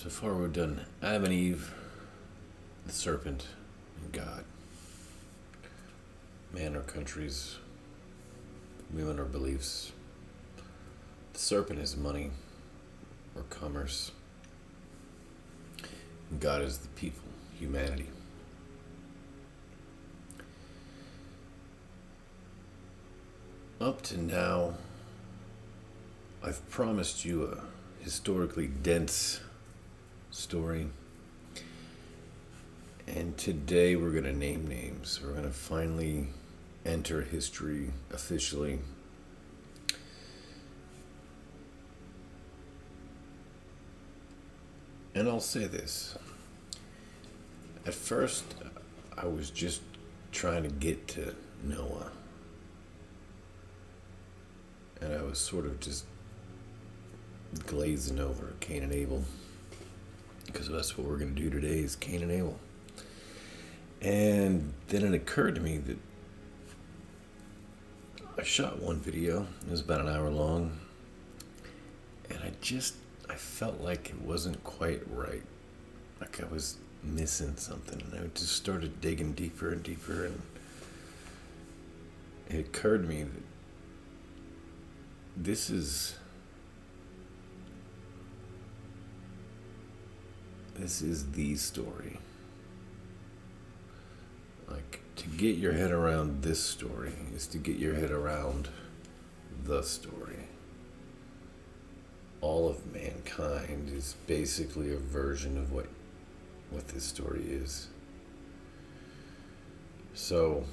So far we've done Adam and Eve, the serpent, and God. Man or countries, women or beliefs. The serpent is money or commerce. And God is the people, humanity. Up to now, I've promised you a historically dense story. And today we're going to name names. We're going to finally enter history officially. And I'll say this. At first, I was just trying to get to Noah. And I was sort of just glazing over Cain and Abel. Because that's what we're going to do today is Cain and Abel. And then it occurred to me that I shot one video. It was about an hour long. And I felt like it wasn't quite right. Like I was missing something. And I just started digging deeper and deeper. And it occurred to me that this is the story. Like, to get your head around this story is to get your head around the story. All of mankind is basically a version of what this story is. So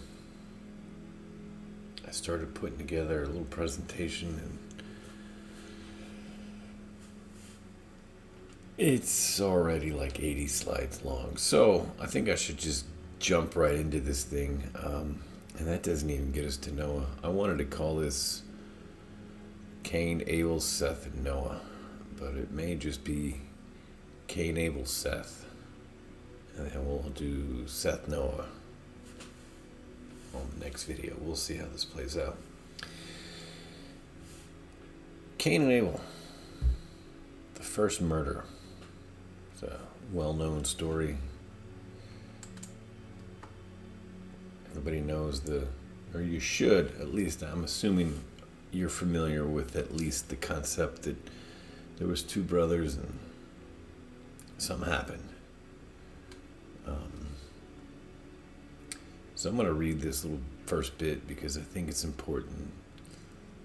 I started putting together a little presentation, and it's already like 80 slides long. So I think I should just jump right into this thing. And that doesn't even get us to Noah. I wanted to call this Cain, Abel, Seth, and Noah. But it may just be Cain, Abel, Seth. And then we'll do Seth, Noah on the next video. We'll see how this plays out. Cain and Abel. The first murder. It's a well-known story. Everybody knows or you should, at least, I'm assuming you're familiar with at least the concept that there was two brothers and something happened. So I'm going to read this little first bit because I think it's important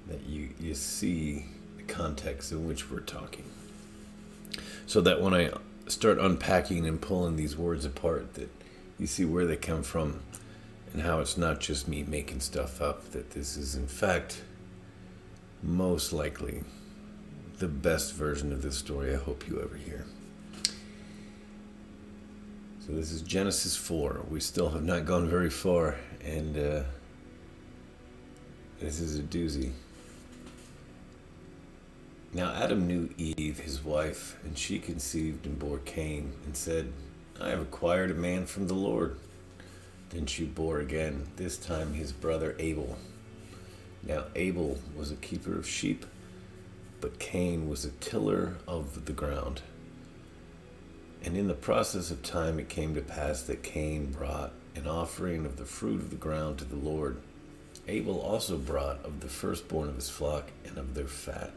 that you see the context in which we're talking. So that when I start unpacking and pulling these words apart, that you see where they come from and how it's not just me making stuff up, that this is in fact most likely the best version of this story I hope you ever hear. So this is Genesis 4. We still have not gone very far, and this is a doozy. Now Adam knew Eve, his wife, and she conceived and bore Cain, and said, I have acquired a man from the Lord. Then she bore again, this time his brother Abel. Now Abel was a keeper of sheep, but Cain was a tiller of the ground. And in the process of time it came to pass that Cain brought an offering of the fruit of the ground to the Lord. Abel also brought of the firstborn of his flock and of their fat.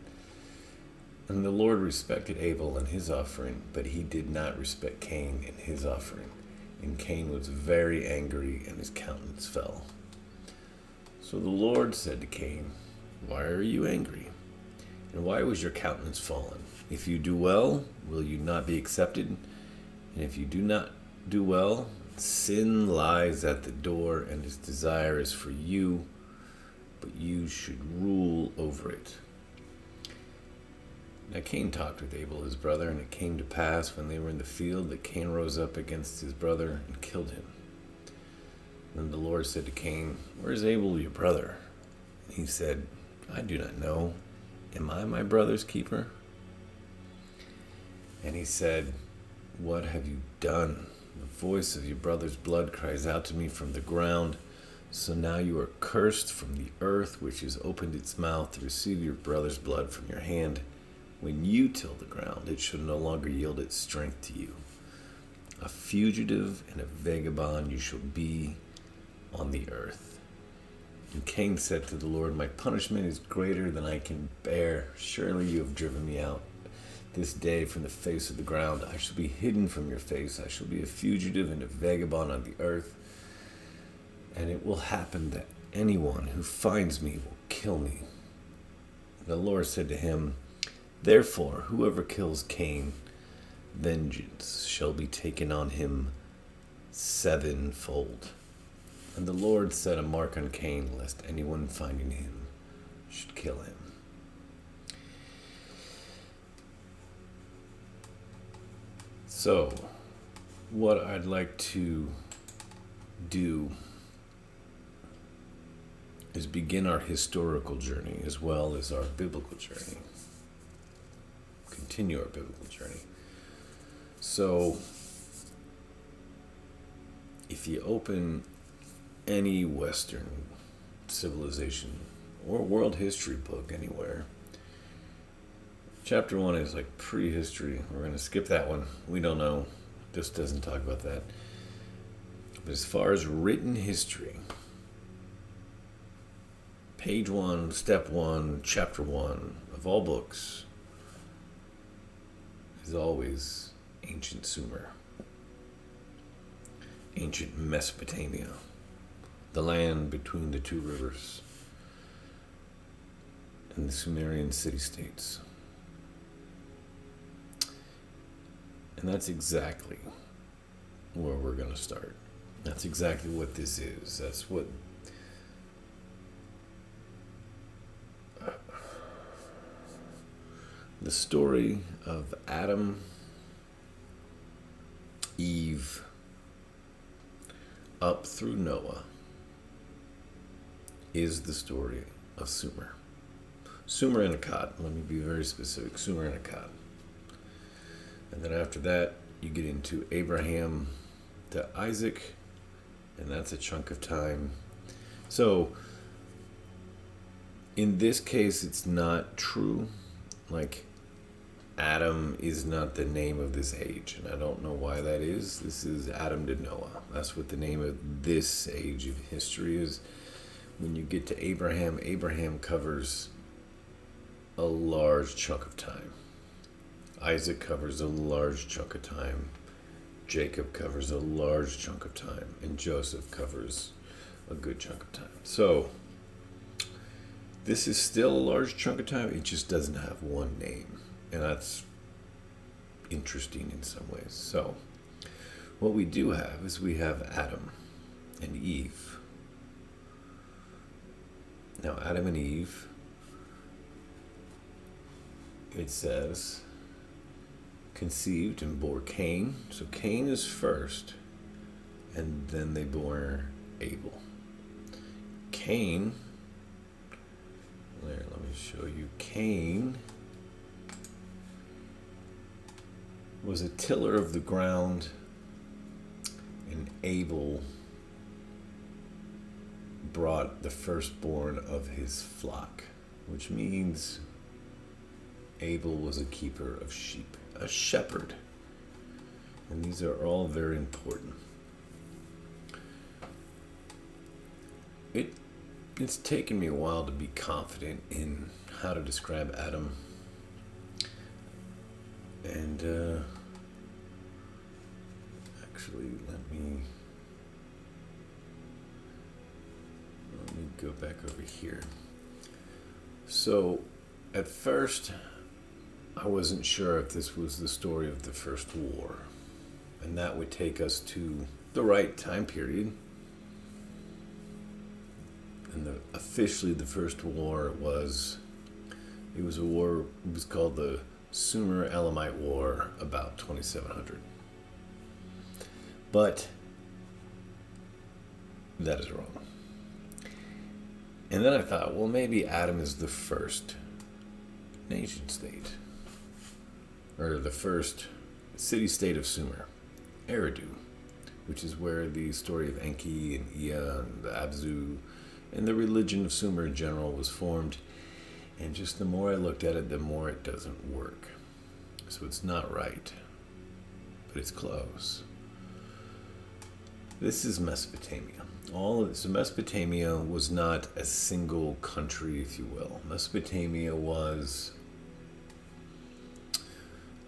And the Lord respected Abel and his offering, but he did not respect Cain and his offering. And Cain was very angry, and his countenance fell. So the Lord said to Cain, Why are you angry? And why was your countenance fallen? If you do well, will you not be accepted? And if you do not do well, sin lies at the door, and its desire is for you, but you should rule over it. Now Cain talked with Abel his brother, and it came to pass when they were in the field that Cain rose up against his brother and killed him. Then the Lord said to Cain, Where is Abel your brother? And he said, I do not know. Am I my brother's keeper? And he said, What have you done? The voice of your brother's blood cries out to me from the ground. So now you are cursed from the earth, which has opened its mouth to receive your brother's blood from your hand. When you till the ground, it shall no longer yield its strength to you. A fugitive and a vagabond you shall be on the earth. And Cain said to the Lord, my punishment is greater than I can bear. Surely you have driven me out this day from the face of the ground. I shall be hidden from your face. I shall be a fugitive and a vagabond on the earth. And it will happen that anyone who finds me will kill me. The Lord said to him, therefore, whoever kills Cain, vengeance shall be taken on him sevenfold. And the Lord set a mark on Cain, lest anyone finding him should kill him. So, what I'd like to do is begin our historical journey as well as our biblical journey. Continue our biblical journey. So, if you open any Western civilization or world history book anywhere, chapter 1 is like prehistory. We're going to skip that one. We don't know. This doesn't talk about that. But as far as written history, page 1, step 1, chapter 1 of all books is always ancient Sumer, ancient Mesopotamia, the land between the two rivers, and the Sumerian city-states. And that's exactly where we're going to start. That's exactly what this is. That's what the story of Adam, Eve, up through Noah is the story of Sumer. Sumer and Akkad. Let me be very specific. Sumer and Akkad. And then after that, you get into Abraham to Isaac, and that's a chunk of time. So, in this case, it's not true. Like, Adam is not the name of this age, and I don't know why that is. This is Adam to Noah. That's what the name of this age of history is. When you get to Abraham, Abraham covers a large chunk of time. Isaac covers a large chunk of time. Jacob covers a large chunk of time. And Joseph covers a good chunk of time. So, this is still a large chunk of time. It just doesn't have one name. And that's interesting in some ways. So, what we do have is we have Adam and Eve. Now, Adam and Eve, it says, conceived and bore Cain. So Cain is first, and then they bore Abel. Cain, let me show you. Cain was a tiller of the ground, and Abel brought the firstborn of his flock, which means Abel was a keeper of sheep, a shepherd. And these are all very important. It's taken me a while to be confident in how to describe Adam. And actually, let me go back over here. So, at first, I wasn't sure if this was the story of the first war, and that would take us to the right time period. And officially, the first war was a war. It was called the Sumer-Elamite War, about 2700. But that is wrong. And then I thought, well, maybe Adam is the first nation state, or the first city-state of Sumer, Eridu, which is where the story of Enki and Ea and the Abzu and the religion of Sumer in general was formed. And just the more I looked at it, the more it doesn't work. So it's not right, but it's close. This is Mesopotamia. So Mesopotamia was not a single country, if you will. Mesopotamia was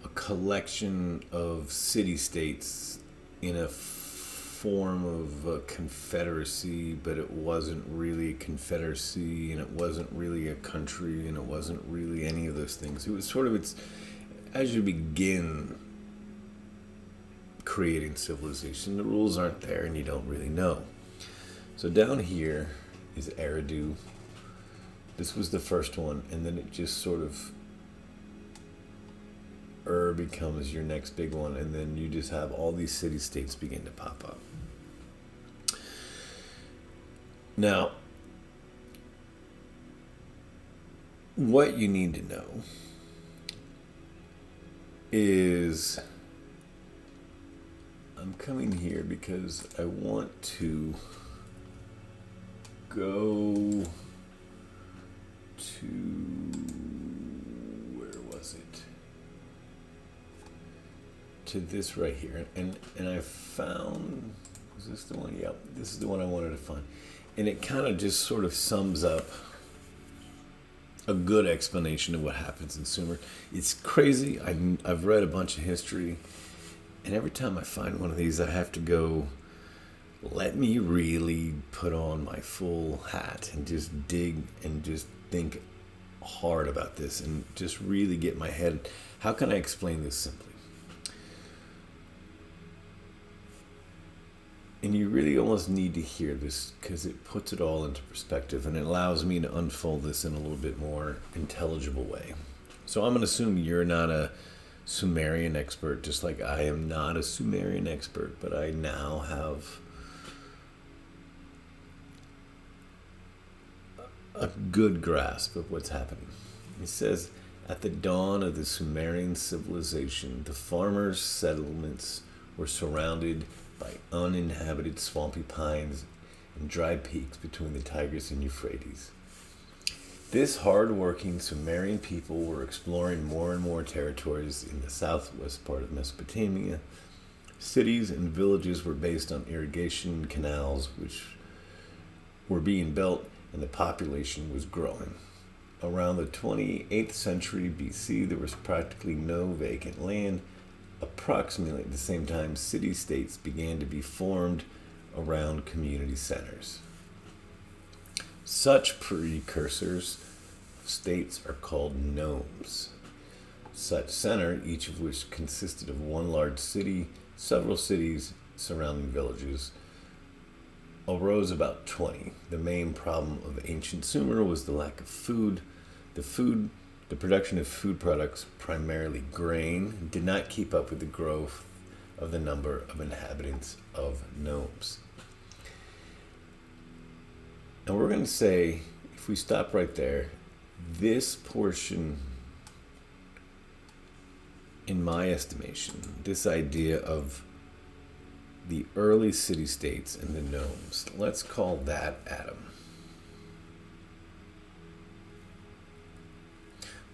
a collection of city-states in a form of a confederacy, but it wasn't really a confederacy, and it wasn't really a country, and it wasn't really any of those things. It was sort of, as you begin creating civilization, the rules aren't there and you don't really know. So down here is Eridu. This was the first one, and then it just sort of becomes your next big one, and then you just have all these city-states begin to pop up. Now, what you need to know is, I'm coming here because I want to go to, where was it? To this right here, and I found, was this the one? Yep, this is the one I wanted to find. And it kind of just sort of sums up a good explanation of what happens in Sumer. It's crazy. I've read a bunch of history, and every time I find one of these, I have to go, let me really put on my full hat and just dig and just think hard about this and just really get my head, how can I explain this simply? And you really almost need to hear this because it puts it all into perspective, and it allows me to unfold this in a little bit more intelligible way. So I'm going to assume you're not a Sumerian expert, just like I am not a Sumerian expert, but I now have a good grasp of what's happening. It says, at the dawn of the Sumerian civilization, the farmers' settlements were surrounded by uninhabited swampy pines and dry peaks between the Tigris and Euphrates. This hard-working Sumerian people were exploring more and more territories in the southwest part of Mesopotamia. Cities and villages were based on irrigation canals, which were being built, and the population was growing. Around the 28th century BC, there was practically no vacant land. Approximately at the same time, city-states began to be formed around community centers. Such precursors of states are called nomes. Such center, each of which consisted of one large city, several cities, surrounding villages, arose about 20. The main problem of ancient Sumer was the lack of food. The production of food products, primarily grain, did not keep up with the growth of the number of inhabitants of nomes. And we're going to say, if we stop right there, this portion, in my estimation, this idea of the early city-states and the nomes, let's call that Adam.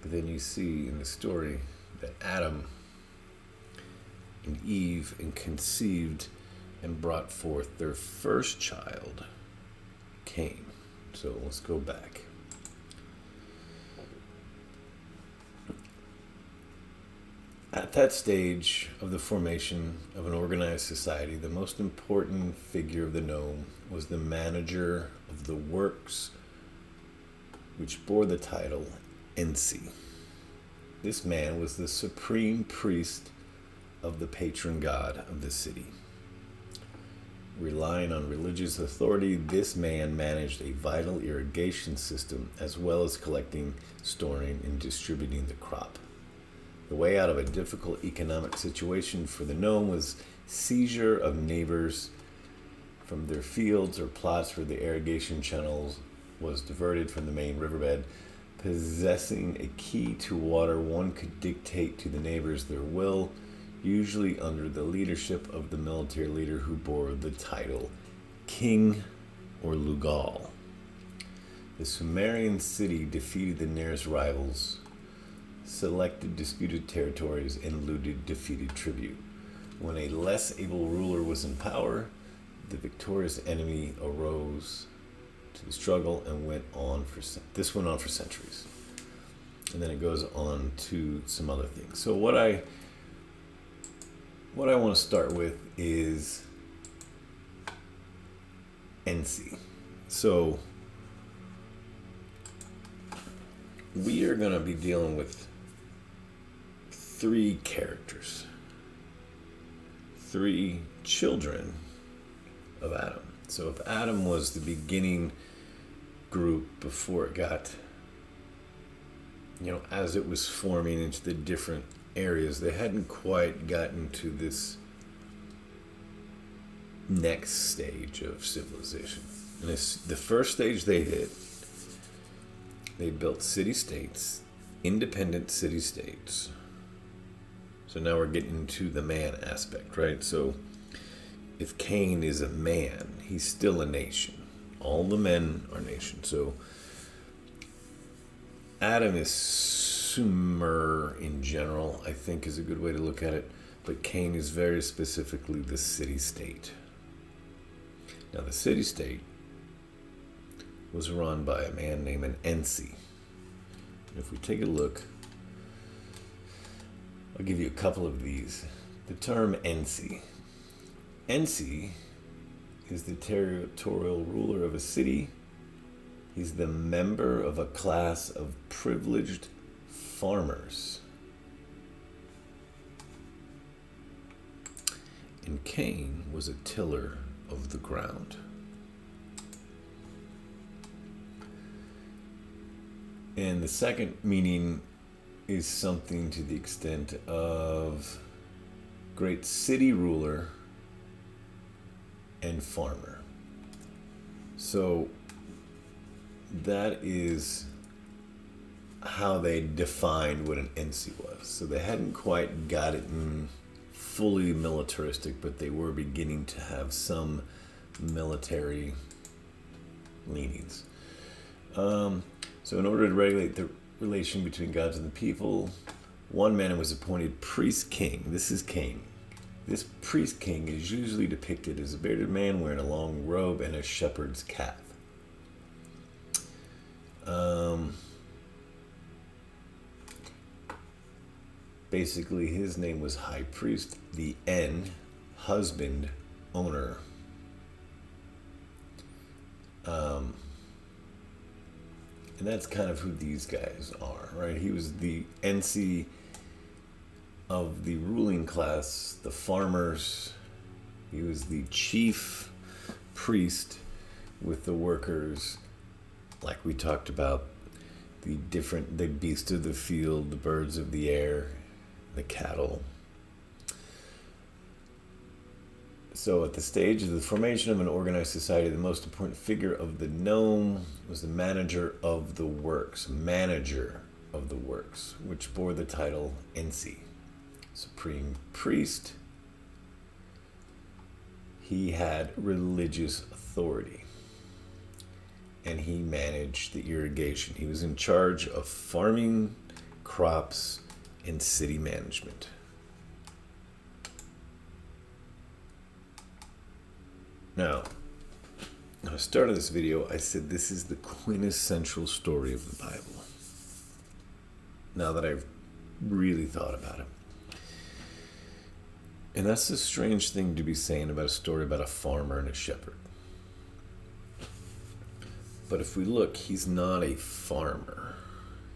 But then you see in the story that Adam and Eve conceived and brought forth their first child, Cain. So let's go back. At that stage of the formation of an organized society, the most important figure of the nome was the manager of the works, which bore the title Ensi. This man was the supreme priest of the patron god of the city. Relying on religious authority, this man managed a vital irrigation system as well as collecting, storing, and distributing the crop. The way out of a difficult economic situation for the nome was seizure of neighbors from their fields or plots where the irrigation channels was diverted from the main riverbed. Possessing a key to water, one could dictate to the neighbors their will, usually under the leadership of the military leader who bore the title King or Lugal. The Sumerian city defeated the nearest rivals, selected disputed territories, and looted defeated tribute. When a less able ruler was in power, the victorious enemy arose to the struggle and went on for centuries. And then it goes on to some other things. So what I want to start with is NC. So we are going to be dealing with 3 characters, 3 children of Adam. So if Adam was the beginning group before it got, as it was forming into the different areas, they hadn't quite gotten to this next stage of civilization. And the first stage they hit, they built city-states, independent city-states. So now we're getting to the man aspect, right? So if Cain is a man, he's still a nation. All the men are nations. So Adam is Sumer in general, I think is a good way to look at it. But Cain is very specifically the city-state. Now the city-state was run by a man named Ensi. If we take a look, I'll give you a couple of these. The term Ensi. Ensi is the territorial ruler of a city. He's the member of a class of privileged farmers. And Cain was a tiller of the ground. And the second meaning is something to the extent of great city ruler and farmer. So that is how they defined what an Ensi was. So they hadn't quite got it in fully militaristic, but they were beginning to have some military leanings. So in order to regulate the relation between gods and the people, one man was appointed priest king. This is Cain. This priest king is usually depicted as a bearded man wearing a long robe and a shepherd's cap. Basically, his name was high priest, the N, husband, owner. And that's kind of who these guys are, right? He was the NC of the ruling class, the farmers. He was the chief priest with the workers, like we talked about, the beasts of the field, the birds of the air, the cattle. So at the stage of the formation of an organized society, the most important figure of the nome was the manager of the works, which bore the title Ensi, supreme priest. He had religious authority, and he managed the irrigation. He was in charge of farming, crops, and city management. Now, when I started this video, I said this is the quintessential story of the Bible. Now that I've really thought about it. And that's a strange thing to be saying about a story about a farmer and a shepherd. But if we look, he's not a farmer.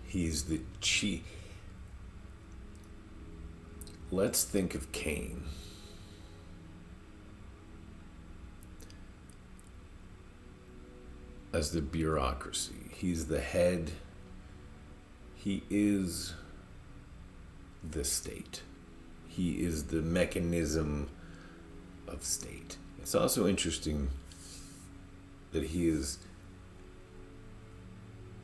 He's the chief. Let's think of Cain. As the bureaucracy. He's the head. He is the state. He is the mechanism of state. It's also interesting that he is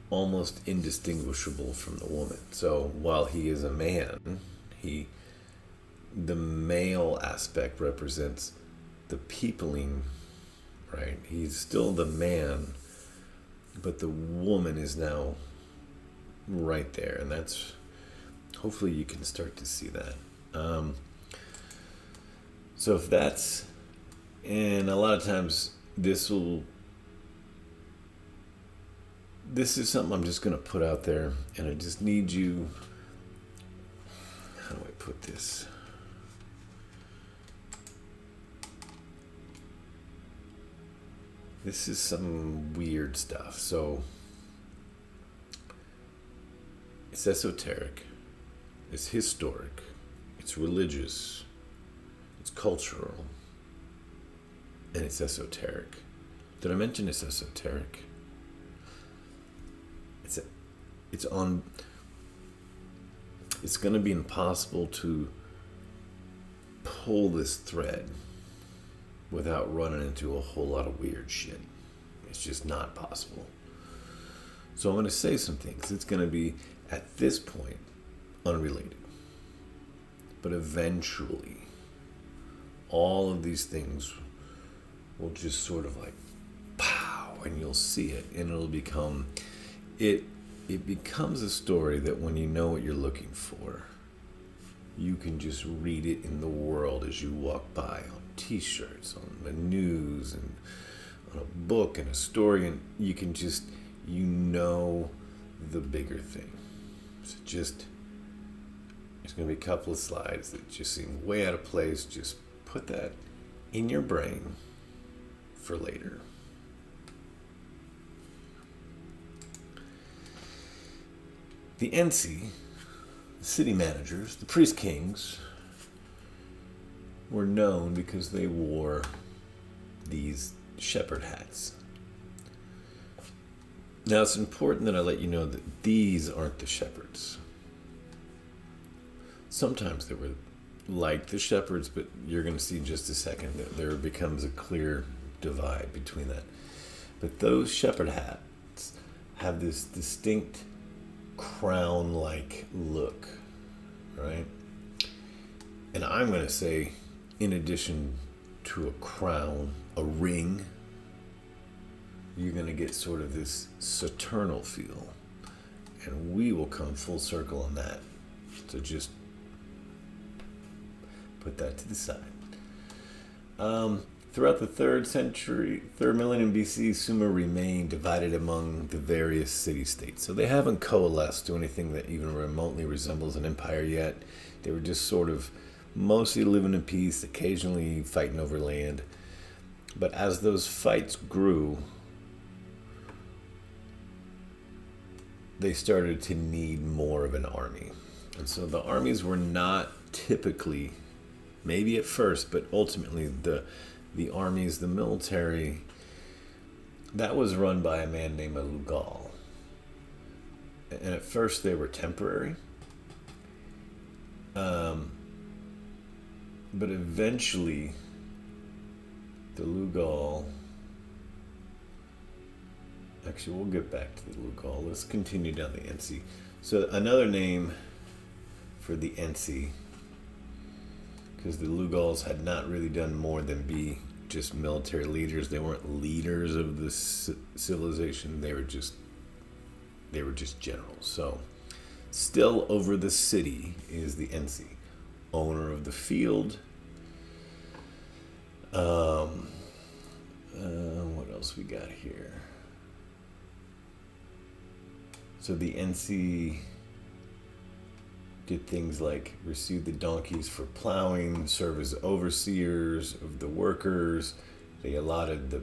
almost indistinguishable from the woman. So while he is a man, the male aspect represents the peopling, right? He's still the man, but the woman is now right there, and that's, hopefully you can start to see that. So if that's, and a lot of times this is something I'm just going to put out there, and I just need you, how do I put this? This is some weird stuff. So it's esoteric, it's historic, it's religious, it's cultural, and it's esoteric. Did I mention it's esoteric? It's going to be impossible to pull this thread without running into a whole lot of weird shit. It's just not possible. So I'm going to say some things. It's going to be, at this point, unrelated. But eventually, all of these things will just sort of like, pow, and you'll see it, and it'll become, it becomes a story that when you know what you're looking for, you can just read it in the world as you walk by, on t-shirts, on the news, and on a book and a story, and you can just, you know the bigger thing. So just, there's going to be a couple of slides that just seem way out of place. Just put that in your brain for later. The NC, the city managers, the priest kings, were known because they wore these shepherd hats. Now it's important that I let you know that these aren't the shepherds. Sometimes they were like the shepherds, but you're going to see in just a second that there becomes a clear divide between that. But those shepherd hats have this distinct crown-like look, right? And I'm going to say, in addition to a crown, a ring, you're going to get sort of this saturnal feel. And we will come full circle on that. So just put that to the side. Throughout the 3rd millennium BC, Sumer remained divided among the various city-states. So they haven't coalesced to anything that even remotely resembles an empire yet. They were just sort of mostly living in peace, occasionally fighting over land. But as those fights grew, they started to need more of an army. And so the armies were not typically, maybe at first, but ultimately the armies, the military, that was run by a man named Lugal. And at first they were temporary. But eventually the Lugal, actually we'll get back to the Lugal. Let's continue down the NC. So another name for the NC, because the Lugals had not really done more than be just military leaders. They weren't leaders of the civilization. They were just generals. So still over the city is the NC, owner of the field. What else we got here? So the NC did things like receive the donkeys for plowing, serve as overseers of the workers. They allotted the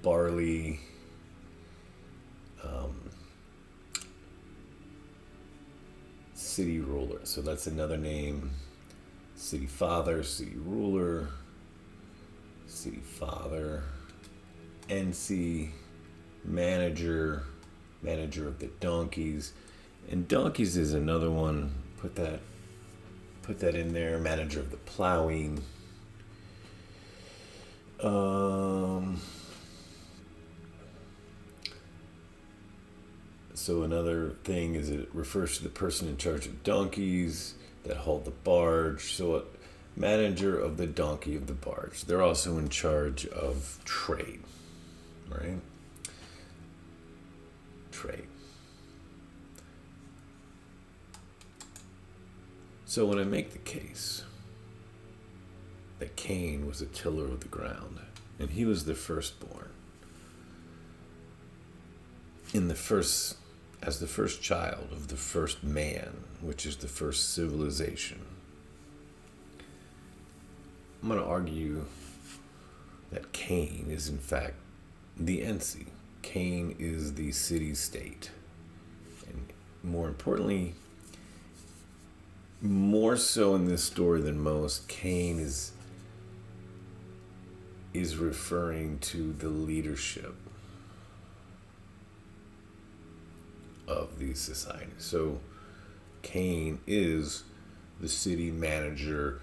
barley. City ruler. So that's another name. City father, city ruler, city father, NC, manager of the donkeys. And donkeys is another one. Put that in there. Manager of the plowing. So another thing is it refers to the person in charge of donkeys that hauled the barge. So a manager of the donkey of the barge. They're also in charge of trade, right? So when I make the case that Cain was a tiller of the ground, and he was the firstborn, as the first child of the first man, which is the first civilization, I'm going to argue that Cain is in fact the NC. Cain is the city-state. And more importantly, more so in this story than most, Cain is referring to the leadership of these societies. So Cain is the city manager,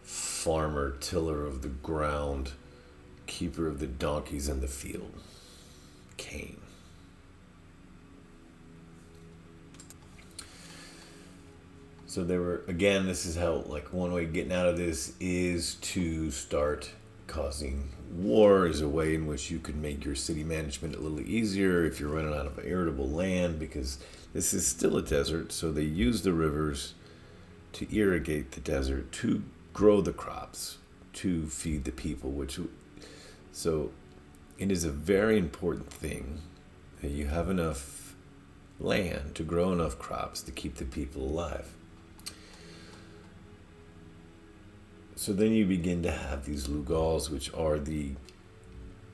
farmer, tiller of the ground, keeper of the donkeys in the field. Cain. So there were, again, this is how, like, one way of getting out of this is to start causing war as a way in which you could make your city management a little easier if you're running out of arable land, because this is still a desert, so they use the rivers to irrigate the desert, to grow the crops, to feed the people, so it is a very important thing that you have enough land to grow enough crops to keep the people alive. So then you begin to have these Lugals, which are the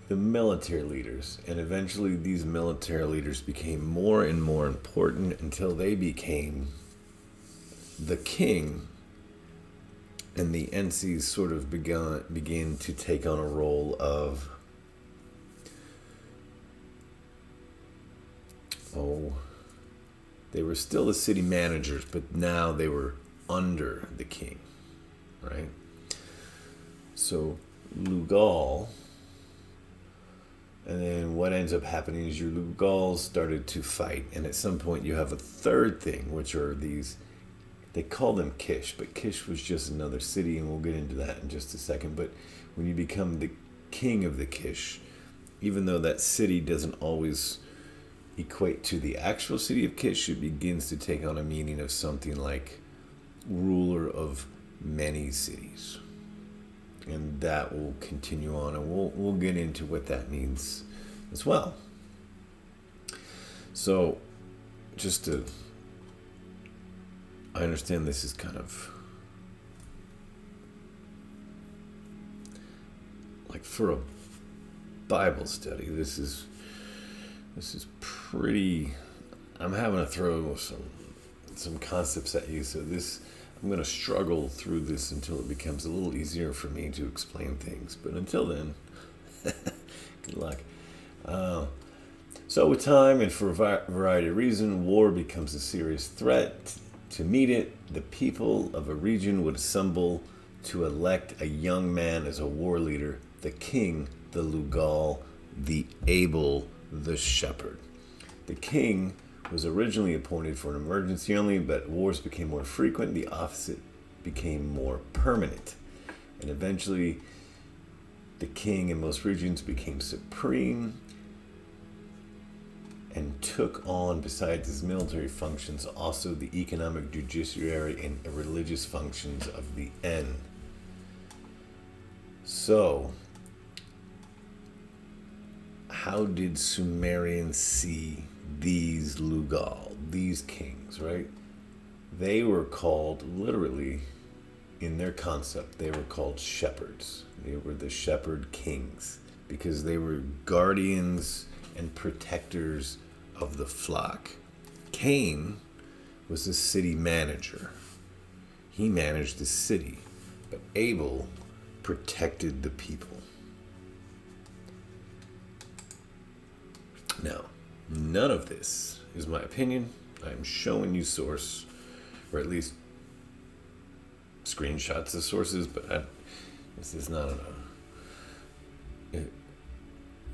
military leaders. And eventually these military leaders became more and more important until they became the king. And the NCs sort of began to take on a role of, they were still the city managers, but now they were under the king, right? So Lugal, and then what ends up happening is your Lugals started to fight, and at some point you have a third thing, which are these, they call them Kish, but Kish was just another city, and we'll get into that in just a second. But when you become the king of the Kish, even though that city doesn't always equate to the actual city of Kish, it begins to take on a meaning of something like ruler of many cities. And that will continue on, and we'll get into what that means as well. So, I understand this is kind of like for a Bible study. This is pretty. I'm having to throw some concepts at you, so I'm going to struggle through this until it becomes a little easier for me to explain things. But until then, good luck. So with time and for a variety of reasons, war becomes a serious threat. To meet it, the people of a region would assemble to elect a young man as a war leader, the king, the Lugal, the Abel, the shepherd. The king was originally appointed for an emergency only, but wars became more frequent. The office became more permanent. And eventually, the king in most regions became supreme and took on, besides his military functions, also the economic, judiciary, and religious functions of the N. So, how did Sumerians see these Lugal, these kings, right? They were called, literally, in their concept, they were called shepherds. They were the shepherd kings because they were guardians and protectors of the flock. Cain was the city manager. He managed the city, but Abel protected the people. Now, none of this is my opinion. I'm showing you source, or at least screenshots of sources, but this is not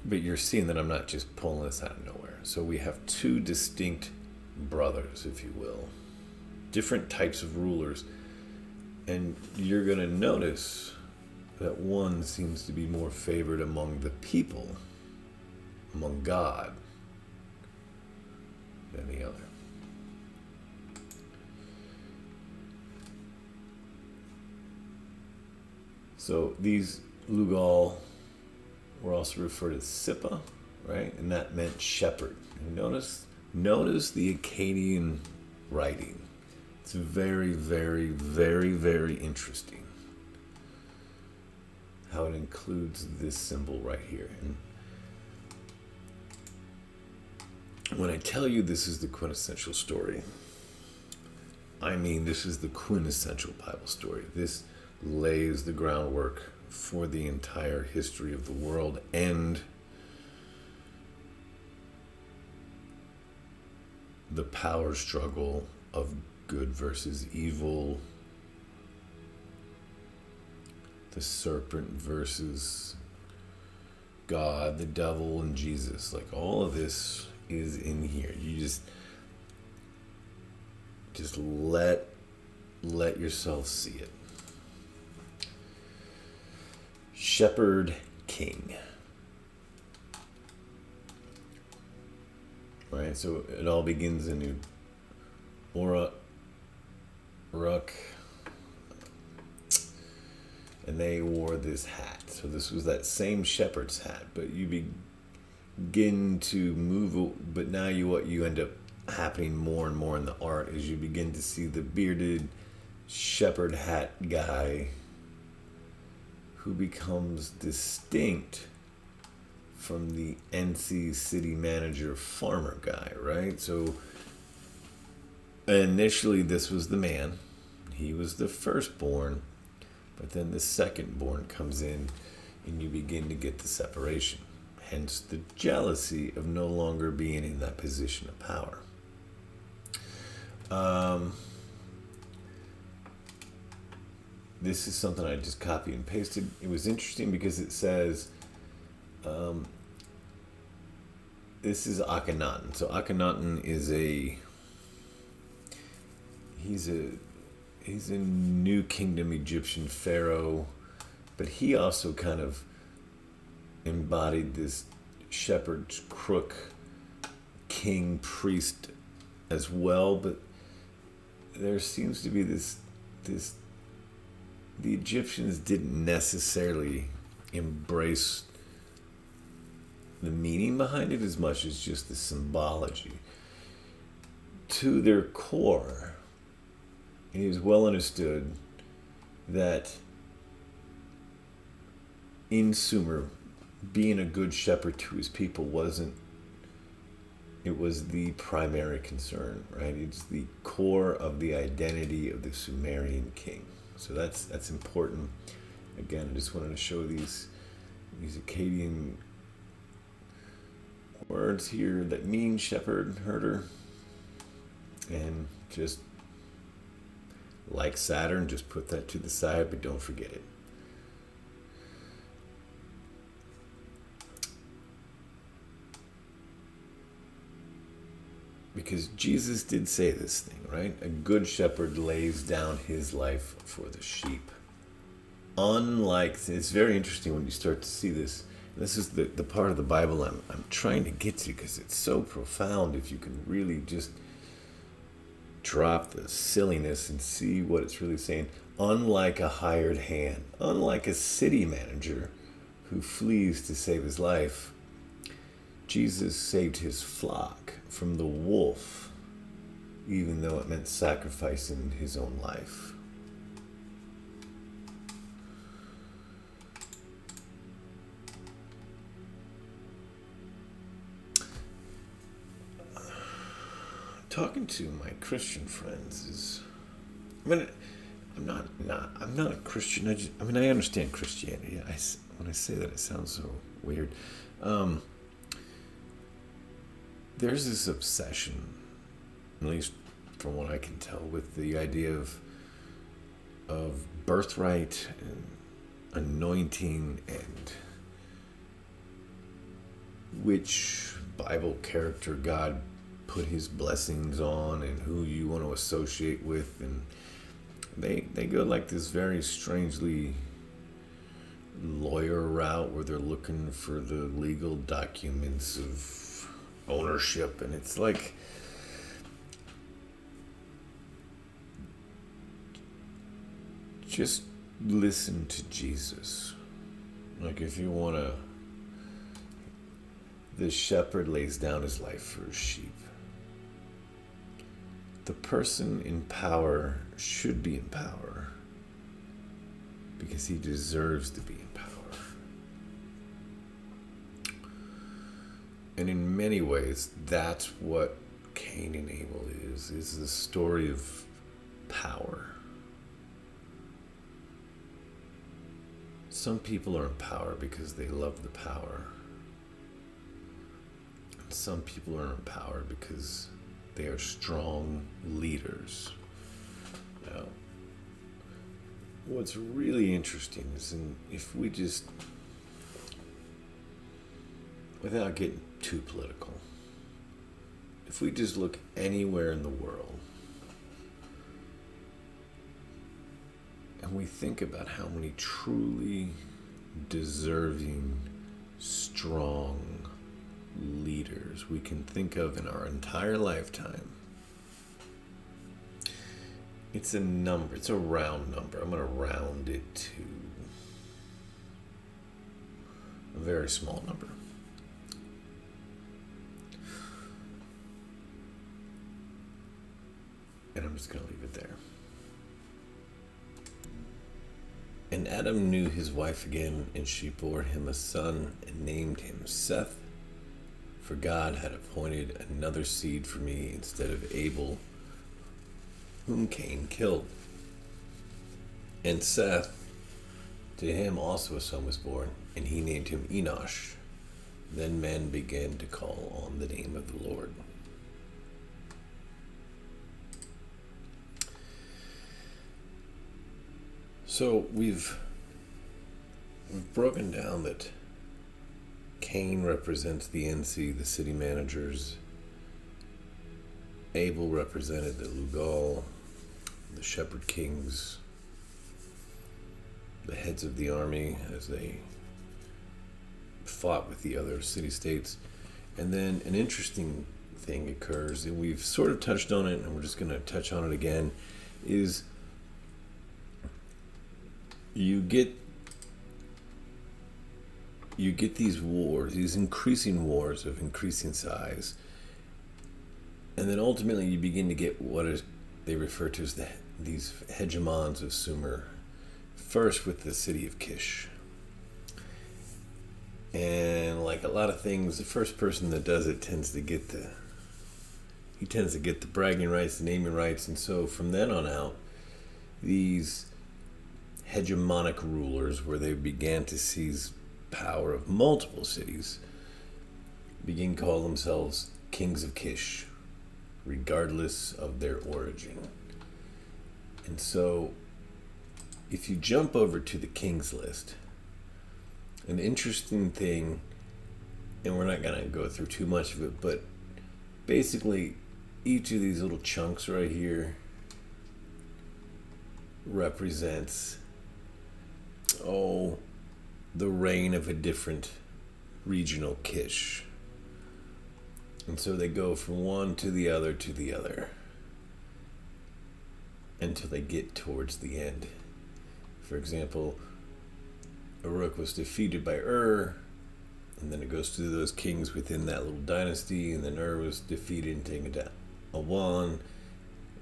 but you're seeing that I'm not just pulling this out of nowhere. So we have two distinct brothers, if you will, different types of rulers, and you're going to notice that one seems to be more favored among the people, among God, than the other. So these Lugal were also referred as Sippa, right? And that meant shepherd. And notice the Akkadian writing. It's very, very, very, very interesting how it includes this symbol right here. And when I tell you this is the quintessential story, I mean this is the quintessential Bible story. This lays the groundwork for the entire history of the world and the power struggle of good versus evil, the serpent versus God, the devil, and Jesus. Like, all of this is in here. You just let yourself see it. Shepherd King. Right, so it all begins in Uruk, and they wore this hat. So this was that same shepherd's hat, but you begin to move. But now what you end up happening more and more in the art is you begin to see the bearded shepherd hat guy who becomes distinct from the NC city manager farmer guy, right? So initially this was the man. He was the firstborn, but then the secondborn comes in and you begin to get the separation. Hence the jealousy of no longer being in that position of power. This is something I just copied and pasted. It was interesting because it says, this is Akhenaten. So Akhenaten is he's a New Kingdom Egyptian pharaoh, but he also kind of embodied this shepherd, crook, king, priest as well. But there seems to be this the Egyptians didn't necessarily embrace the meaning behind it as much as just the symbology. To their core, it is well understood that in Sumer, being a good shepherd to his people was the primary concern, right? It's the core of the identity of the Sumerian king. So that's important. Again, I just wanted to show these Akkadian words here that mean shepherd, herder, and just like Saturn, just put that to the side, but don't forget it. Because Jesus did say this thing, right? A good shepherd lays down his life for the sheep. It's very interesting when you start to see this. This is the part of the Bible I'm trying to get to because it's so profound if you can really just drop the silliness and see what it's really saying. Unlike a hired hand, unlike a city manager who flees to save his life, Jesus saved his flock from the wolf, even though it meant sacrificing his own life. Talking to my Christian friends is, I'm not a Christian. I understand Christianity. When I say that, it sounds so weird. There's this obsession, at least from what I can tell, with the idea of birthright and anointing and which Bible character God put his blessings on and who you want to associate with, and they go like this very strangely lawyer route where they're looking for the legal documents of ownership, and it's like just listen to Jesus. Like if you want to, the shepherd lays down his life for his sheep. The person in power should be in power because he deserves to be in power. And in many ways, that's what Cain and Abel is the story of power. Some people are in power because they love the power. And some people are in power because they are strong leaders. Now, what's really interesting is if we just, without getting too political, if we just look anywhere in the world and we think about how many truly deserving, strong leaders we can think of in our entire lifetime, it's a number, it's a round number. I'm going to round it to a very small number. And I'm just going to leave it there. And Adam knew his wife again, and she bore him a son and named him Seth. For God had appointed another seed for me instead of Abel, whom Cain killed. And Seth, to him also a son was born, and he named him Enosh. Then men began to call on the name of the Lord. So we've broken down that Cain represents the NC, the city managers. Abel represented the Lugal, the shepherd kings, the heads of the army as they fought with the other city-states. And then an interesting thing occurs, and we've sort of touched on it, and we're just going to touch on it again, is you get these wars, these increasing wars of increasing size, and then ultimately you begin to get they refer to as these hegemons of Sumer, first with the city of Kish. And like a lot of things, the first person that does it tends to get the bragging rights, the naming rights, and so from then on out, these hegemonic rulers, where they began to seize power of multiple cities, begin to call themselves kings of Kish, regardless of their origin. And so if you jump over to the kings list, an interesting thing, and we're not going to go through too much of it, but basically each of these little chunks right here represents the reign of a different regional Kish. And so they go from one to the other until they get towards the end. For example, Uruk was defeated by Ur, and then it goes through those kings within that little dynasty, and then Ur was defeated and taken to Awan,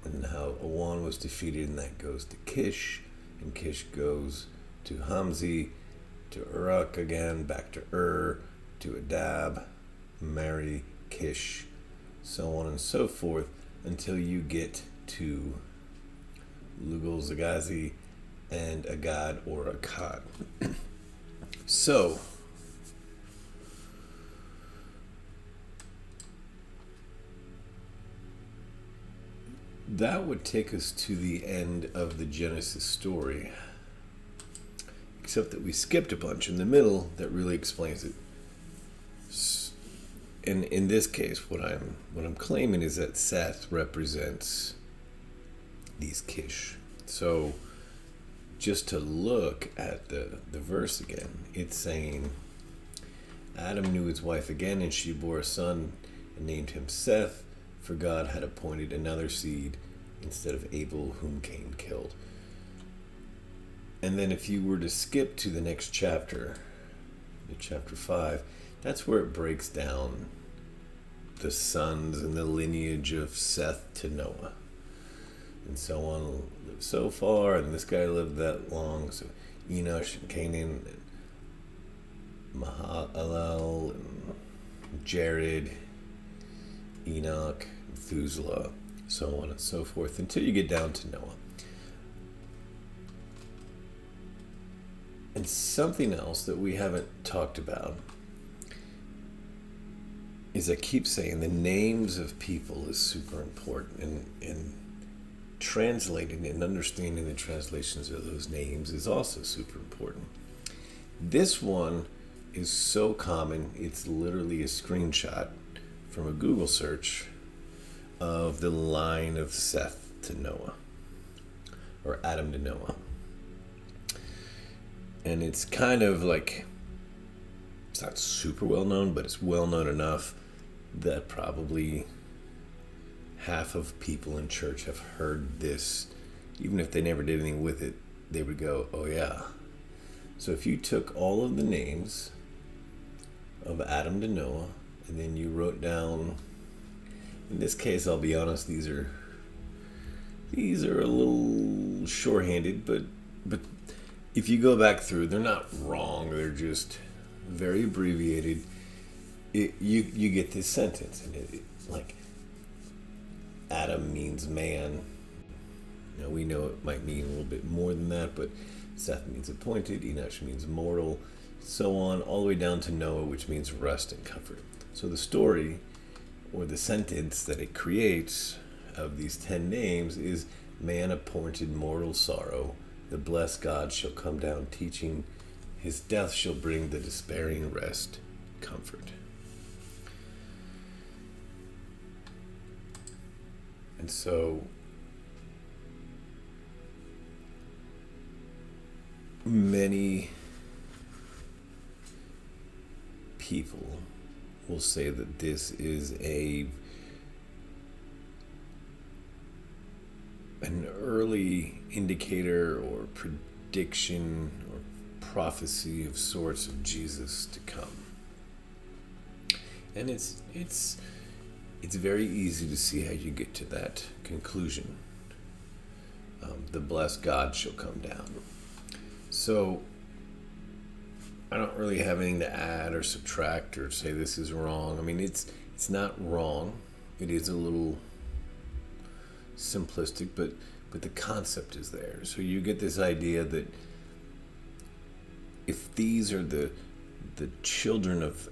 and how Awan was defeated, and that goes to Kish, and Kish goes to Hamzi, to Uruk again, back to Ur, to Adab, Mari, Kish, so on and so forth, until you get to Lugal, Zagazi, and Agad or Akkad. So, that would take us to the end of the Genesis story, except that we skipped a bunch in the middle that really explains it. And in this case, what I'm claiming is that Seth represents these Kish. So just to look at the verse again, it's saying, Adam knew his wife again, and she bore a son and named him Seth, for God had appointed another seed instead of Abel, whom Cain killed. And then if you were to skip to the next chapter, to chapter 5, that's where it breaks down the sons and the lineage of Seth to Noah. And so on, lived so far, and this guy lived that long. So Enosh and Canaan and Mahalalel and Jared, Enoch, Methuselah, so on and so forth, until you get down to Noah. And something else that we haven't talked about is, I keep saying, the names of people is super important, and translating and understanding the translations of those names is also super important. This one is so common, it's literally a screenshot from a Google search of the line of Seth to Noah, or Adam to Noah. And it's kind of like, it's not super well known, but it's well known enough that probably half of people in church have heard this. Even if they never did anything with it, they would go, oh yeah. So if you took all of the names of Adam to Noah, and then you wrote down, in this case, I'll be honest, these are a little shorthanded, but if you go back through, they're not wrong, they're just very abbreviated. You get this sentence, and like, Adam means man. Now we know it might mean a little bit more than that, but Seth means appointed, Enosh means mortal, so on, all the way down to Noah, which means rest and comfort. So the story, or the sentence that it creates of these 10 names, is man appointed mortal sorrow, the blessed God shall come down teaching, his death shall bring the despairing rest, comfort. And so many people will say that this is an early indicator or prediction or prophecy of sorts of Jesus to come. And it's very easy to see how you get to that conclusion. The blessed God shall come down. So I don't really have anything to add or subtract or say this is wrong. I mean, it's not wrong. It is a little simplistic, but the concept is there. So you get this idea that if these are the children of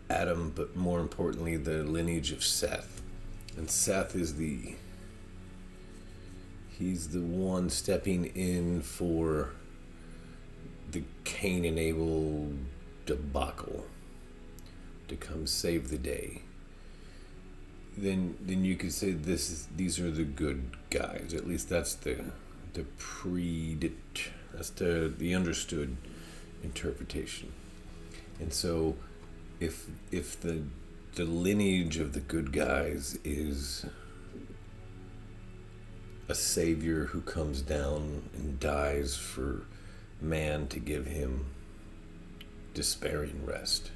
Adam, but more importantly, the lineage of Seth, and Seth is he's the one stepping in for the Cain and Able debacle to come save the day. Then you could say these are the good guys. At least that's the understood interpretation. And so if the lineage of the good guys is a savior who comes down and dies for man to give him despairing rest,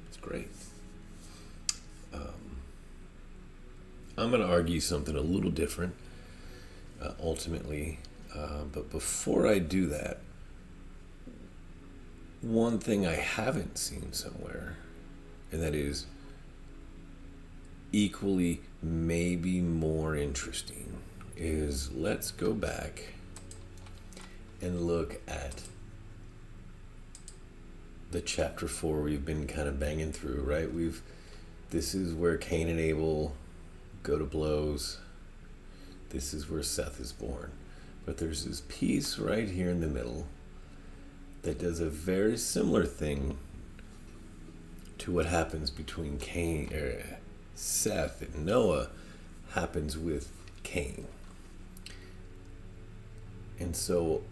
it's great. I'm going to argue something a little different ultimately, but before I do that, one thing I haven't seen somewhere, and that is equally, maybe more interesting, is let's go back and look at the chapter 4 we've been kind of banging through, right? This is where Cain and Abel go to blows. This is where Seth is born. But there's this piece right here in the middle that does a very similar thing to what happens between Seth and Noah happens with Cain. And so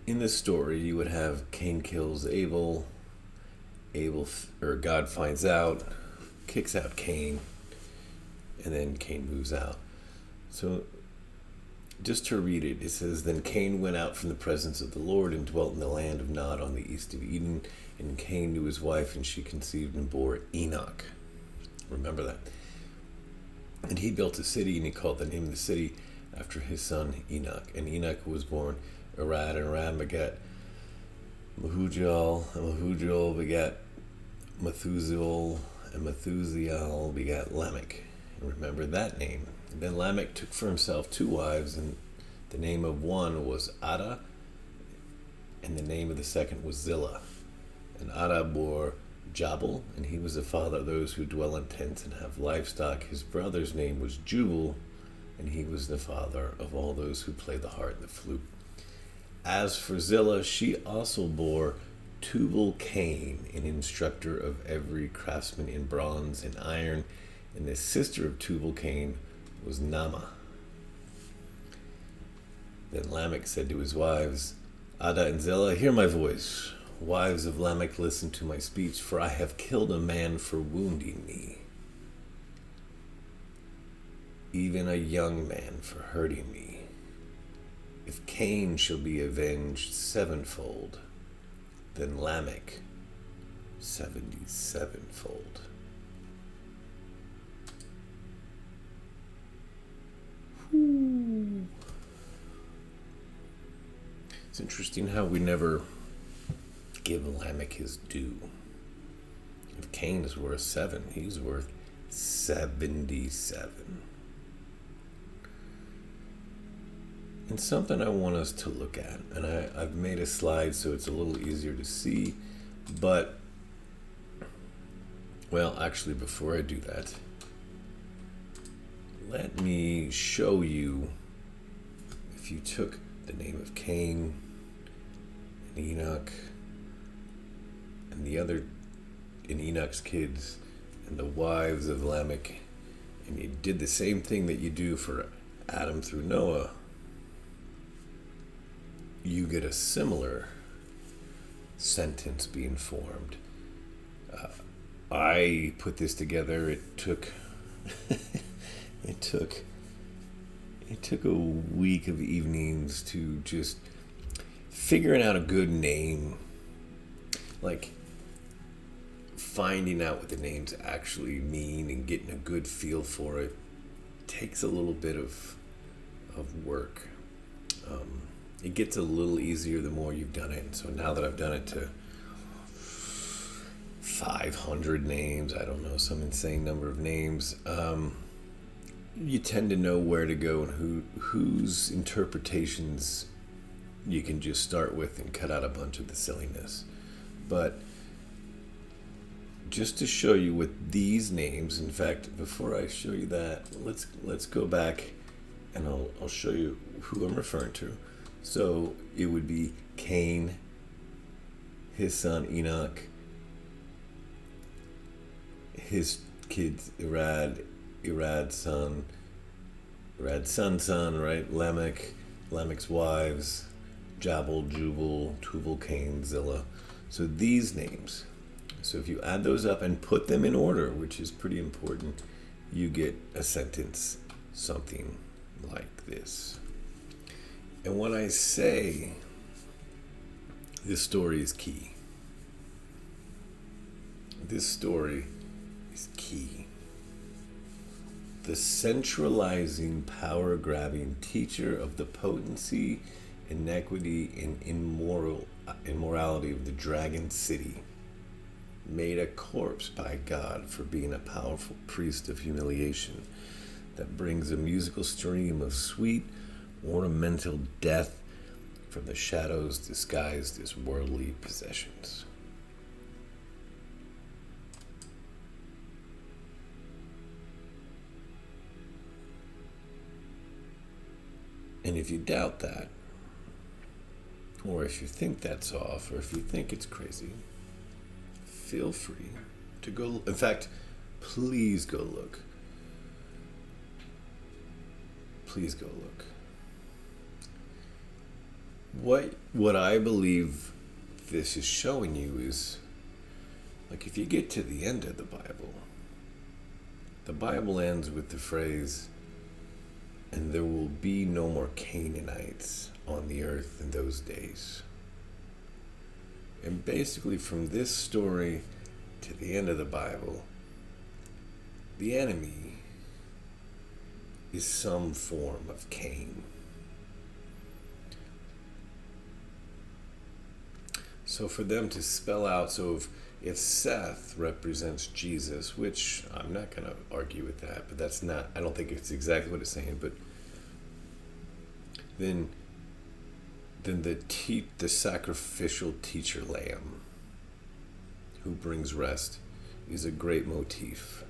in this story, you would have Cain kills Abel, God finds out, kicks out Cain, and then Cain moves out. So Just to read it, it says, Then Cain went out from the presence of the Lord and dwelt in the land of Nod on the east of Eden. And Cain knew his wife, and she conceived and bore Enoch. Remember that. And he built a city, and he called the name of the city after his son Enoch. And Enoch was born Arad, and Arad begat Mehujael, and Mehujael begat Methuselah, and Methuselah begat Lamech. And remember that name. And then Lamech took for himself 2 wives, and the name of one was Ada, and the name of the second was Zillah. And Ada bore Jabal, and he was the father of those who dwell in tents and have livestock. His brother's name was Jubal, and he was the father of all those who play the harp and the flute. As for Zillah, she also bore Tubal-Cain, an instructor of every craftsman in bronze and iron, and the sister of Tubal-Cain was Naamah. Then Lamech said to his wives, Ada and Zillah, hear my voice. Wives of Lamech, listen to my speech, for I have killed a man for wounding me, even a young man for hurting me. If Cain shall be avenged 7-fold, then Lamech 77-fold. It's interesting how we never give Lamech his due. If Cain is worth 7, he's worth 77. And something I want us to look at, and I've made a slide so it's a little easier to see, but, well, actually, before I do that, let me show you, if you took the name of Cain and Enoch and the other, and Enoch's kids and the wives of Lamech, and you did the same thing that you do for Adam through Noah, you get a similar sentence being formed. I put this together. It took it took a week of evenings to just figuring out a good name, like finding out what the names actually mean and getting a good feel for it takes a little bit of work. It gets a little easier the more you've done it. And so now that I've done it to 500 names, I don't know, some insane number of names, you tend to know where to go and whose interpretations you can just start with and cut out a bunch of the silliness. But just to show you with these names, in fact, before I show you that, let's go back and I'll show you who I'm referring to. So it would be Cain, his son Enoch, his kids Irad's son, right? Lamech's wives, Jabal, Jubal, Tubal-Cain, Zillah. So these names. So if you add those up and put them in order, which is pretty important, you get a sentence something like this. And when I say this story is key, this story is key. The centralizing, power-grabbing teacher of the potency, inequity, and immorality of the dragon city, made a corpse by God for being a powerful priest of humiliation that brings a musical stream of sweet, ornamental death from the shadows disguised as worldly possessions. And if you doubt that, or if you think that's off, or if you think it's crazy, feel free to go. In fact, please go look. Please go look. What I believe this is showing you is, like, if you get to the end of the Bible ends with the phrase, and there will be no more Canaanites on the earth in those days. And basically, from this story to the end of the Bible, the enemy is some form of Cain. So for them to spell out, so if Seth represents Jesus, which I'm not going to argue with that, but that's not, I don't think it's exactly what it's saying, but then the sacrificial teacher lamb who brings rest is a great motif,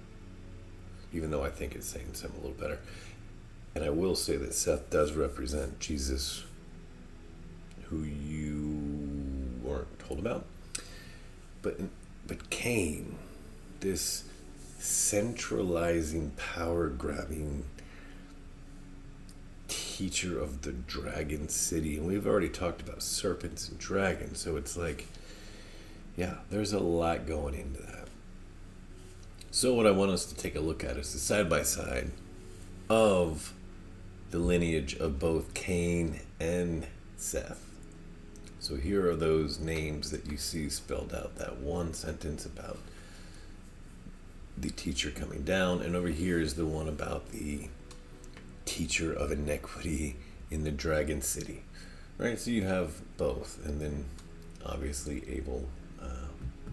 even though I think it's saying something a little better. And I will say that Seth does represent Jesus, who you weren't told about. But Cain, this centralizing, power-grabbing teacher of the dragon city, and we've already talked about serpents and dragons, so it's like, yeah, there's a lot going into that. So what I want us to take a look at is the side-by-side of the lineage of both Cain and Seth. So here are those names that you see spelled out, that one sentence about the teacher coming down, and over here is the one about the teacher of iniquity in the dragon city. Right, so you have both, and then obviously Abel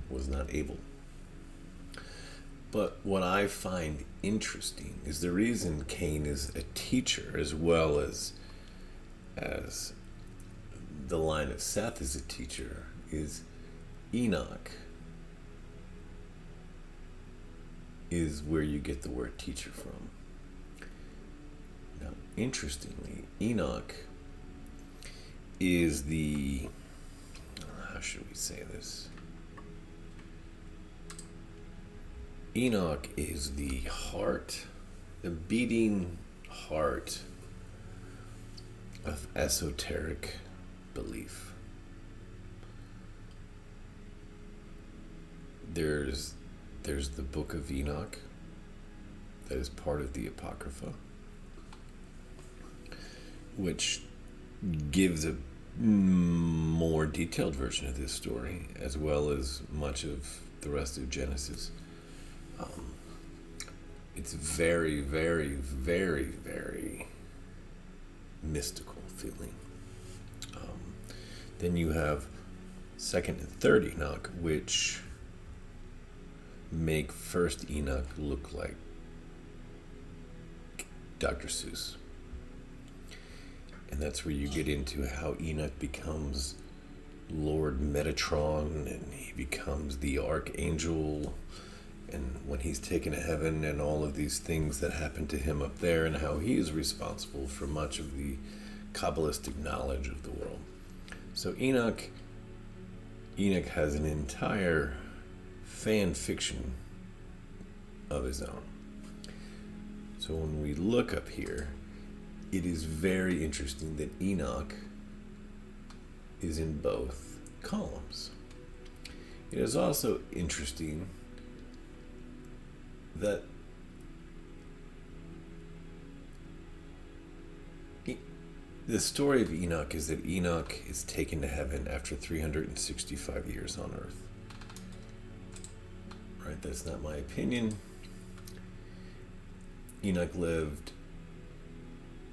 was not able. But what I find interesting is the reason Cain is a teacher as well as the line of Seth is a teacher is Enoch is where you get the word teacher from. Now, interestingly, Enoch is the, how should we say this? Enoch is the heart, the beating heart of esoteric belief. There's the book of Enoch that is part of the Apocrypha, which gives a more detailed version of this story, as well as much of the rest of Genesis. It's very, very, very, very mystical feeling. Then you have second and third Enoch, which make first Enoch look like Dr. Seuss. And that's where you get into how Enoch becomes Lord Metatron, and he becomes the Archangel, and when he's taken to heaven, and all of these things that happen to him up there, and how he is responsible for much of the Kabbalistic knowledge of the world. So Enoch has an entire fan fiction of his own. So when we look up here, it is very interesting that Enoch is in both columns. It is also interesting that the story of Enoch is that Enoch is taken to heaven after 365 years on earth. Right, that's not my opinion. Enoch lived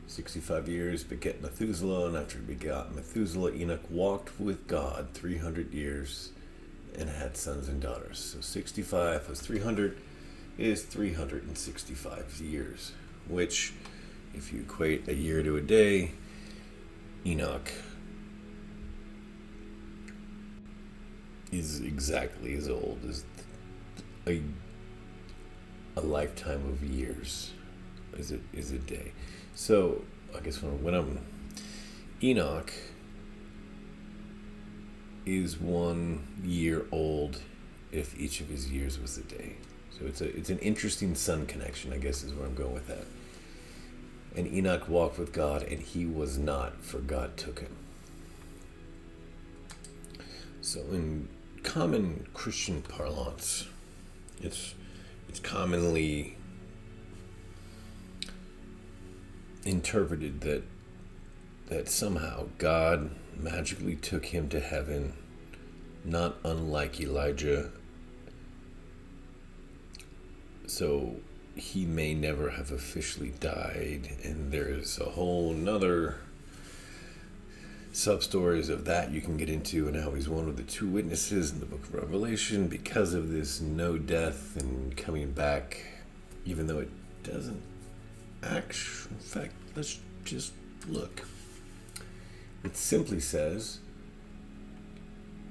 65 years, begat Methuselah, and after he begot Methuselah, Enoch walked with God 300 years and had sons and daughters. So 65 plus 300 is 365 years, which, if you equate a year to a day, Enoch is exactly as old as a lifetime of years is a day. So I guess when I'm Enoch is 1 year old if each of his years was a day. So it's an interesting sun connection, I guess, is where I'm going with that. And Enoch walked with God, and he was not, for God took him. So in common Christian parlance, it's commonly interpreted that somehow God magically took him to heaven, not unlike Elijah, so he may never have officially died. And there's a whole nother sub-stories of that you can get into, and how he's one of the two witnesses in the book of Revelation because of this no death and coming back, even though it doesn't actually. In fact, let's just look. It simply says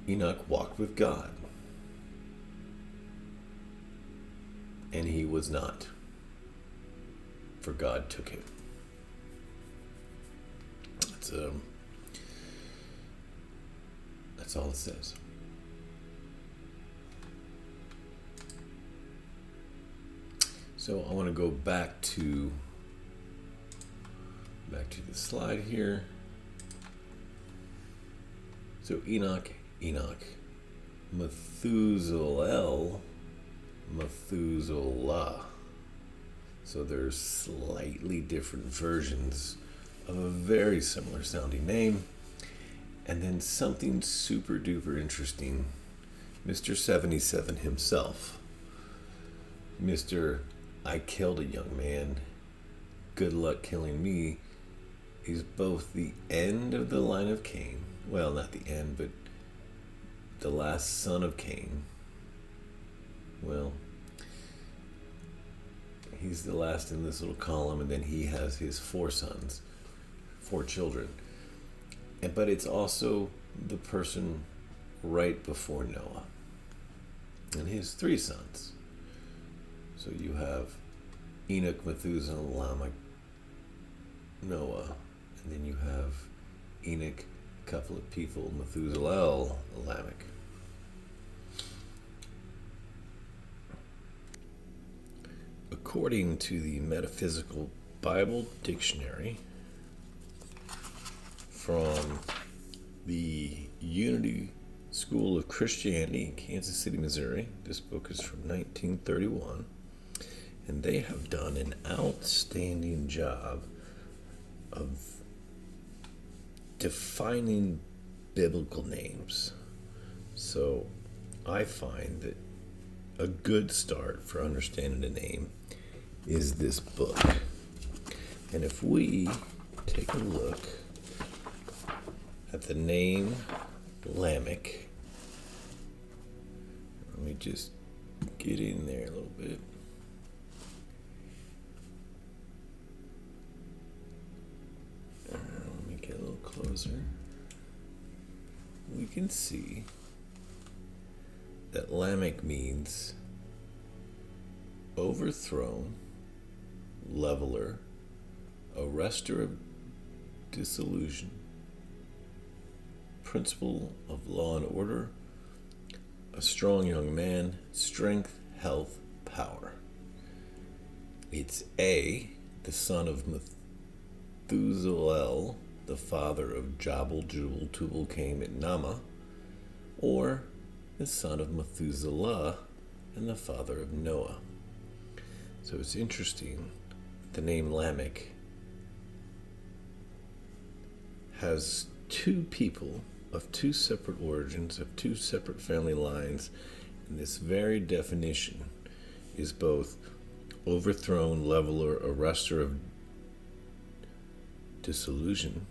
Enoch walked with God, and he was not, for God took him. That's all it says. So I want to go back to the slide here. So Enoch, Methuselah. So there's slightly different versions of a very similar sounding name. And then something super duper interesting, Mr. 77 himself, Mr. I killed a young man, good luck killing me, is both the end of the line of Cain, well, not the end, but the last son of Cain. Well, he's the last in this little column, and then he has his 4 sons, 4 children. But it's also the person right before Noah and his 3 sons. So you have Enoch, Methuselah, Lamech, Noah, and then you have Enoch, a couple of people, Methuselah, Lamech. According to the Metaphysical Bible Dictionary, from the Unity School of Christianity in Kansas City, Missouri. This book is from 1931, and they have done an outstanding job of defining biblical names. So I find that a good start for understanding a name is this book. And if we take a look at the name Lamech, let me just get in there a little bit. Let me get a little closer. We can see that Lamech means overthrown, leveler, arrestor of disillusion, principle of law and order, a strong young man, strength, health, power. It's A, the son of Methuselah, the father of Jabal, Jubal, Tubal, Cain, and Nama, or the son of Methuselah and the father of Noah. So it's interesting, the name Lamech has 2 people of 2 separate origins, of 2 separate family lines, and this very definition is both overthrown, leveler, arrestor of disillusion,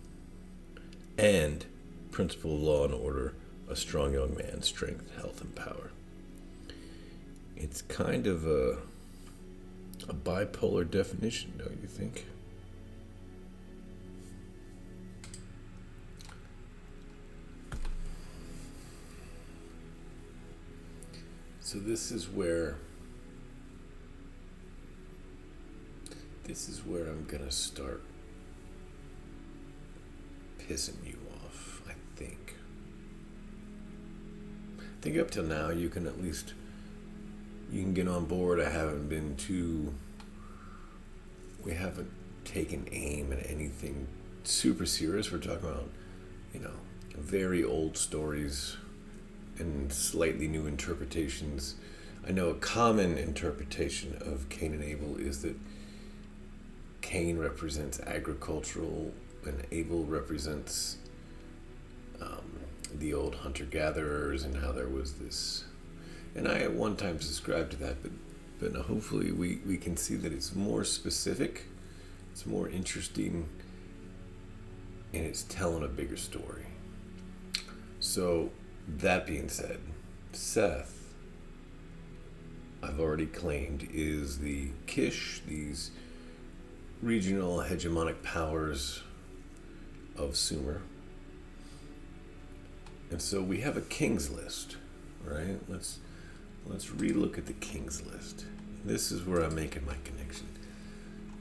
and principle of law and order, a strong young man, strength, health, and power. It's kind of a bipolar definition, don't you think? So this is where I'm gonna start pissing you off, I think. I think up till now you can get on board. We haven't taken aim at anything super serious. We're talking about, very old stories and slightly new interpretations. I know a common interpretation of Cain and Abel is that Cain represents agricultural, and Abel represents the old hunter-gatherers, and how there was this. And I at one time subscribed to that, but hopefully we can see that it's more specific, it's more interesting, and it's telling a bigger story. So, that being said, Seth, I've already claimed, is the Kish, these regional hegemonic powers of Sumer. And so we have a king's list, right? Let's relook at the king's list. This is where I'm making my connection.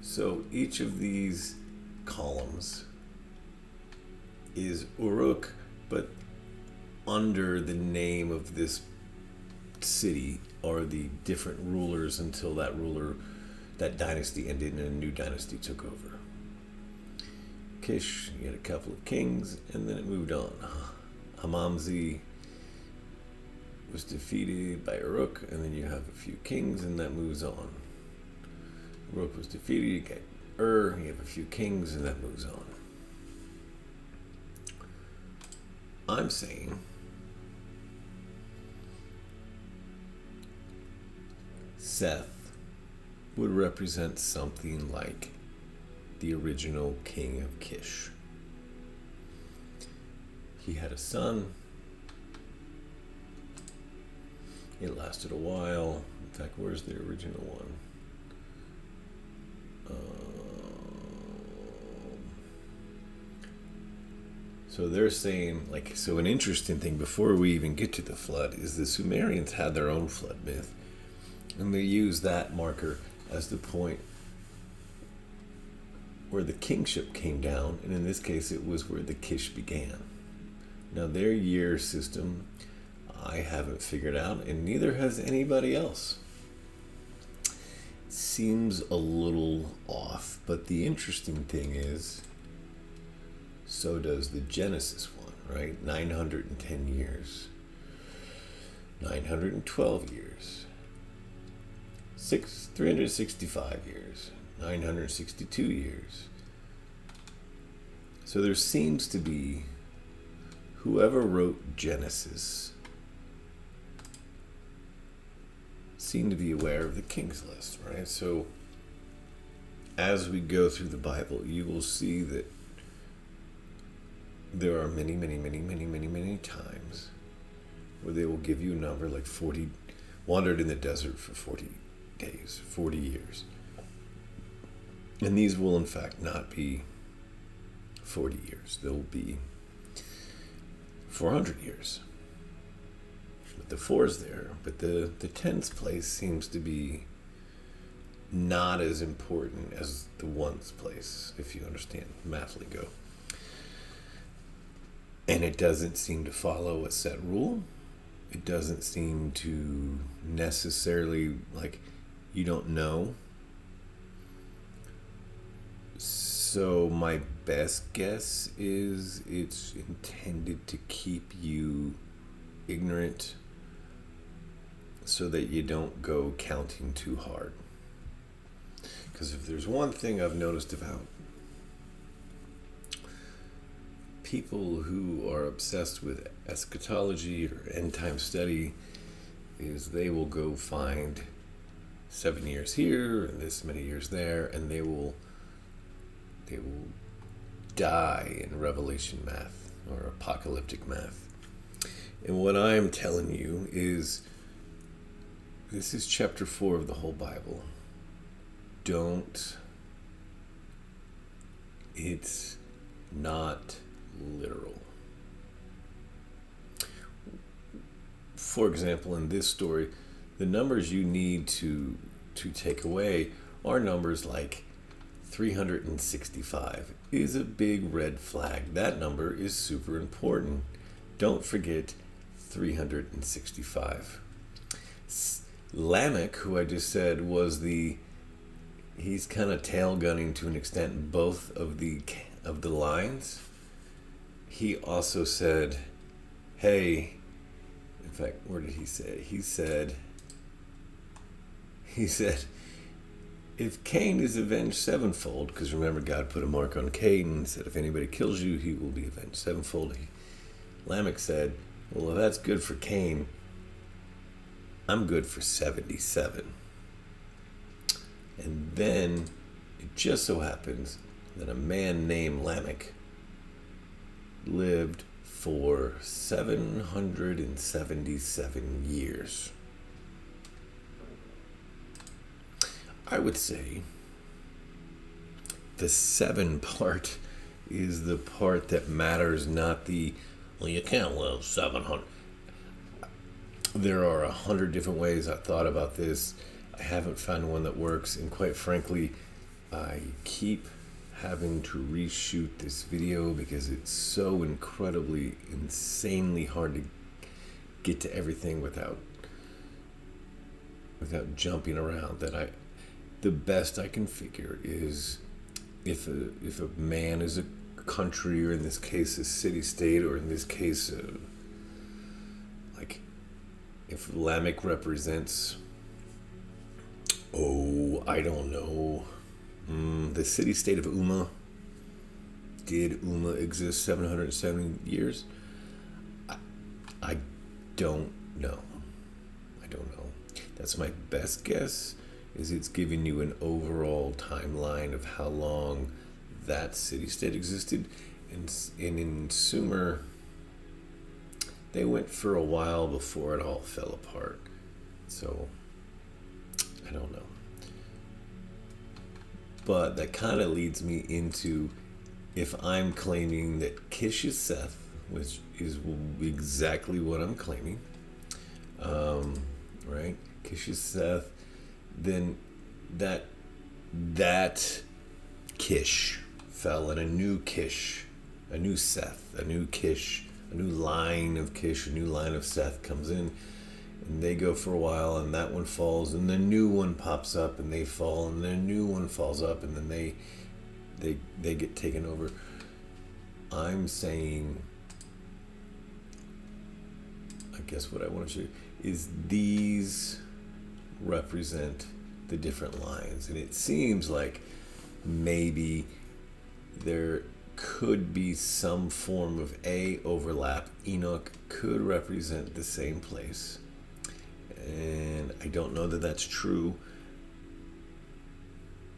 So each of these columns is Uruk, but under the name of this city are the different rulers until that dynasty ended and a new dynasty took over. Kish, you had a couple of kings, and then it moved on. Hamamzi was defeated by Uruk, and then you have a few kings, and that moves on. Uruk was defeated, you get you have a few kings, and that moves on. I'm saying Seth would represent something like the original king of Kish. He had a son. It lasted a while. In fact, where's the original one? So they're saying, so an interesting thing before we even get to the flood is the Sumerians had their own flood myth. And they use that marker as the point where the kingship came down. And in this case, it was where the Kish began. Now, their year system, I haven't figured out, and neither has anybody else. Seems a little off, but the interesting thing is, so does the Genesis one, right? 910 years, 912 years, 365 years, 962 years. So there seems to be, whoever wrote Genesis seemed to be aware of the king's list, right? So as we go through the Bible, you will see that there are many times where they will give you a number like 40, wandered in the desert for 40 days, 40 years. And these will in fact not be 40 years. They'll be 400 years. But the 4's there, but the 10's place seems to be not as important as the 1's place, if you understand math lingo. And it doesn't seem to follow a set rule. It doesn't seem to necessarily, you don't know. So my best guess is it's intended to keep you ignorant so that you don't go counting too hard. Because if there's one thing I've noticed about people who are obsessed with eschatology or end time study is they will go find 7 years here and this many years there, and they will die in Revelation math or apocalyptic math. And what I'm telling you is this is chapter 4 of the whole Bible. It's not literal. For example, in this story, the numbers you need to take away are numbers like 365 is a big red flag. That number is super important. Don't forget 365. Lamech, who I just said was he's kind of tail gunning to an extent both of the lines. He also said, hey, in fact, where did he say? He said, if Cain is avenged sevenfold, because remember God put a mark on Cain and said if anybody kills you, he will be avenged sevenfold. Lamech said, well, if that's good for Cain, I'm good for 77. And then it just so happens that a man named Lamech lived for 777 years. I would say the 7 part is the part that matters, not the, well, you can't live 700. There are 100 different ways I thought about this. I haven't found one that works, and quite frankly, I keep having to reshoot this video because it's so incredibly, insanely hard to get to everything without jumping around. The best I can figure is if a man is a country, or in this case a city-state, or in this case like if Lamech represents, I don't know, the city-state of Uma. Did Uma exist 770 years? I don't know. That's my best guess, is it's giving you an overall timeline of how long that city-state existed. And in Sumer, they went for a while before it all fell apart. So, I don't know. But that kind of leads me into, if I'm claiming that Kish is Seth, which is exactly what I'm claiming, right? Kish is Seth, then that Kish fell, and a new Kish, a new Seth, a new Kish, a new line of Kish, a new line of Seth comes in, and they go for a while, and that one falls, and the new one pops up, and they fall, and the new one falls up, and then they get taken over. I'm saying, I guess what I want to show you is these represent the different lines, and it seems like maybe there could be some form of overlap. Enoch could represent the same place, and I don't know that that's true.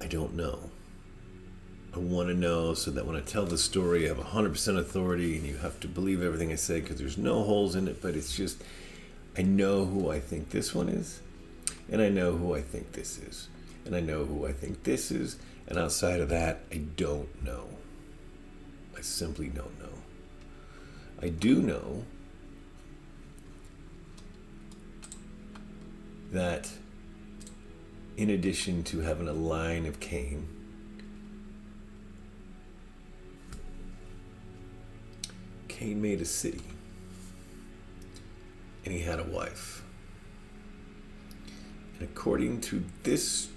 I don't know. I want to know so that when I tell the story, I have 100% authority, and you have to believe everything I say, because there's no holes in it. But it's just, I know who I think this one is, and I know who I think this is, and I know who I think this is, and outside of that, I don't know. I simply don't know. I do know that in addition to having a line of Cain, Cain made a city, and he had a wife. And according to this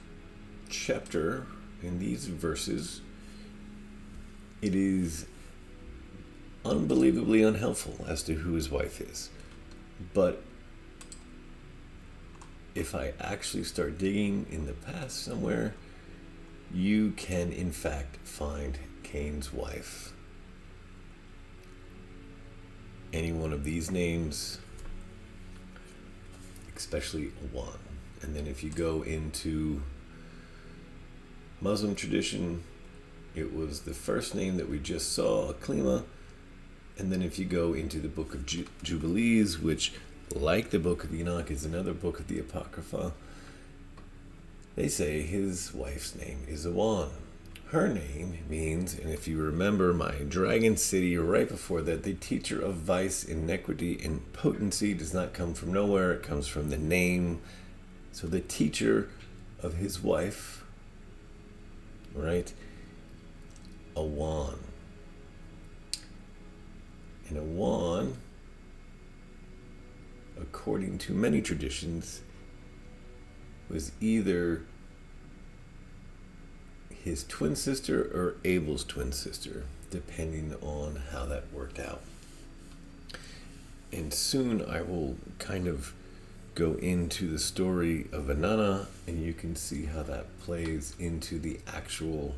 chapter, in these verses, it is unbelievably unhelpful as to who his wife is. But if I actually start digging in the past somewhere, you can in fact find Cain's wife. Any one of these names, especially one. And then if you go into Muslim tradition, it was the first name that we just saw, Aklima. And then if you go into the book of Jubilees, which, like the book of Enoch, is another book of the Apocrypha, they say his wife's name is Awan. Her name means, and if you remember my Dragon City right before that, the teacher of vice, iniquity, and potency does not come from nowhere. It comes from the name. So the teacher of his wife, right? Awan. And Awan, according to many traditions, was either his twin sister or Abel's twin sister, depending on how that worked out. And soon I will kind of go into the story of Inanna, and you can see how that plays into the actual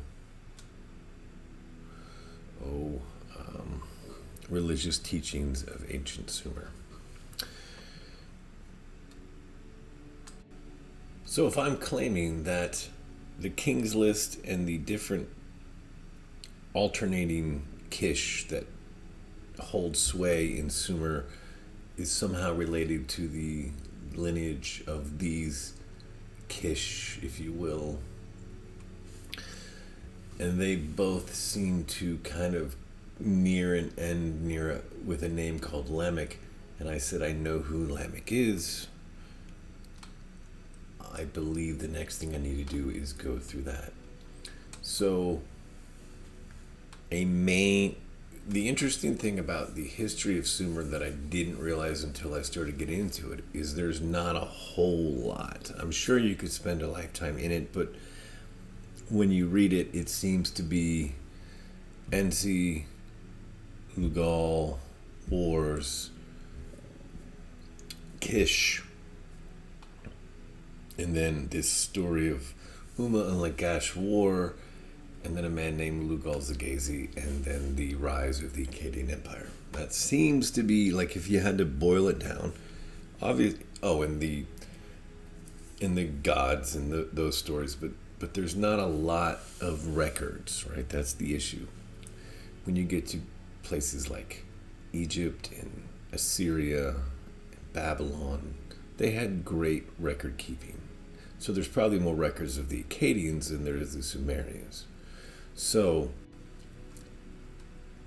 religious teachings of ancient Sumer. So if I'm claiming that the King's List and the different alternating Kish that hold sway in Sumer is somehow related to the lineage of these Kish, if you will, and they both seem to kind of near an end with a name called Lamech, and I said I know who Lamech is, I believe the next thing I need to do is go through that. So the interesting thing about the history of Sumer that I didn't realize until I started getting into it is there's not a whole lot. I'm sure you could spend a lifetime in it, but when you read it, it seems to be Ensi, Lugal, wars, Kish, and then this story of Umma and Lagash war, and then a man named Lugal Zagazi, and then the rise of the Akkadian Empire. That seems to be, like, if you had to boil it down, obvious. Oh, and the gods and those stories, but there's not a lot of records, right? That's the issue. When you get to places like Egypt and Assyria and Babylon, they had great record keeping. So there's probably more records of the Akkadians than there is the Sumerians. So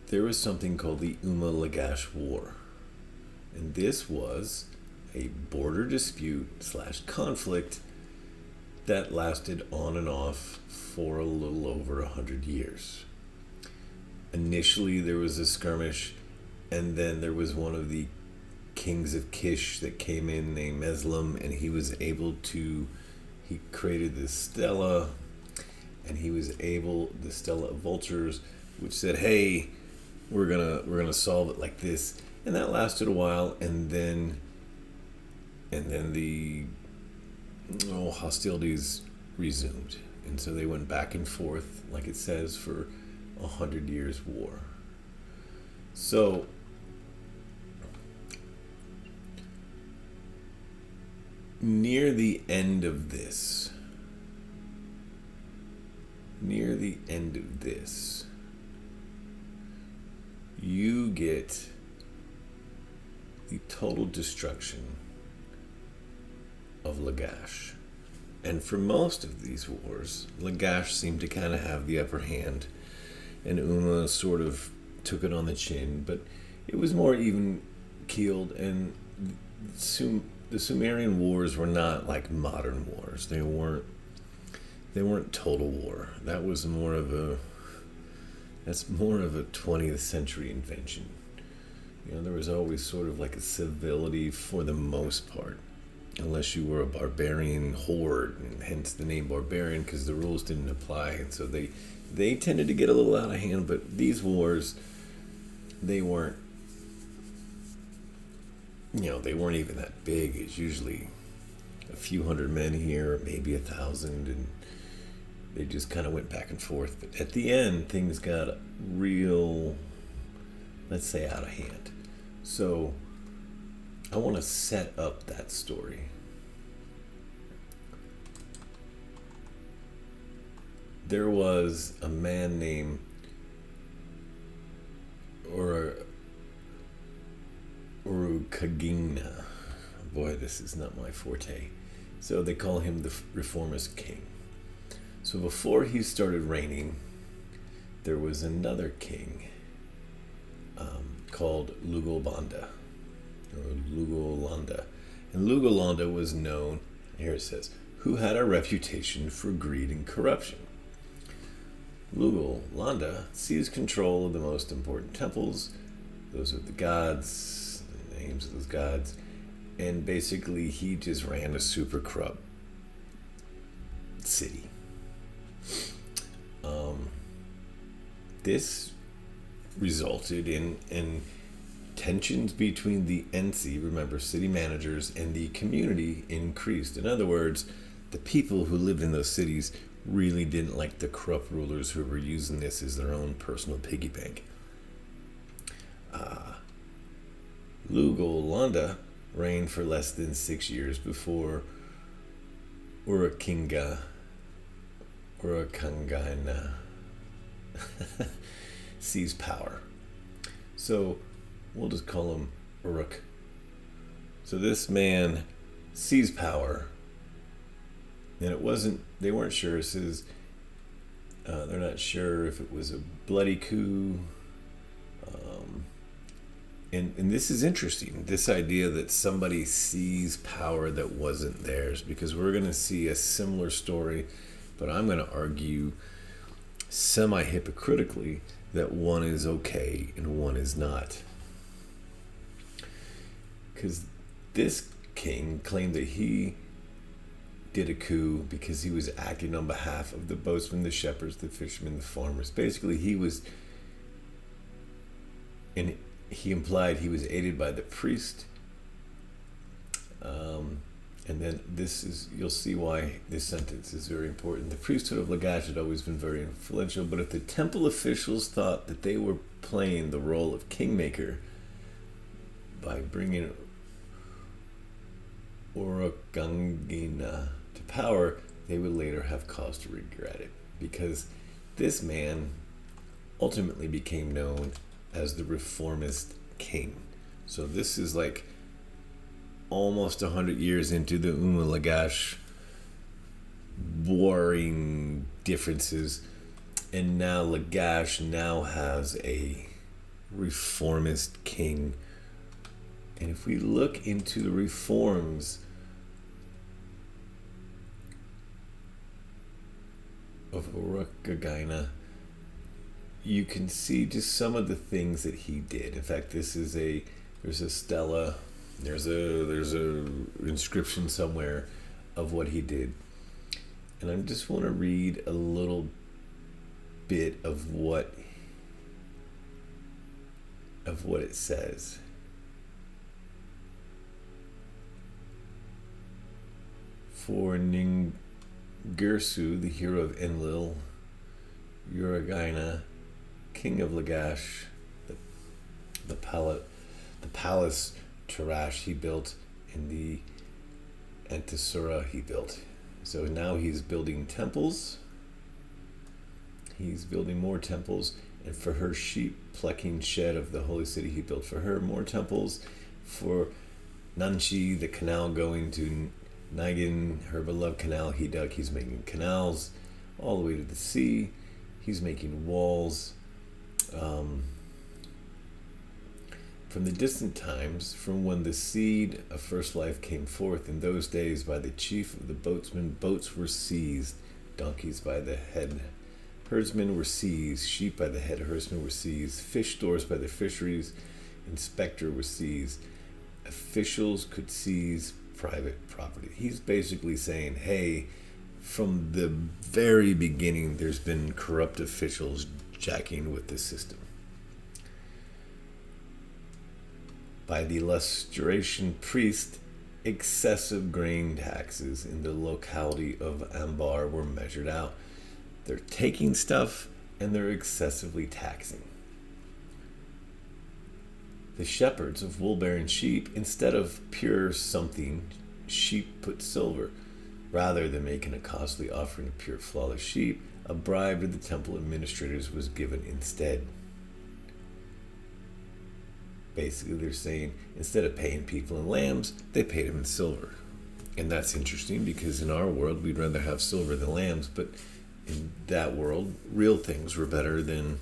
there was something called the Umma Lagash War. And this was a border dispute / conflict that lasted on and off for a little over 100 years. Initially, there was a skirmish, and then there was one of the kings of Kish that came in named Meslam, and he created this stela, and the stela of vultures, which said, hey, we're gonna solve it like this. And that lasted a while, and then the hostilities resumed, and so they went back and forth, like it says, for 100 years war. So near the end of this, you get the total destruction of Lagash. And for most of these wars, Lagash seemed to kind of have the upper hand, and Umma sort of took it on the chin, but it was more even keeled, and the Sumerian wars were not like modern wars. They weren't total war. That's more of a 20th century invention. There was always sort of like a civility for the most part, unless you were a barbarian horde, and hence the name barbarian, because the rules didn't apply, and so they tended to get a little out of hand. But these wars, they weren't even that big. It's usually a few hundred men here, maybe 1,000, and they just kind of went back and forth. But at the end, things got real, let's say, out of hand. So I want to set up that story. There was a man named Urukagina. Boy, this is not my forte. So they call him the reformist king. So before he started reigning, there was another king called Lugalbanda, or Lugalanda. And Lugalanda was known, here it says, who had a reputation for greed and corruption. Lugalanda seized control of the most important temples. Those are the gods, the names of those gods. And basically, he just ran a super corrupt city. This resulted in tensions between the NC, remember, city managers, and the community increased. In other words, the people who lived in those cities really didn't like the corrupt rulers who were using this as their own personal piggy bank. Lugolanda reigned for less than 6 years before Urukangana seized power. So we'll just call him Uruk. So this man seized power, and they weren't sure. It says they're not sure if it was a bloody coup. And this is interesting, this idea that somebody seized power that wasn't theirs, because we're going to see a similar story, but I'm going to argue semi-hypocritically that one is okay and one is not. Because this king claimed that he did a coup because he was acting on behalf of the boatmen, the shepherds, the fishermen, the farmers. Basically, he implied he was aided by the priest. And then you'll see why this sentence is very important. The priesthood of Lagash had always been very influential, but if the temple officials thought that they were playing the role of kingmaker by bringing Urukangana to power, they would later have cause to regret it, because this man ultimately became known as the reformist king. So this is like almost 100 years into the Lagash warring differences, and now Lagash now has a reformist king. And if we look into the reforms of Urukagina, you can see just some of the things that he did. In fact, there's a stela, there's a inscription somewhere of what he did. And I just want to read a little bit of what it says. For Ningirsu, the hero of Enlil, Uragina, king of Lagash, the palace Tarash he built, and the Antisura he built. So now he's building temples. He's building more temples, and for her sheep plucking shed of the holy city he built for her more temples. For Nanshi, the canal going to Nagin, her beloved canal he dug. He's making canals all the way to the sea. He's making walls. From the distant times, from when the seed of first life came forth, in those days by the chief of the boatsmen, boats were seized, donkeys by the head herdsmen were seized, sheep by the head herdsmen were seized, fish stores by the fisheries inspector were seized. Officials could seize private property. He's basically saying, hey, from the very beginning, there's been corrupt officials jacking with the system. By the lustration priest, excessive grain taxes in the locality of Ambar were measured out. They're taking stuff and they're excessively taxing. The shepherds of wool-bearing sheep, instead of pure something, sheep put silver. Rather than making a costly offering of pure flawless sheep, a bribe to the temple administrators was given instead. Basically, they're saying instead of paying people in lambs, they paid them in silver. And that's interesting because in our world, we'd rather have silver than lambs, but in that world, real things were better than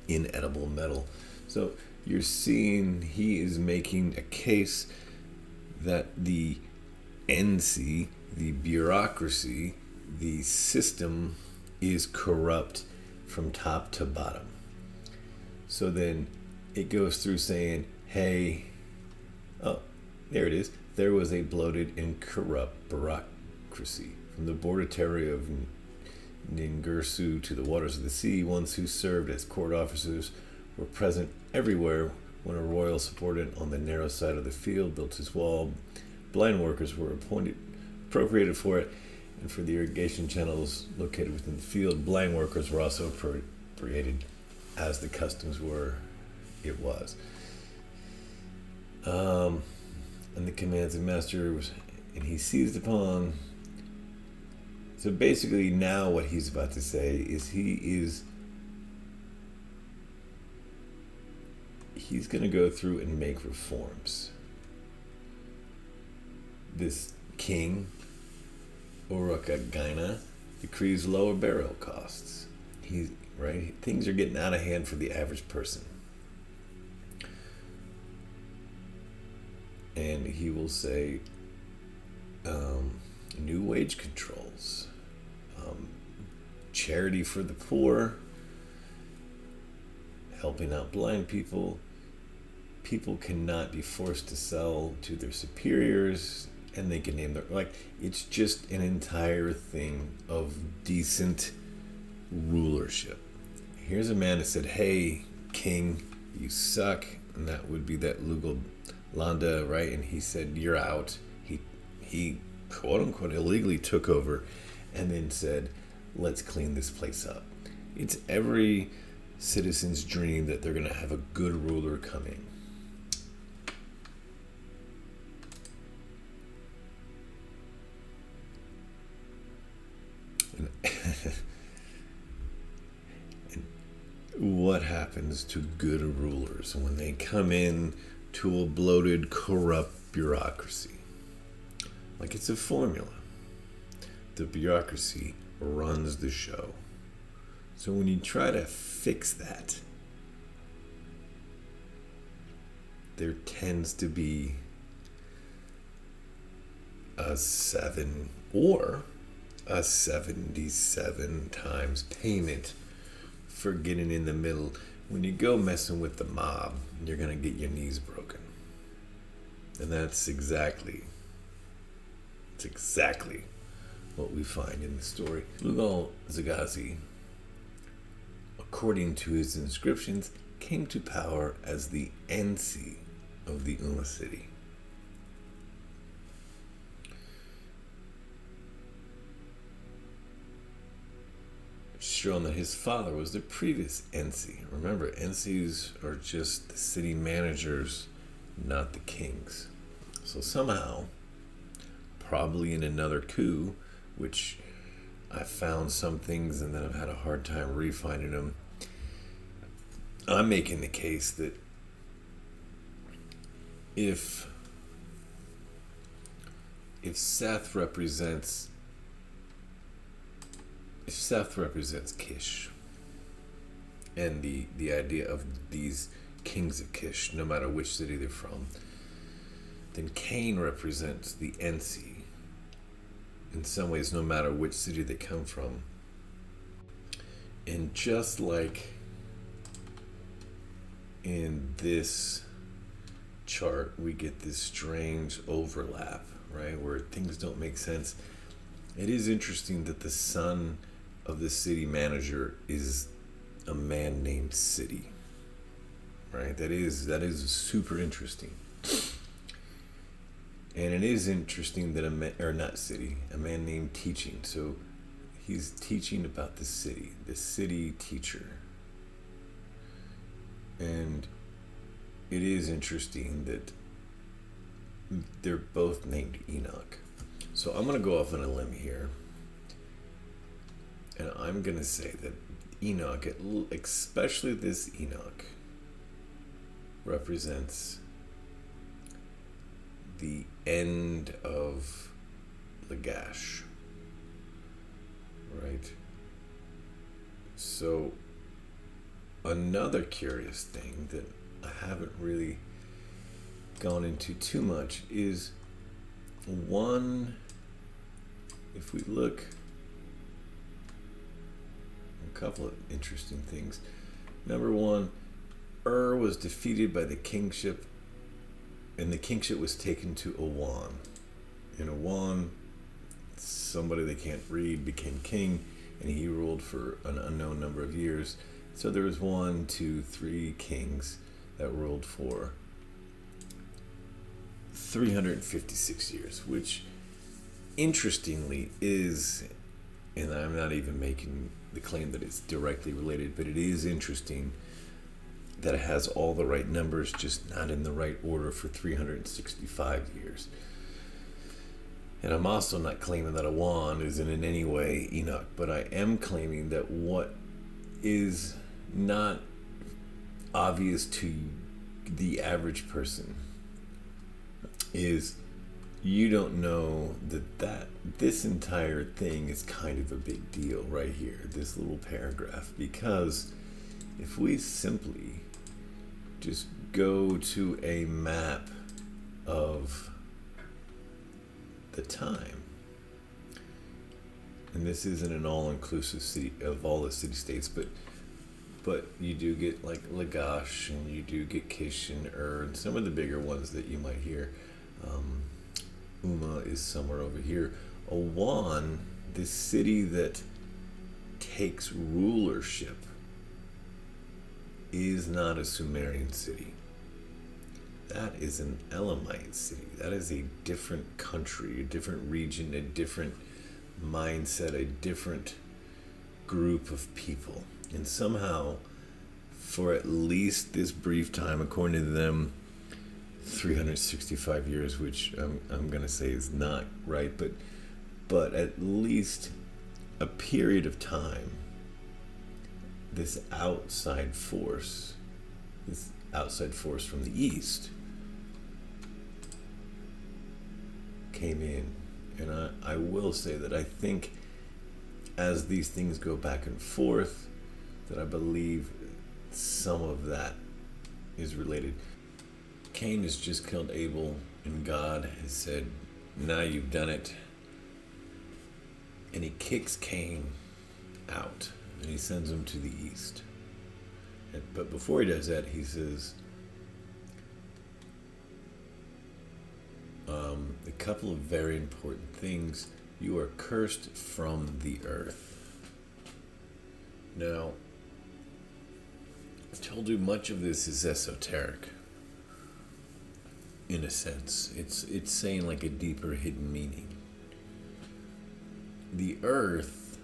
inedible metal. So you're seeing he is making a case that the NC, the bureaucracy, the system is corrupt from top to bottom. So then it goes through saying, hey, oh, there it is. There was a bloated and corrupt bureaucracy. From the border territory of Ningirsu to the waters of the sea, ones who served as court officers were present everywhere When a royal subordinate on the narrow side of the field built his wall, blind workers were appropriated for it, and for the irrigation channels located within the field, blind workers were also appropriated, as the customs were. It was. And the commands of master was, and he seized upon. So basically, now what he's about to say is he's going to go through and make reforms. This king, Urukagina, decrees lower burial costs. Right? Things are getting out of hand for the average person. And he will say, new wage controls, charity for the poor, helping out blind people. People cannot be forced to sell to their superiors, and they can name their, it's just an entire thing of decent rulership. Here's a man that said, hey, king, you suck. And that would be that Lugalanda, right? And he said, you're out. He quote unquote illegally took over and then said, let's clean this place up. It's every citizen's dream that they're going to have a good ruler coming. What happens to good rulers when they come in to a bloated, corrupt bureaucracy? Like it's a formula. The bureaucracy runs the show. So when you try to fix that, there tends to be a 7 or a 77 times payment for getting in the middle. When you go messing with the mob, you're going to get your knees broken. And that's exactly what we find in the story. Lugal Zagazi, according to his inscriptions, came to power as the NC of the Uma city. Shown that his father was the previous NC. Remember, NCs are just the city managers, not the kings. So somehow, probably in another coup, which I found some things and then I've had a hard time re-finding them, I'm making the case that if Seth represents Kish and the idea of these kings of Kish, no matter which city they're from, then Cain represents the NC in some ways, no matter which city they come from. And just like in this chart, we get this strange overlap, right, where things don't make sense. It is interesting that the son of the city manager is a man named City, right? That is super interesting. And it is interesting that a man named Teaching. So he's teaching about the city teacher. And it is interesting that they're both named Enoch. So I'm going to go off on a limb here. And I'm going to say that Enoch, especially this Enoch, represents the end of Lagash. Right? So another curious thing that I haven't really gone into too much is one, if we look, a couple of interesting things. Number one, was defeated by the kingship, and the kingship was taken to Awan. And Awan, somebody they can't read, became king, and he ruled for an unknown number of years. So there was 1, 2, 3 kings, that ruled for 356 years, which interestingly is, and I'm not even making the claim that it's directly related, but it is interesting that it has all the right numbers, just not in the right order for 365 years. And I'm also not claiming that Awan isn't in any way Enoch, but I am claiming that what is not obvious to the average person is you don't know that this entire thing is kind of a big deal right here, this little paragraph, because if we simply just go to a map of the time, and this isn't an all-inclusive city of all the city-states, but you do get like Lagash, and you do get Kish and Ur, and some of the bigger ones that you might hear. Uma is somewhere over here. Awan, this city that takes rulership, is not a Sumerian city. That is an Elamite city. That is a different country, a different region, a different mindset, a different group of people. And somehow, for at least this brief time, according to them, 365 years, which I'm going to say is not right, but at least a period of time, this outside force from the east came in. And I will say that I think as these things go back and forth, that I believe some of that is related. Cain has just killed Abel, and God has said, now you've done it. And he kicks Cain out, and he sends him to the east. But before he does that, he says a couple of very important things. You are cursed from the earth. Now, I told you much of this is esoteric. In a sense, it's saying like a deeper hidden meaning. The earth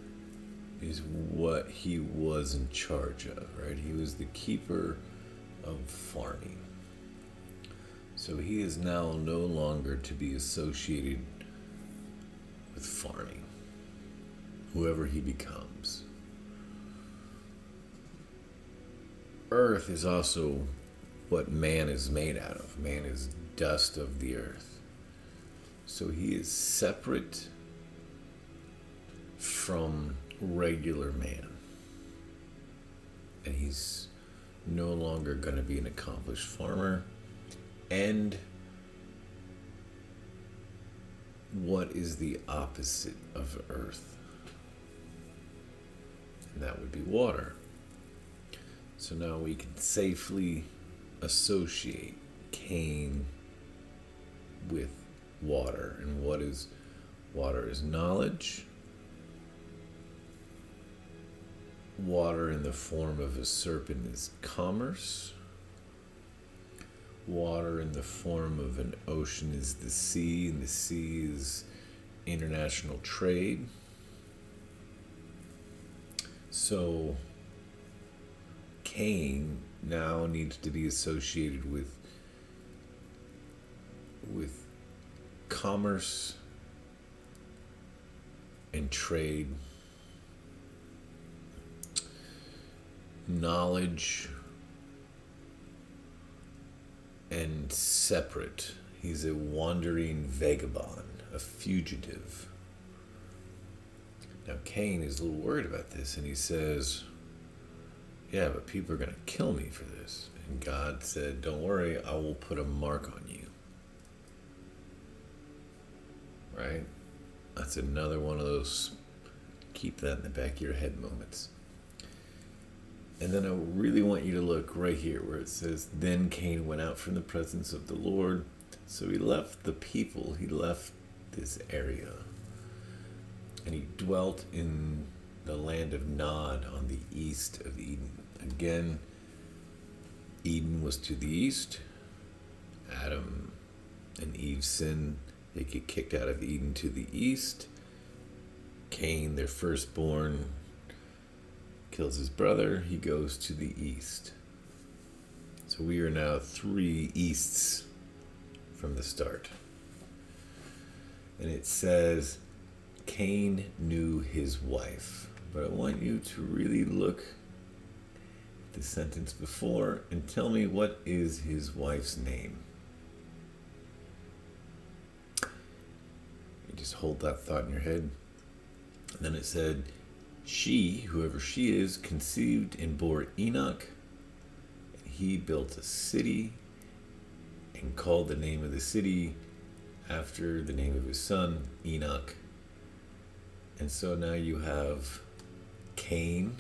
is what he was in charge of, right? He was the keeper of farming. So he is now no longer to be associated with farming, whoever he becomes. Earth is also what man is made out of. Man is dust of the earth. So he is separate from regular man. And he's no longer going to be an accomplished farmer. And what is the opposite of earth? And that would be water. So now we can safely associate Cain with water. And what is water? Is knowledge. Water in the form of a serpent is commerce. Water in the form of an ocean is the sea, and the sea is international trade. So Cain now needs to be associated with commerce and trade, knowledge, and separate. He's a wandering vagabond, a fugitive. Now Cain is a little worried about this, and he says, yeah, but people are going to kill me for this. And God said, don't worry, I will put a mark on you. Right? That's another one of those keep that in the back of your head moments. And then I really want you to look right here where it says, then Cain went out from the presence of the Lord. So he left the people, he left this area. And he dwelt in the land of Nod on the east of Eden. Again, Eden was to the east. Adam and Eve sin. They get kicked out of Eden to the east. Cain, their firstborn, kills his brother. He goes to the east. So we are now 3 easts from the start. And it says, Cain knew his wife. But I want you to really look at the sentence before and tell me, what is his wife's name? You just hold that thought in your head. And then it said, she, whoever she is, conceived and bore Enoch. And he built a city and called the name of the city after the name of his son, Enoch. And so now you have Cain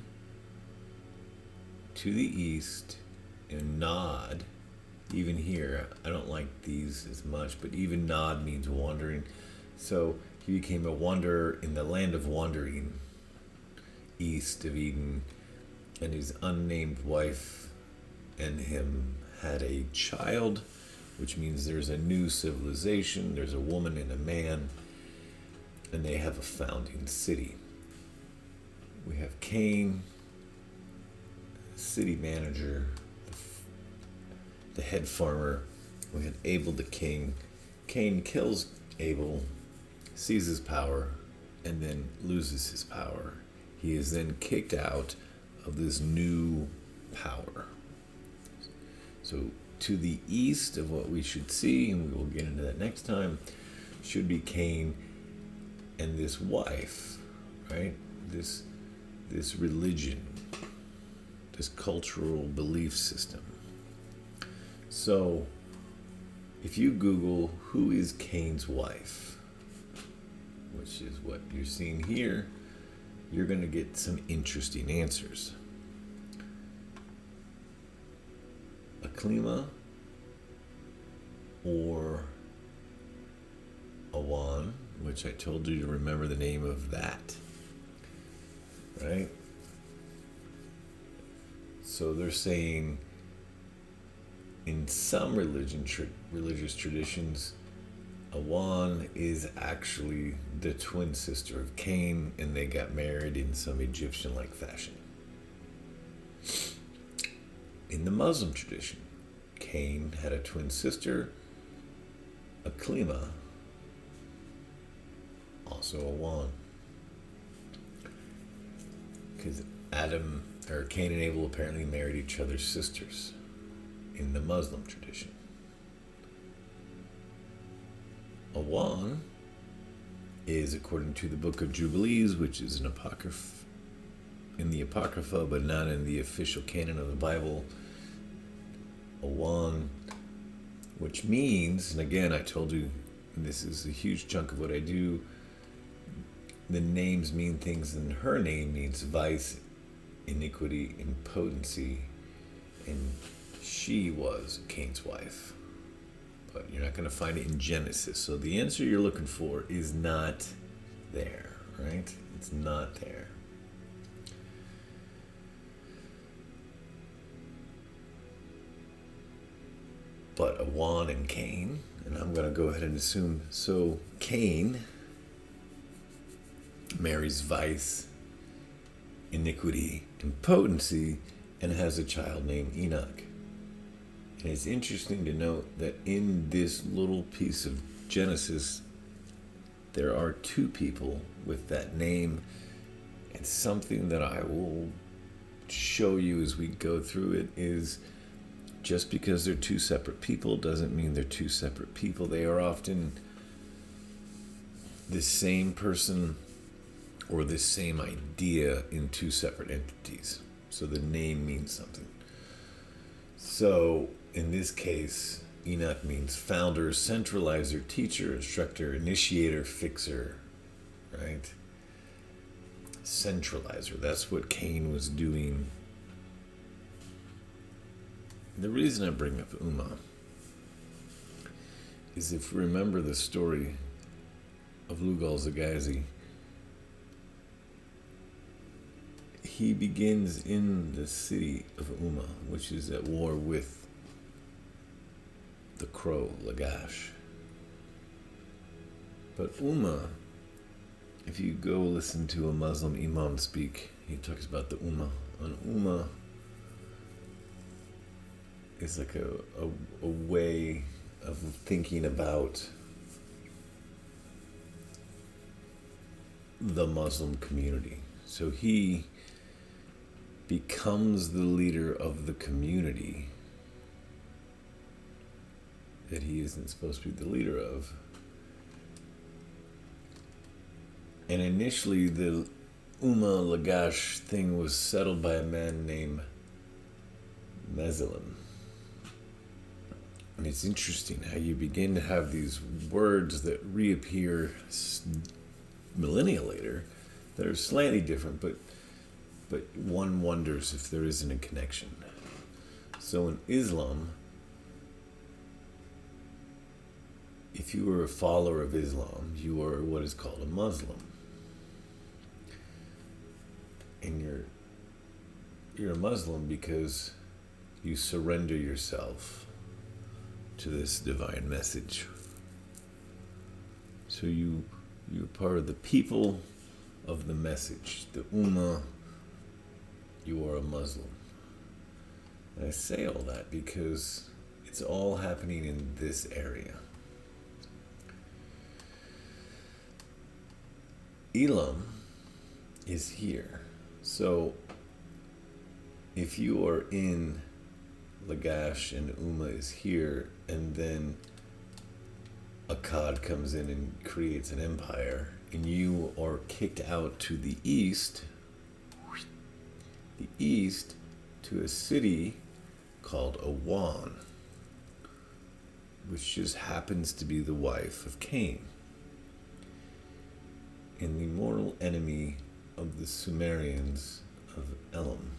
to the east and Nod. Even here, I don't like these as much, but even Nod means wandering. So he became a wanderer in the land of wandering, east of Eden, and his unnamed wife and him had a child, which means there's a new civilization. There's a woman and a man, and they have a founding city. We have Cain, city manager, the head farmer. We had Abel the king. Cain kills Abel, seizes power, and then loses his power. He is then kicked out of this new power. So to the east of what we should see, and we will get into that next time, should be Cain and this wife, right? This religion, this cultural belief system. So if you Google who is Cain's wife, which is what you're seeing here, you're going to get some interesting answers. Aklima or Awan, which I told you to remember the name of that, right? So they're saying in some religious traditions, Awan is actually the twin sister of Cain, and they got married in some Egyptian-like fashion. In the Muslim tradition, Cain had a twin sister, Aklima, also Awan. Because Cain and Abel apparently married each other's sisters in the Muslim tradition. Awan is, according to the Book of Jubilees, which is an in the Apocrypha, but not in the official canon of the Bible. Awan, which means, and again, I told you, this is a huge chunk of what I do, the names mean things, and her name means vice, iniquity, impotency, and she was Cain's wife. But you're not going to find it in Genesis. So the answer you're looking for is not there, right? It's not there. But Awan and Cain, and I'm going to go ahead and assume, so Cain marries vice, iniquity, impotency, and has a child named Enoch. And it's interesting to note that in this little piece of Genesis, there are 2 people with that name, and something that I will show you as we go through it is, just because they're 2 separate people doesn't mean they're 2 separate people. They are often the same person or the same idea in 2 separate entities. So the name means something. So in this case, Enoch means founder, centralizer, teacher, instructor, initiator, fixer, right? Centralizer. That's what Cain was doing. The reason I bring up Uma is, if you remember the story of Lugal Zagazi, he begins in the city of Uma, which is at war with the crow, Lagash. But Uma, if you go listen to a Muslim imam speak, he talks about the Ummah. An Ummah is like a way of thinking about the Muslim community. So he becomes the leader of the community that he isn't supposed to be the leader of. And initially the Ummah Lagash thing was settled by a man named Mezalim. And it's interesting how you begin to have these words that reappear millennia later that are slightly different, but one wonders if there isn't a connection. So in Islam, if you were a follower of Islam, you are what is called a Muslim. And you're a Muslim because you surrender yourself to this divine message. So you're part of the people of the message, the Ummah. You are a Muslim. And I say all that because it's all happening in this area. Elam is here. So if you are in Lagash and Ummah is here, and then Akkad comes in and creates an empire, and you are kicked out to the east to a city called Awan, which just happens to be the wife of Cain, and the mortal enemy of the Sumerians of Elam.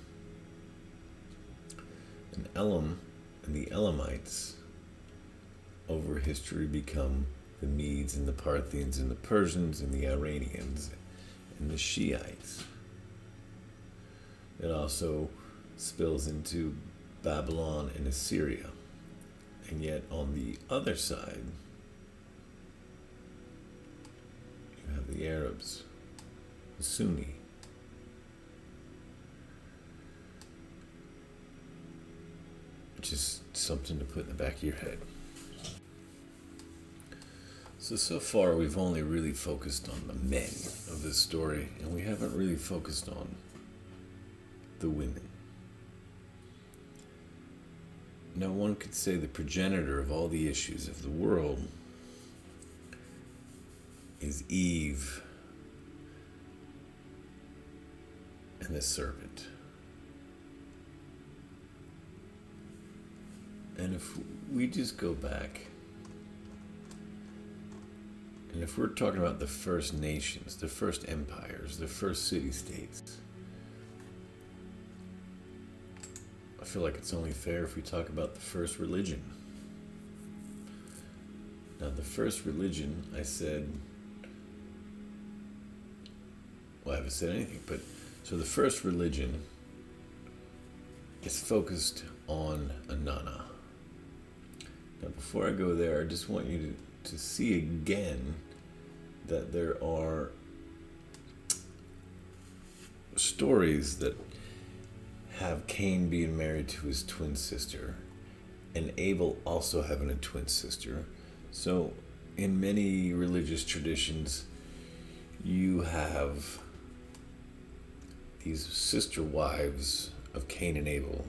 And Elam and the Elamites over history become the Medes and the Parthians and the Persians and the Iranians and the Shiites. It also spills into Babylon and Assyria. And yet on the other side, you have the Arabs, the Sunni. Just something to put in the back of your head. So far we've only really focused on the men of this story, and we haven't really focused on the women. Now one could say the progenitor of all the issues of the world is Eve and the serpent. And if we just go back, and if we're talking about the first nations, the first empires, the first city-states, I feel like it's only fair if we talk about the first religion. Now, the first religion, I said, well, I haven't said anything, but so the first religion is focused on Anana. Now, before I go there, I just want you to see again that there are stories that have Cain being married to his twin sister, and Abel also having a twin sister. So, in many religious traditions, you have these sister wives of Cain and Abel.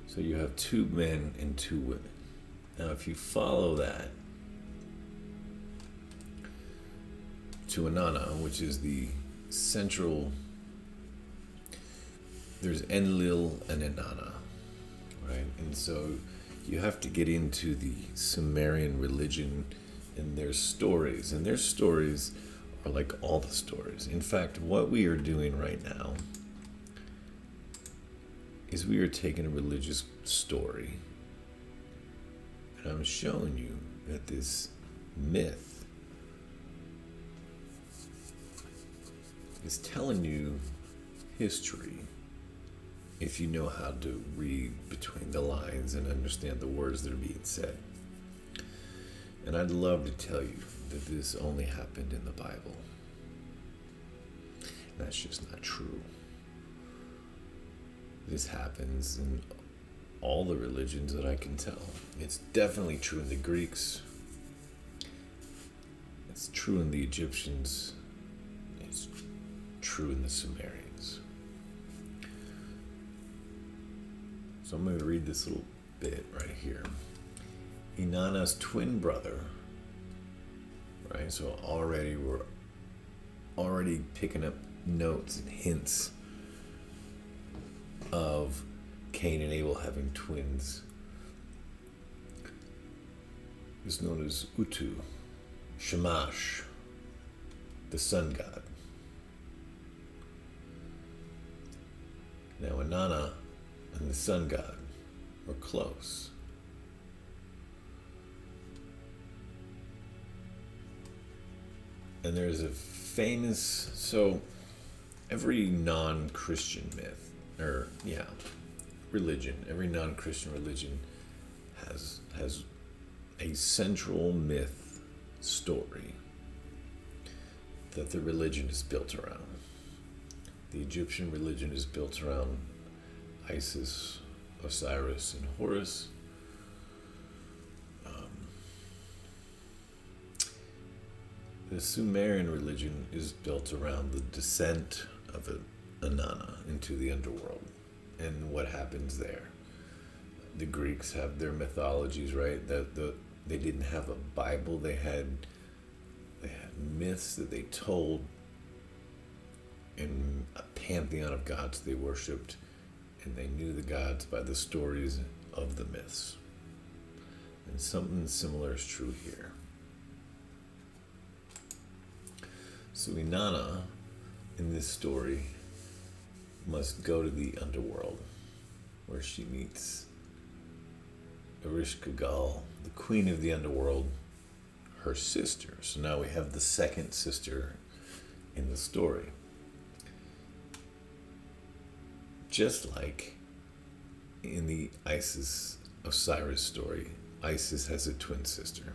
So you have 2 men and 2 women. Now, if you follow that to Anana, which is the central, there's Enlil and Inanna, right? And so you have to get into the Sumerian religion and their stories. And their stories are like all the stories. In fact, what we are doing right now is we are taking a religious story, and I'm showing you that this myth is telling you history if you know how to read between the lines and understand the words that are being said. And I'd love to tell you that this only happened in the Bible. That's just not true. This happens in all the religions that I can tell. It's definitely true in the Greeks. It's true in the Egyptians. It's true in the Sumerians. So I'm going to read this little bit right here. Inanna's twin brother, right? So we're already picking up notes and hints of Cain and Abel having twins. Is known as Utu, Shamash, the sun god. Now Inanna and the sun god were close. And there's a famous, so every non-Christian myth, religion, every non-Christian religion has a central myth story that the religion is built around. The Egyptian religion is built around Isis, Osiris, and Horus. The Sumerian religion is built around the descent of Inanna into the underworld and what happens there. The Greeks have their mythologies, right? They didn't have a Bible. They had myths that they told in a pantheon of gods they worshipped, and they knew the gods by the stories of the myths. And something similar is true here. So Inanna, in this story, must go to the underworld, where she meets Ereshkigal, the queen of the underworld, her sister. So now we have the second sister in the story. Just like in the Isis Osiris story, Isis has a twin sister.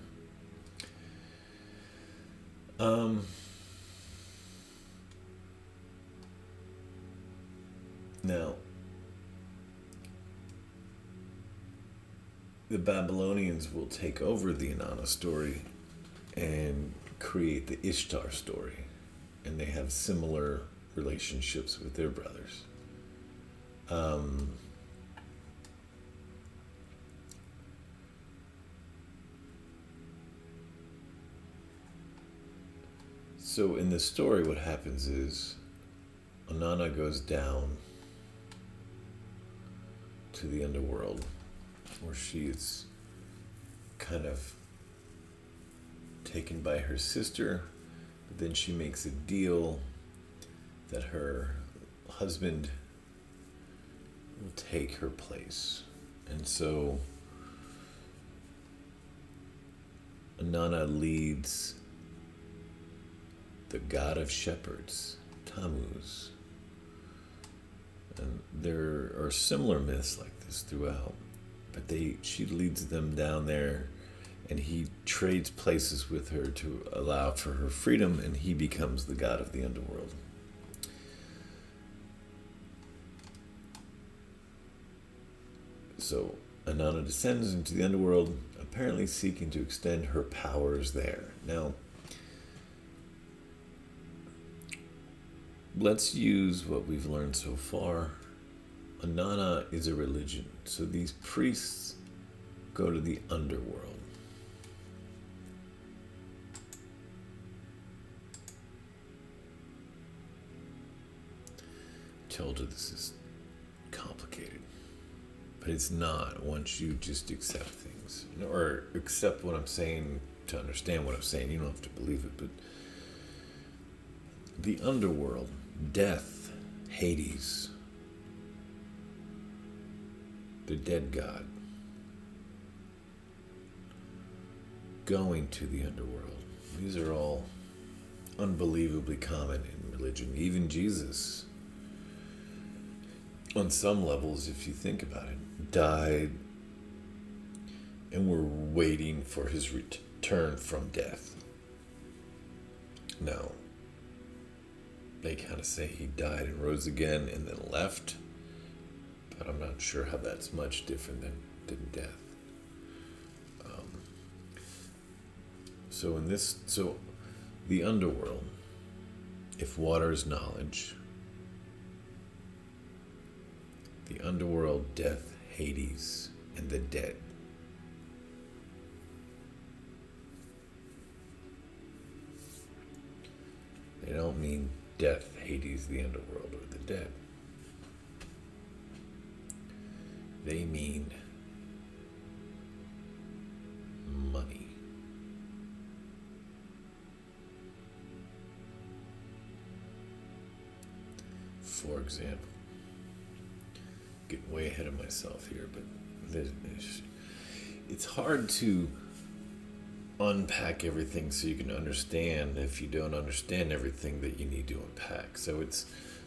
Now, the Babylonians will take over the Inanna story and create the Ishtar story, and they have similar relationships with their brothers. So in the story, what happens is Inanna goes down to the underworld, where she is kind of taken by her sister, but then she makes a deal that her husband will take her place. And so Inanna leads the god of shepherds, Tammuz. And there are similar myths like this throughout, but she leads them down there, and he trades places with her to allow for her freedom, and he becomes the god of the underworld. So Inanna descends into the underworld, apparently seeking to extend her powers there. Now, let's use what we've learned so far. Inanna is a religion. So these priests go to the underworld. I told you this is complicated. But it's not once you just accept things. Or accept what I'm saying to understand what I'm saying. You don't have to believe it, but the underworld, death, Hades, the dead god, going to the underworld. These are all unbelievably common in religion. Even Jesus on some levels, if you think about it, died, and we're waiting for his return from death. Now, they kind of say he died and rose again and then left, but I'm not sure how that's much different than death. So the underworld, if water is knowledge, the underworld, death, Hades, and the dead. They don't mean death, Hades, the underworld, or the dead. They mean money. For example, getting way ahead of myself here, but it's hard to unpack everything so you can understand if you don't understand everything that you need to unpack. So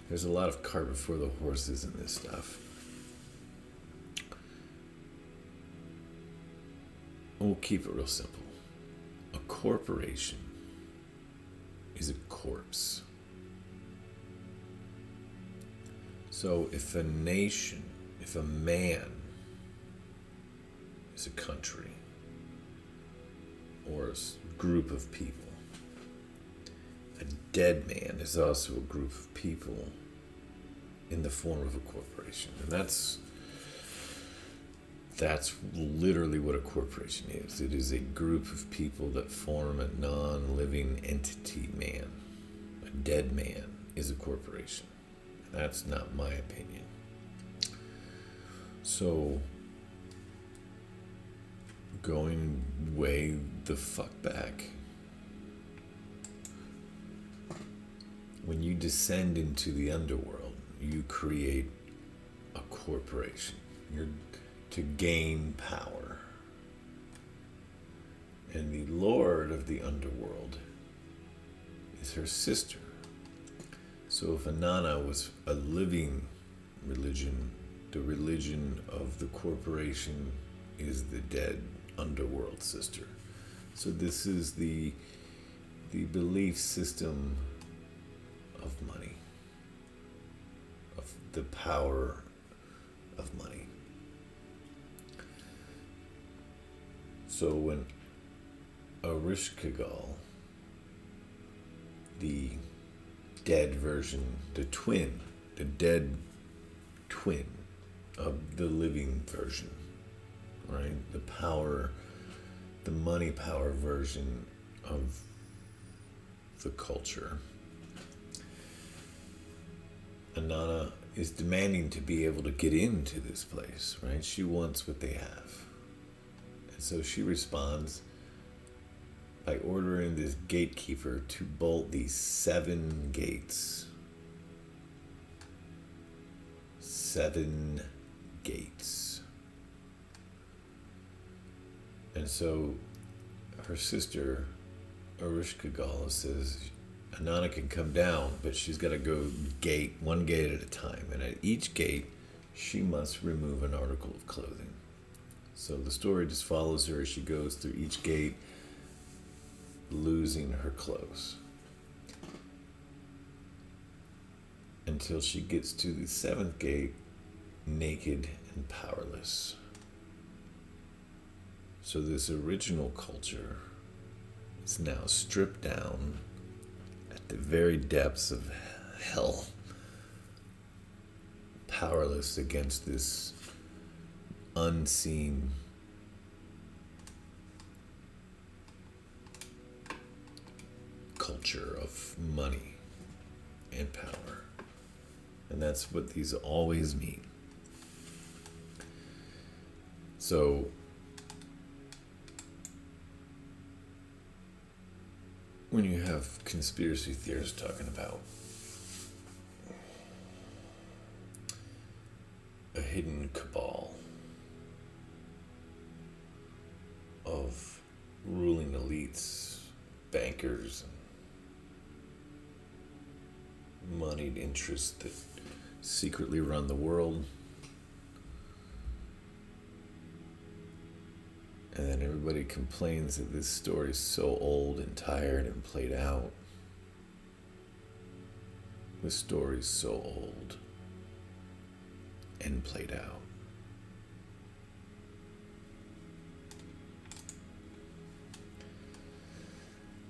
there's a lot of cart before the horses in this stuff. We'll keep it real simple. A corporation is a corpse. So if a nation, if a man is a country or a group of people, a dead man is also a group of people in the form of a corporation. And that's literally what a corporation is. It is a group of people that form a non-living entity man. A dead man is a corporation. That's not my opinion. So, going way the fuck back, when you descend into the underworld, you create a corporation. You're to gain power. And the lord of the underworld is her sister. So if Inanna was a living religion, the religion of the corporation is the dead underworld sister. So this is the belief system of money, of the power of money. So when Ereshkigal, the dead version, the dead twin of the living version, right? The power, the money power version of the culture. Inanna is demanding to be able to get into this place, right? She wants what they have. And so she responds by ordering this gatekeeper to bolt these 7 gates. 7 gates. And so her sister, Ereshkigal, says Inanna can come down, but she's got to go one gate at a time. And at each gate, she must remove an article of clothing. So the story just follows her as she goes through each gate, losing her clothes until she gets to the 7th gate, naked and powerless. So this original culture is now stripped down at the very depths of hell, powerless against this unseen culture of money and power. And that's what these always mean. So when you have conspiracy theorists talking about a hidden cabal of ruling elites, bankers, and moneyed interests that secretly run the world. And then everybody complains that this story is so old and tired and played out. This story's so old and played out.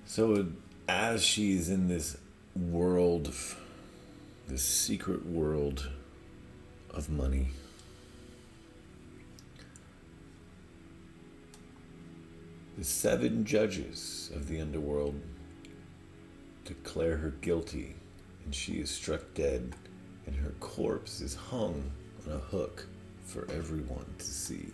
So as she's in this world, this secret world of money, the 7 judges of the underworld declare her guilty, and she is struck dead, and her corpse is hung on a hook for everyone to see.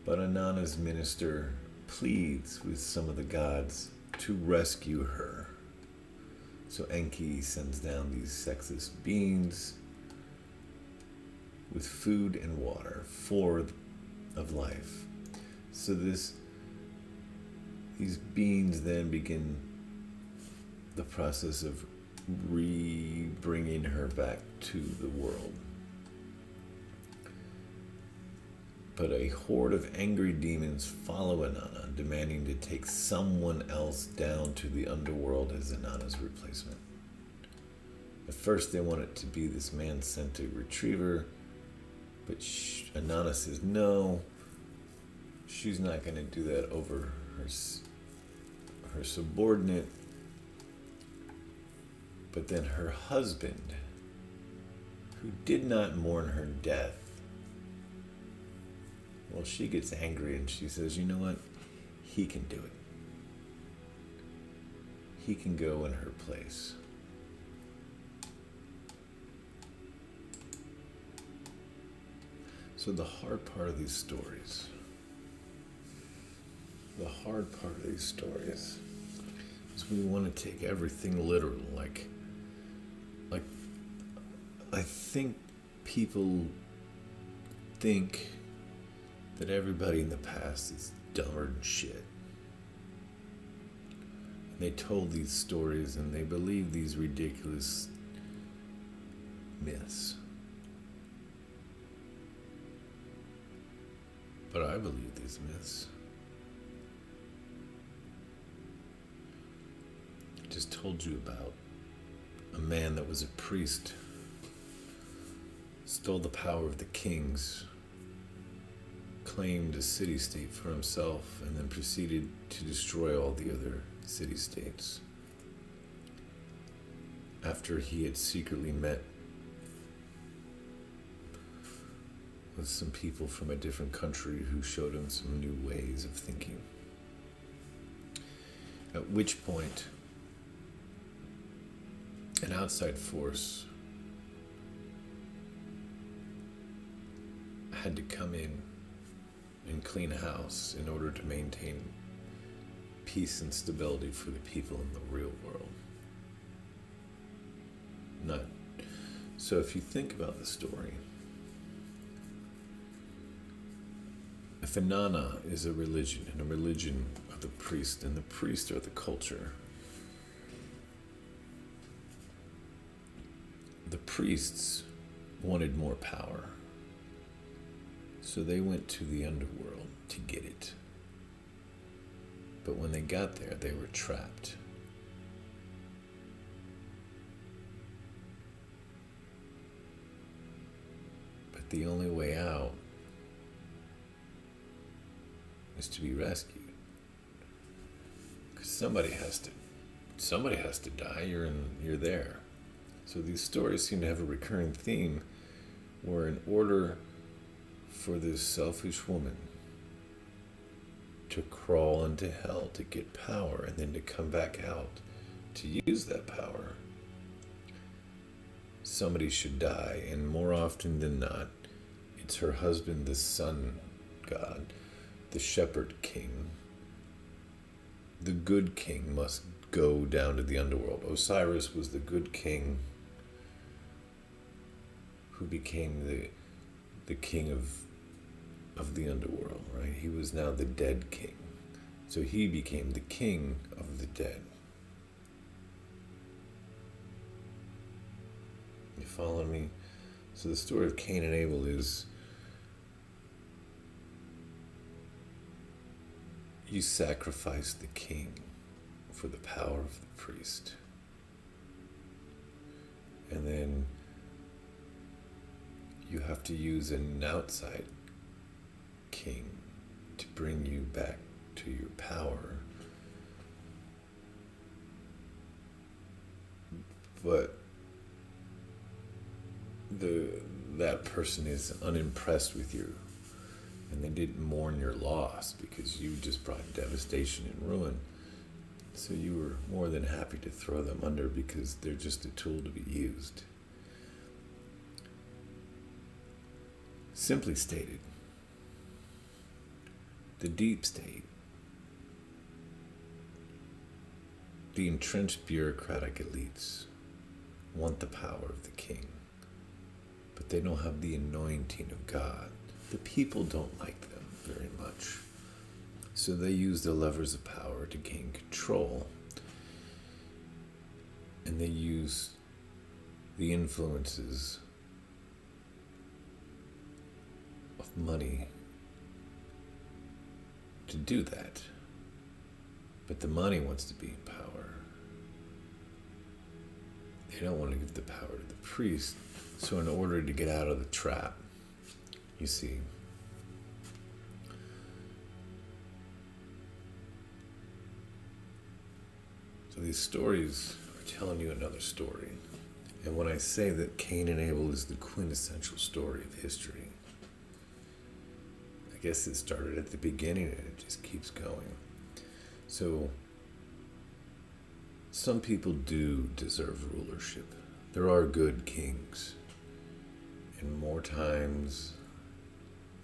But Inanna's minister pleads with some of the gods to rescue her. So Enki sends down these sexless beings with food and water, 4 of life. So these beings then begin the process of bringing her back to the world. But a horde of angry demons follow Inanna, demanding to take someone else down to the underworld as Inanna's replacement. At first they want it to be this man sent to retrieve her, but Inanna says no, she's not going to do that over her subordinate. But then her husband, who did not mourn her death, well, she gets angry and she says, you know what? He can do it. He can go in her place. So the hard part of these stories, is we want to take everything literal. Like I think people think that everybody in the past is dumber than shit. And they told these stories and they believe these ridiculous myths. But I believe these myths. I just told you about a man that was a priest, stole the power of the kings, claimed a city-state for himself, and then proceeded to destroy all the other city-states after he had secretly met with some people from a different country who showed him some new ways of thinking. At which point, an outside force had to come in and clean house in order to maintain peace and stability for the people in the real world. So if you think about the story, if Inanna is a religion, and a religion of the priest, and the priests are the culture, the priests wanted more power. So they went to the underworld to get it. But when they got there, they were trapped. But the only way out is to be rescued. Because somebody has to die. You're there. So these stories seem to have a recurring theme where in order for this selfish woman to crawl into hell to get power and then to come back out to use that power, somebody should die. And more often than not, it's her husband, the sun god, the shepherd king. The good king must go down to the underworld. Osiris was the good king who became the king of the underworld, right? He was now the dead king. So he became the king of the dead. following me? So the story of Cain and Abel is you sacrifice the king for the power of the priest. And then you have to use an outside king to bring you back to your power. But that person is unimpressed with you, and they didn't mourn your loss because you just brought devastation and ruin. So you were more than happy to throw them under because they're just a tool to be used. Simply stated, the deep state, the entrenched bureaucratic elites want the power of the king, but they don't have the anointing of God. The people don't like them very much, so they use the levers of power to gain control, and they use the influences of money to do that. But the money wants to be in power. They don't want to give the power to the priest. So in order to get out of the trap, you see, so these stories are telling you another story. And when I say that Cain and Abel is the quintessential story of history, I guess it started at the beginning and it just keeps going. So some people do deserve rulership. There are good kings. And more times,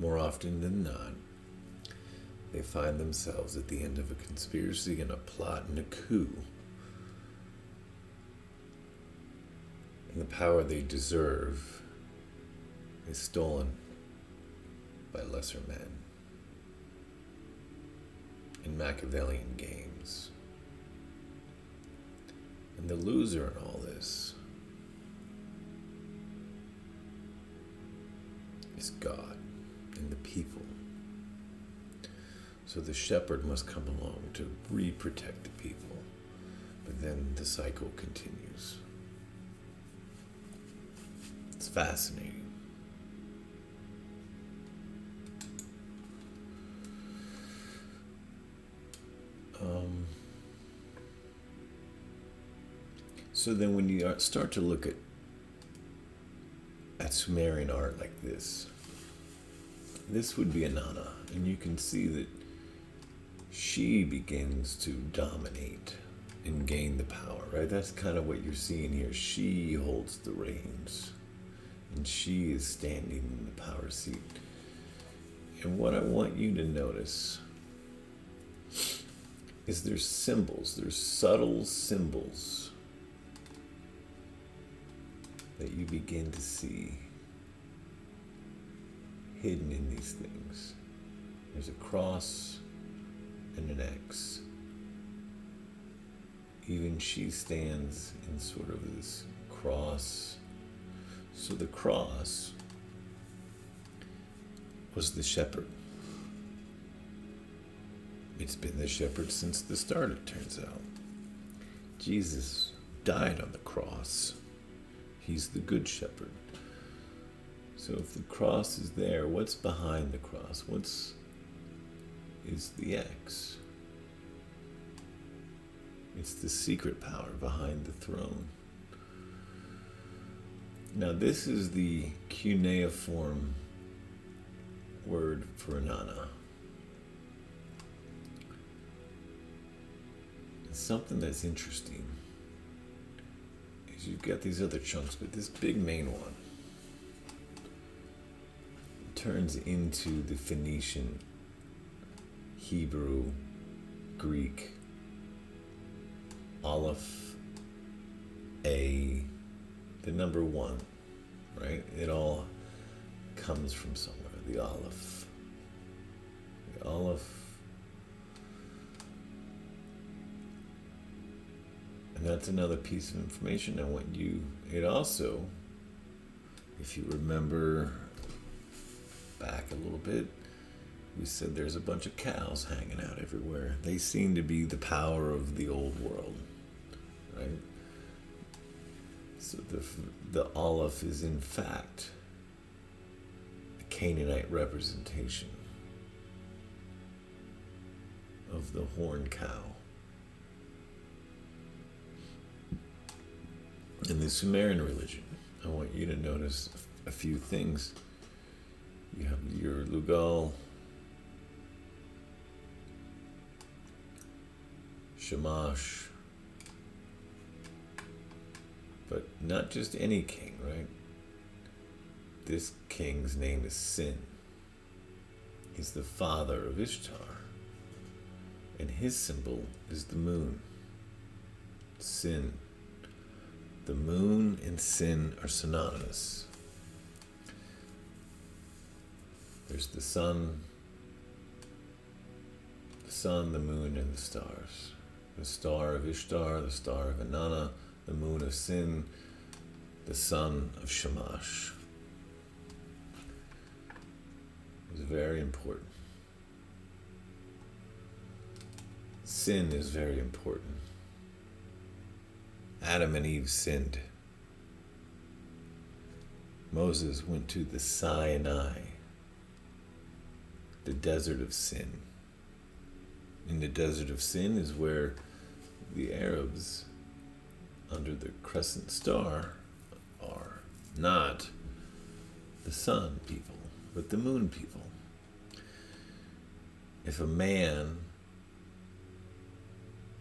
more often than not, they find themselves at the end of a conspiracy and a plot and a coup. And the power they deserve is stolen by lesser men in Machiavellian games. And the loser in all this is God and the people. So the shepherd must come along to re-protect the people, but then the cycle continues. It's fascinating. So then when you start to look at Sumerian art like this would be Inanna, and you can see that she begins to dominate and gain the power, right? That's kind of what you're seeing here. She holds the reins, and she is standing in the power seat. And what I want you to notice is there's symbols, there's subtle symbols that you begin to see hidden in these things. There's a cross and an X. Even she stands in sort of this cross. So the cross was the shepherd. It's been the shepherd since the start, it turns out. Jesus died on the cross. He's the good shepherd. So if the cross is there, what's behind the cross? Is the X? It's the secret power behind the throne. Now this is the cuneiform word for Inanna. And something that's interesting is you've got these other chunks, but this big main one turns into the Phoenician, Hebrew, Greek, Aleph, A, the number one, right? It all comes from somewhere. The Aleph. The Aleph. And that's another piece of information. And it also If you remember back a little bit, we said there's a bunch of cows hanging out everywhere. They seem to be the power of the old world, right? So the Aleph is in fact a Canaanite representation of the horned cow. In the Sumerian religion, I want you to notice a few things. You have your Lugal, Shamash, but not just any king, right? This king's name is Sin. He's the father of Ishtar, and his symbol is the moon. Sin. The moon and Sin are synonymous. There's the sun, the moon, and the stars. The star of Ishtar, the star of Inanna, the moon of Sin, the sun of Shamash. It's very important. Sin is very important. Adam and Eve sinned. Moses went to the Sinai, the desert of sin. In the desert of sin is where the Arabs, under the crescent star, are not the sun people, but the moon people. If a man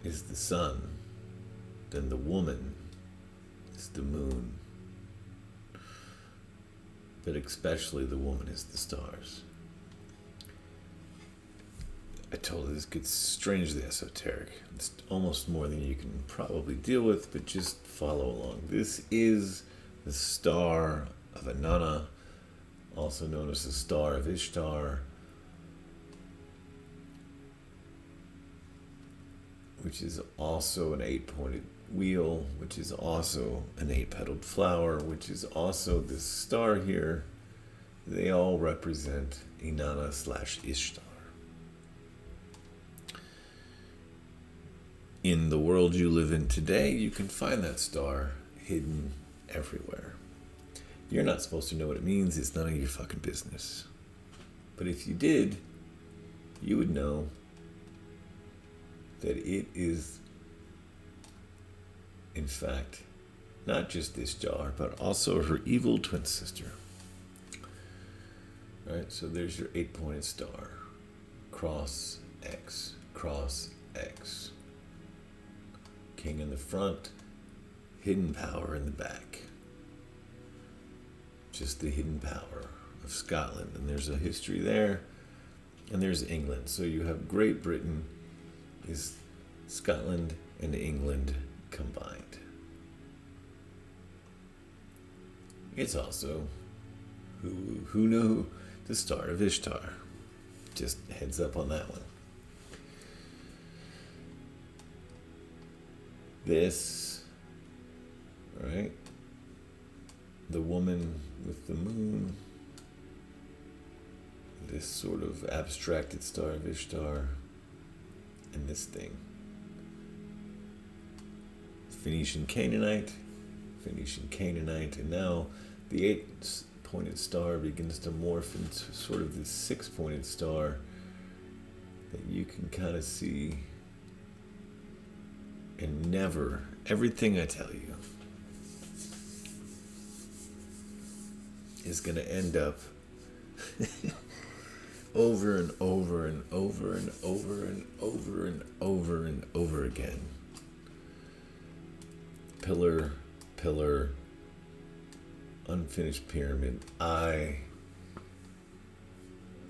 is the sun, then the woman is the moon. But especially the woman is the stars. I told you this gets strangely esoteric. It's almost more than you can probably deal with, but just follow along. This is the star of Inanna, also known as the star of Ishtar, which is also an 8-pointed wheel, which is also an 8-petaled flower, which is also this star here. They all represent Inanna/Ishtar. In the world you live in today, you can find that star hidden everywhere. You're not supposed to know what it means. It's none of your fucking business. But if you did, you would know that it is, in fact, not just this jar, but also her evil twin sister. Right? So there's your 8-pointed star. Cross X. Cross X. King in the front, hidden power in the back. Just the hidden power of Scotland. And there's a history there. And there's England. So you have Great Britain is Scotland and England combined. It's also who knew the star of Ishtar. Just heads up on that one. This, right? The woman with the moon, this sort of abstracted star of Ishtar, and this thing. Phoenician Canaanite, and now the 8-pointed star begins to morph into sort of this 6-pointed star that you can kind of see. And never, everything I tell you is going to end up over and over and over and over and over and over and over again. Pillar, unfinished pyramid, eye,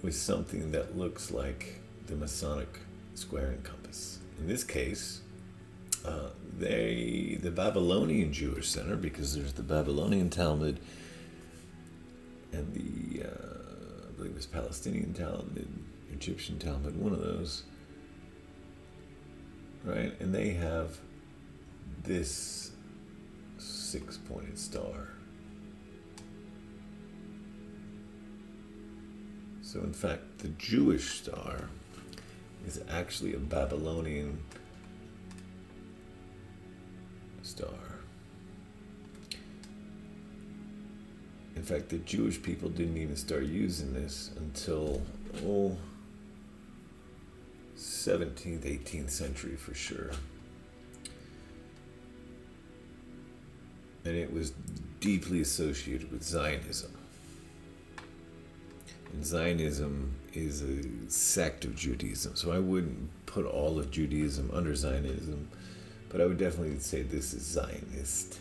with something that looks like the Masonic square and compass. In this case, the Babylonian Jewish Center, because there's the Babylonian Talmud and the, I believe it was Palestinian Talmud, Egyptian Talmud, one of those, right? And they have this 6-pointed star. So in fact, the Jewish star is actually a Babylonian star. In fact, the Jewish people didn't even start using this until 17th, 18th century for sure. And it was deeply associated with Zionism. And Zionism is a sect of Judaism. So I wouldn't put all of Judaism under Zionism, but I would definitely say this is Zionist.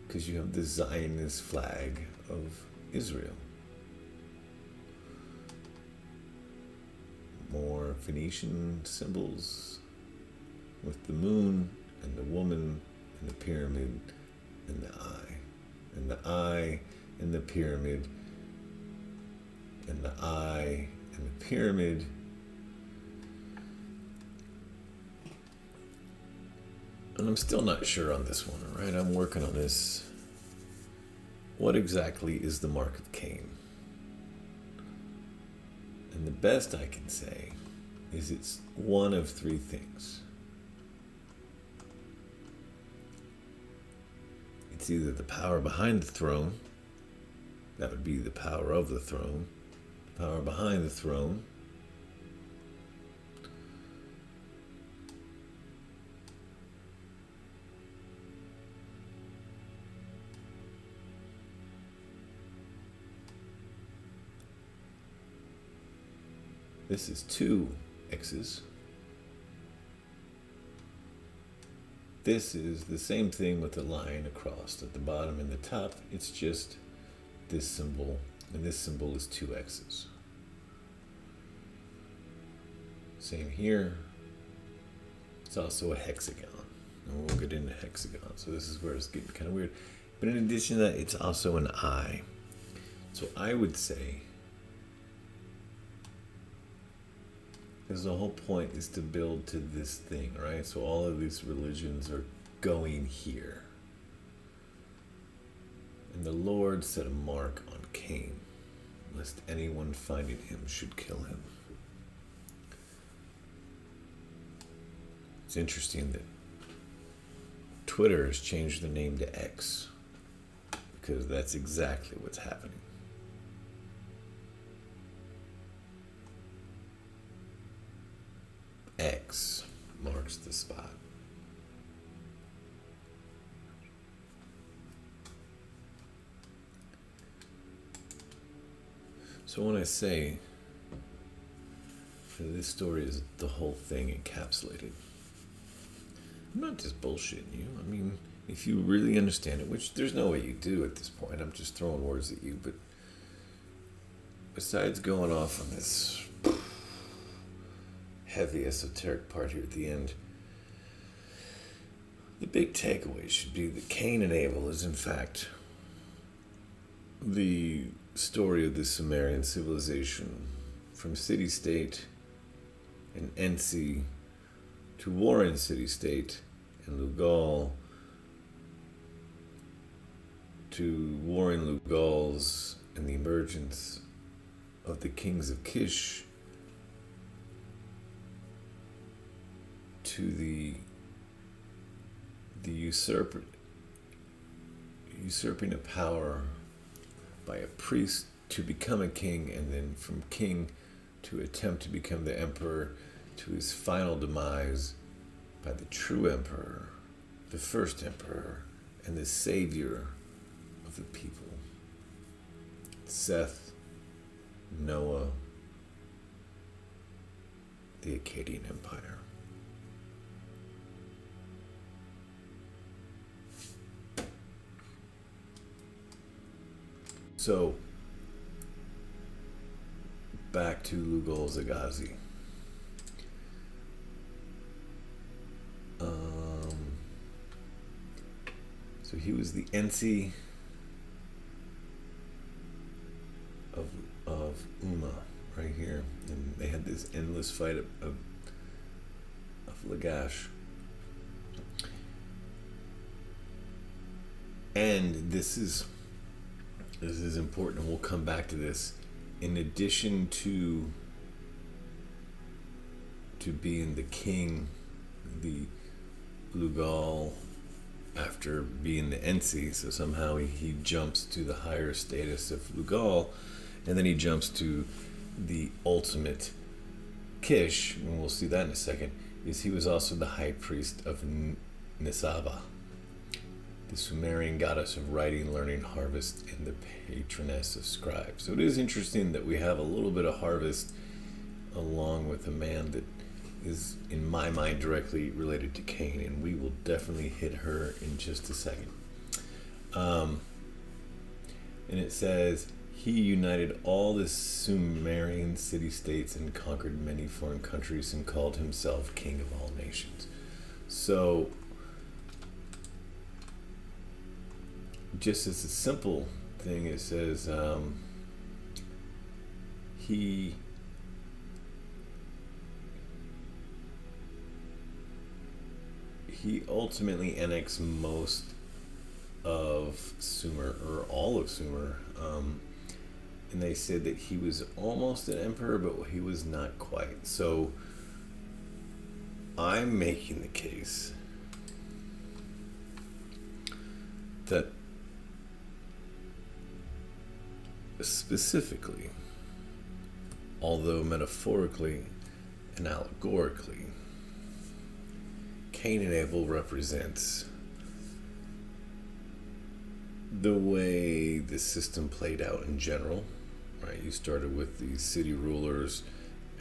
Because you have the Zionist flag of Israel. More Phoenician symbols with the moon and the woman and the pyramid and the eye. And the eye and the pyramid and the eye and the pyramid. And I'm still not sure on this one, all right? I'm working on this. What exactly is the mark of Cain? And the best I can say is it's one of three things. It's either the power behind the throne, that would be the power of the throne, the power behind the throne, this is 2 X's. This is the same thing with the line across at the bottom and the top. It's just this symbol, and this symbol is 2 X's. Same here. It's also a hexagon. And we'll get into hexagon. So this is where it's getting kind of weird. But in addition to that, it's also an eye. So I would say, because the whole point is to build to this thing, right? So all of these religions are going here. And the Lord set a mark on Cain, lest anyone finding him should kill him. It's interesting that Twitter has changed the name to X, because that's exactly what's happening. X marks the spot. So when I say that this story is the whole thing encapsulated, I'm not just bullshitting you. I mean, if you really understand it, which there's no way you do at this point, I'm just throwing words at you, but besides going off on this heavy esoteric part here at the end, the big takeaway should be that Cain and Abel is in fact the story of the Sumerian civilization, from city-state and Ensi to Warren city-state and Lugal to Warren Lugals and the emergence of the kings of Kish to the usurping of power by a priest to become a king, and then from king to attempt to become the emperor, to his final demise by the true emperor, the first emperor, and the savior of the people. Seth, Noah, the Akkadian Empire. So, back to Lugal Zagazi. So he was the Ensi of Umma, right here, and they had this endless fight of Lagash. And this is important, and we'll come back to this in addition to being the king, the Lugal, after being the Ensi, so somehow he jumps to the higher status of Lugal, and then he jumps to the ultimate Kish, and we'll see that in a second, is he was also the high priest of Nisaba, the Sumerian goddess of writing, learning, harvest, and the patroness of scribes. So it is interesting that we have a little bit of harvest along with a man that is, in my mind, directly related to Cain, and we will definitely hit her in just a second. And it says, he united all the Sumerian city-states and conquered many foreign countries and called himself king of all nations. So, just as a simple thing, it says he ultimately annexed most of Sumer, or all of Sumer, and they said that he was almost an emperor, but he was not quite. So I'm making the case that specifically, although metaphorically and allegorically, Cain and Able represents the way the system played out in general, right? You started with these city rulers,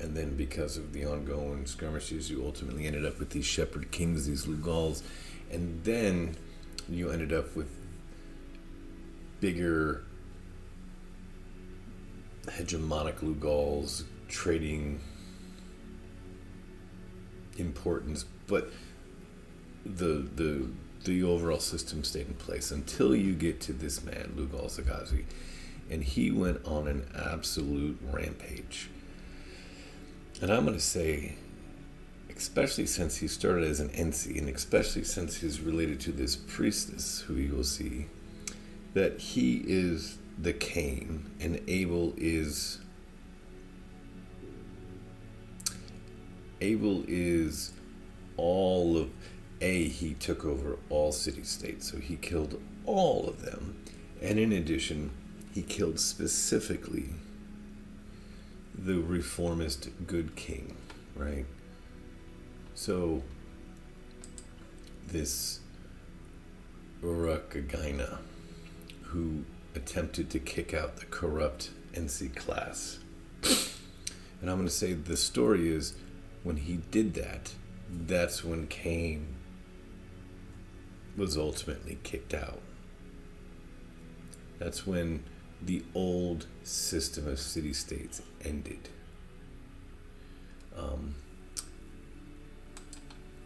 and then because of the ongoing skirmishes, you ultimately ended up with these shepherd kings, these Lugals, and then you ended up with bigger hegemonic Lugals trading importance, but the overall system stayed in place until you get to this man, Lugal Zagazi, and he went on an absolute rampage. And I'm going to say, especially since he started as an Ensi, and especially since he's related to this priestess, who you will see, that he is the Cain, and Abel is all of he took over all city-states, so he killed all of them, and in addition, he killed specifically the reformist good king, right? So this Urukagina, who attempted to kick out the corrupt NC class. And I'm going to say the story is, when he did that, that's when Cain was ultimately kicked out. That's when the old system of city-states ended.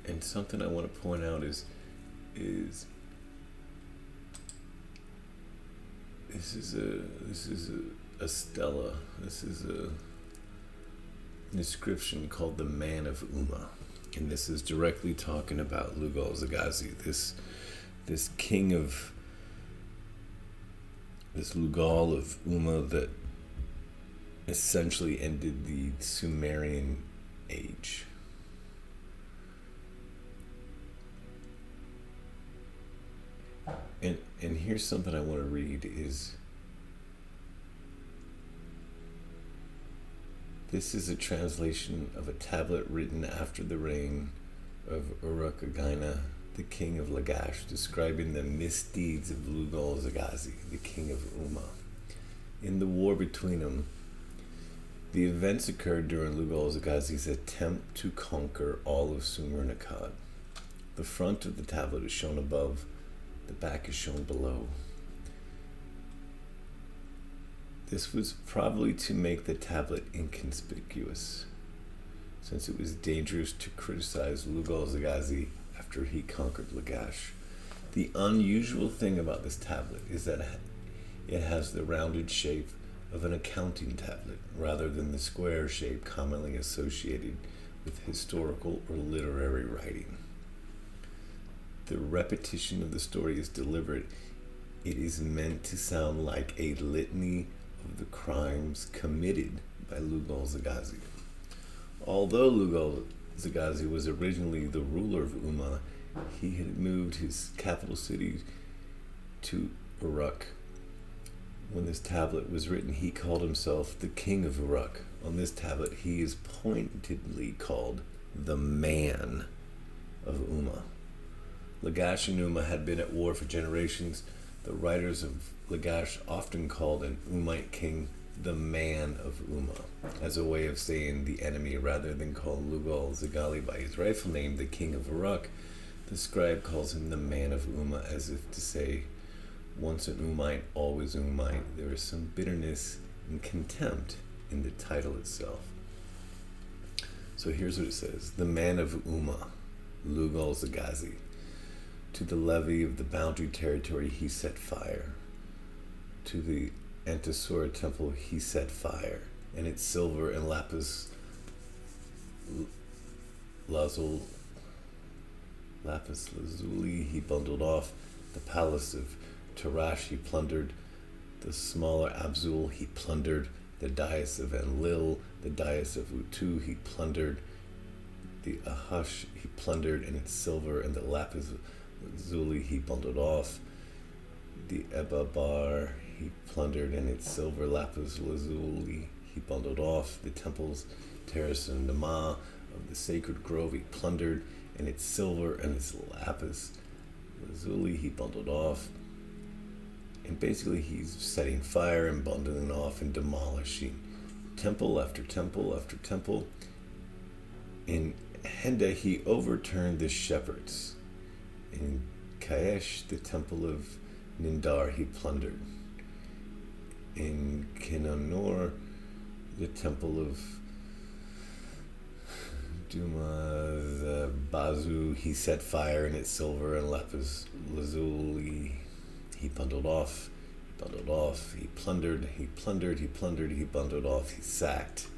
And something I want to point out is this is a stela. This is a inscription called the Man of Uma, and this is directly talking about Lugal Zagazi, this king of this Lugal of Uma that essentially ended the Sumerian age. And here's something I want to read is, this is a translation of a tablet written after the reign of Urukagina, the king of Lagash, describing the misdeeds of Lugal Zagazi, the king of Uma. In the war between them, the events occurred during Lugal Zagazi's attempt to conquer all of Sumer and Akkad. The front of the tablet is shown above, the back is shown below. This was probably to make the tablet inconspicuous, since it was dangerous to criticize Lugal Zagazi after he conquered Lagash. The unusual thing about this tablet is that it has the rounded shape of an accounting tablet rather than the square shape commonly associated with historical or literary writing. The repetition of the story is deliberate. It is meant to sound like a litany of the crimes committed by Lugal-Zagazi. Although Lugal-Zagazi was originally the ruler of Umma, he had moved his capital city to Uruk. When this tablet was written, he called himself the king of Uruk. On this tablet, he is pointedly called the man of Umma. Lagash and Umma had been at war for generations. The writers of Lagash often called an Ummite king the man of Umma, as a way of saying the enemy rather than call Lugal-Zagali by his rightful name, the king of Uruk. The scribe calls him the man of Umma, as if to say, once an Ummite, always Ummite. There is some bitterness and contempt in the title itself. So here's what it says. The man of Umma, Lugal-Zagazi. To the levy of the boundary territory he set fire. To the Antasura temple he set fire, and its silver and lapis lazuli he bundled off. The palace of Tarash he plundered. The smaller Abzul he plundered. The dais of Enlil, the dais of Utu he plundered. The Ahash he plundered, and its silver and the lapis lazuli he bundled off. The Ebabar he plundered, and its silver lapis lazuli he bundled off. The temples, terrace and Nama of the sacred grove he plundered, and its silver and its lapis lazuli he bundled off. And basically he's setting fire and bundling off and demolishing temple after temple after temple. In Henda he overturned the shepherds. In Kaesh, the temple of Nindar, he plundered. In Kenanor, the temple of Duma Bazu, he set fire, and its silver and lapis lazuli he bundled off. He plundered, he bundled off, he sacked.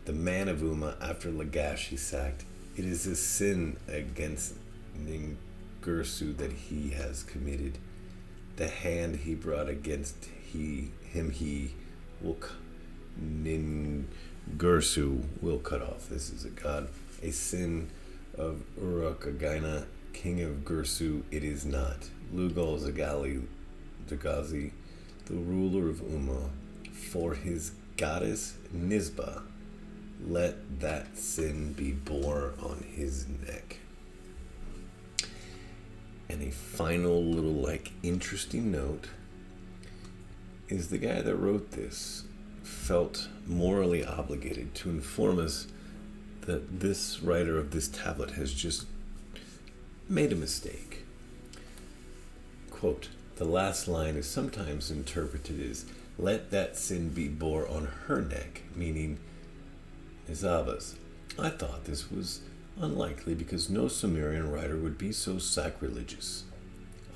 The man of Umma, after Lagash, he sacked. It is a sin against Ningirsu that he has committed. The hand he brought against him will Ningirsu will cut off. This is a god. A sin of Uruk-Againa, king of Girsu, it is not. Lugal-Zagazi, the ruler of Umma, for his goddess Nisba, let that sin be bore on his neck. And a final little interesting note is the guy that wrote this felt morally obligated to inform us that this writer of this tablet has just made a mistake. Quote, the last line is sometimes interpreted as, let that sin be bore on her neck, meaning Nizaba's. I thought this was unlikely because no Sumerian writer would be so sacrilegious.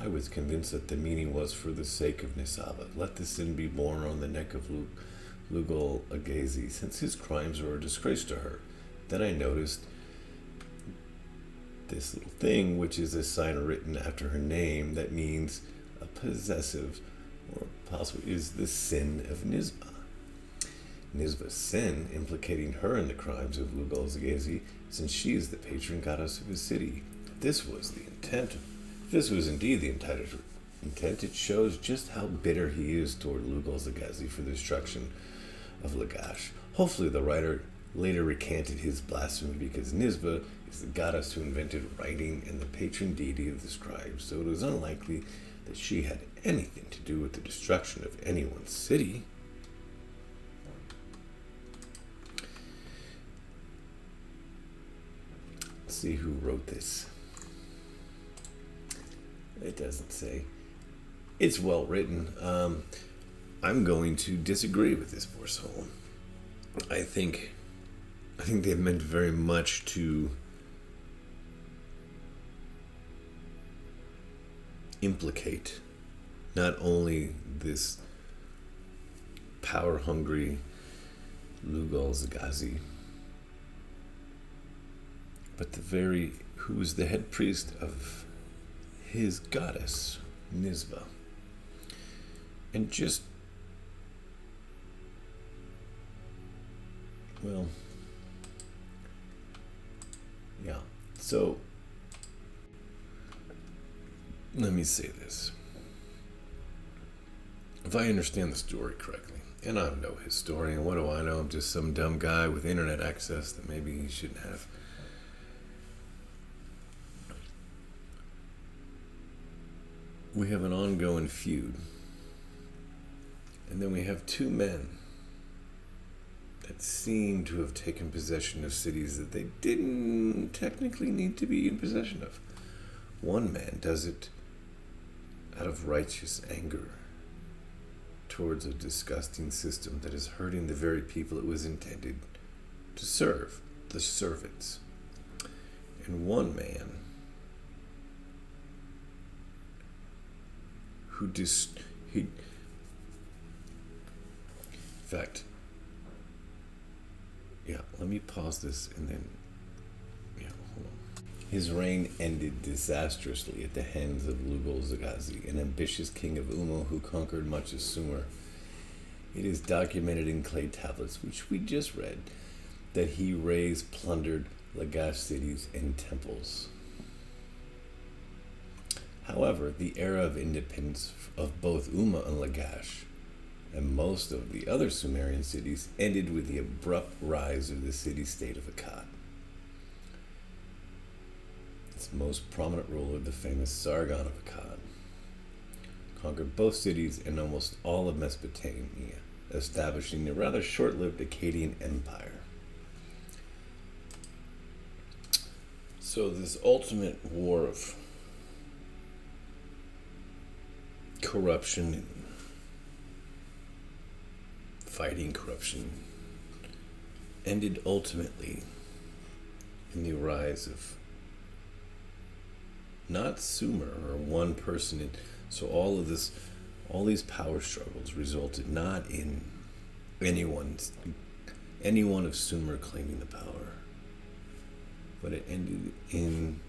I was convinced that the meaning was for the sake of Nisaba. Let the sin be borne on the neck of Lugal-Agazi, since his crimes were a disgrace to her. Then I noticed this little thing, which is a sign written after her name that means a possessive, or possibly is the sin of Nisba. Nisba's sin, implicating her in the crimes of Lugal-Zagazi, since she is the patron goddess of his city. This was the intent. If this was indeed the intent, it shows just how bitter he is toward Lugal-Zagazi for the destruction of Lagash. Hopefully the writer later recanted his blasphemy, because Nisba is the goddess who invented writing and the patron deity of the scribes, so it is unlikely that she had anything to do with the destruction of anyone's city. Let's see who wrote this. It doesn't say. It's well written. I'm going to disagree with this poor soul. I think they meant very much to implicate not only this power-hungry Lugal-Zagazi, but who was the head priest of his goddess, Nisba. And just Well, yeah. So, let me say this. If I understand the story correctly, and I'm no historian, what do I know? I'm just some dumb guy with internet access that maybe he shouldn't have. We have an ongoing feud. And then we have two men that seem to have taken possession of cities that they didn't technically need to be in possession of. One man does it out of righteous anger towards a disgusting system that is hurting the very people it was intended to serve, the servants. And one man who in fact, let me pause this and then, hold on. His reign ended disastrously at the hands of Lugal-Zagazi, an ambitious king of Umma who conquered much of Sumer. It is documented in clay tablets, which we just read, that he razed, plundered Lagash cities and temples. However, the era of independence of both Umma and Lagash and most of the other Sumerian cities ended with the abrupt rise of the city-state of Akkad. Its most prominent ruler, the famous Sargon of Akkad, conquered both cities and almost all of Mesopotamia, establishing a rather short-lived Akkadian empire. So this ultimate war of corruption and fighting corruption ended ultimately in the rise of not Sumer or one person. So all these power struggles resulted not in anyone of Sumer claiming the power, but it ended in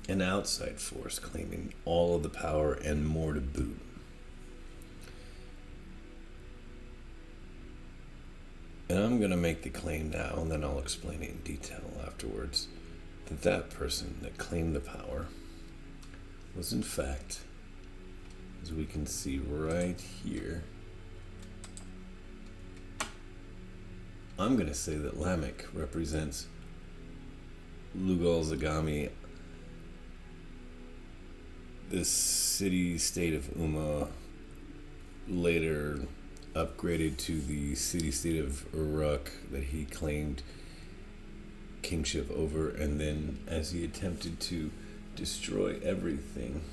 an outside force claiming all of the power and more to boot. And I'm going to make the claim now, and then I'll explain it in detail afterwards, that person that claimed the power was in fact, as we can see right here, I'm going to say that Lamech represents Lugal-Zagami, the city-state of Umma, later upgraded to the city-state of Uruk that he claimed kingship over, and then as he attempted to destroy everything,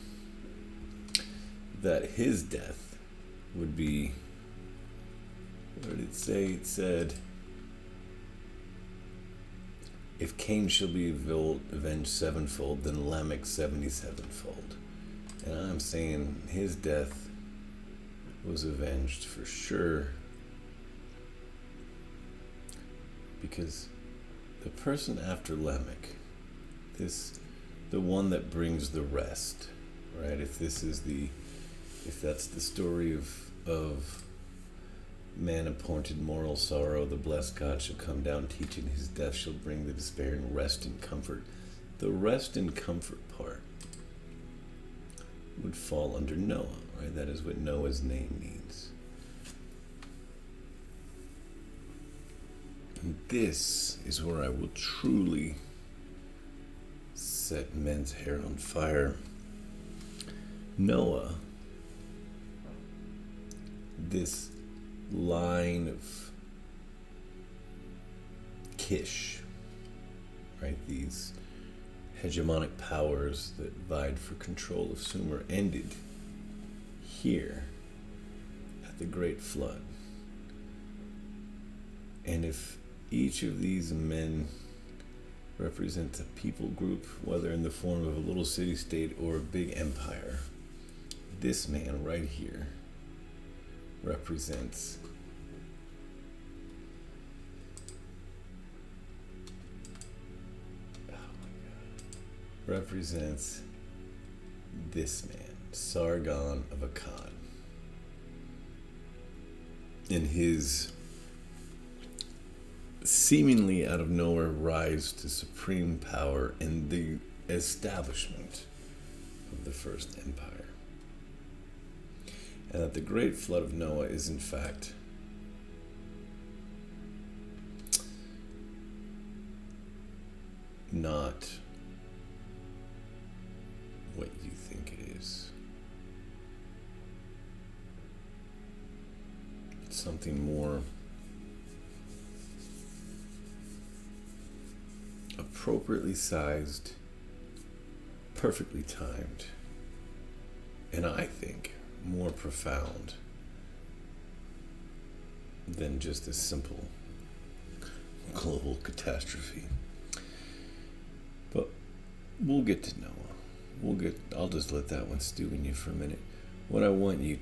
that his death would be, what did it say? It said, if Cain shall be avenged sevenfold, then Lamech 77-fold. And I'm saying his death was avenged for sure, because the person after Lamech, the one that brings the rest, right? If that's the story of man appointed moral sorrow, the blessed God shall come down teaching, his death shall bring the despairing rest and comfort. The rest and comfort part would fall under Noah, right? That is what Noah's name means. And this is where I will truly set men's hair on fire. Noah, this line of Kish, right? These hegemonic powers that vied for control of Sumer ended here at the Great Flood. And if each of these men represents a people group, whether in the form of a little city-state or a big empire, this man right here represents this man, Sargon of Akkad, in his seemingly out of nowhere rise to supreme power in the establishment of the first empire. And that the great flood of Noah is in fact not what you think it is. It's something more appropriately sized, perfectly timed, and I think more profound than just a simple global catastrophe. But we'll get to Noah. I'll just let that one stew in you for a minute. I want to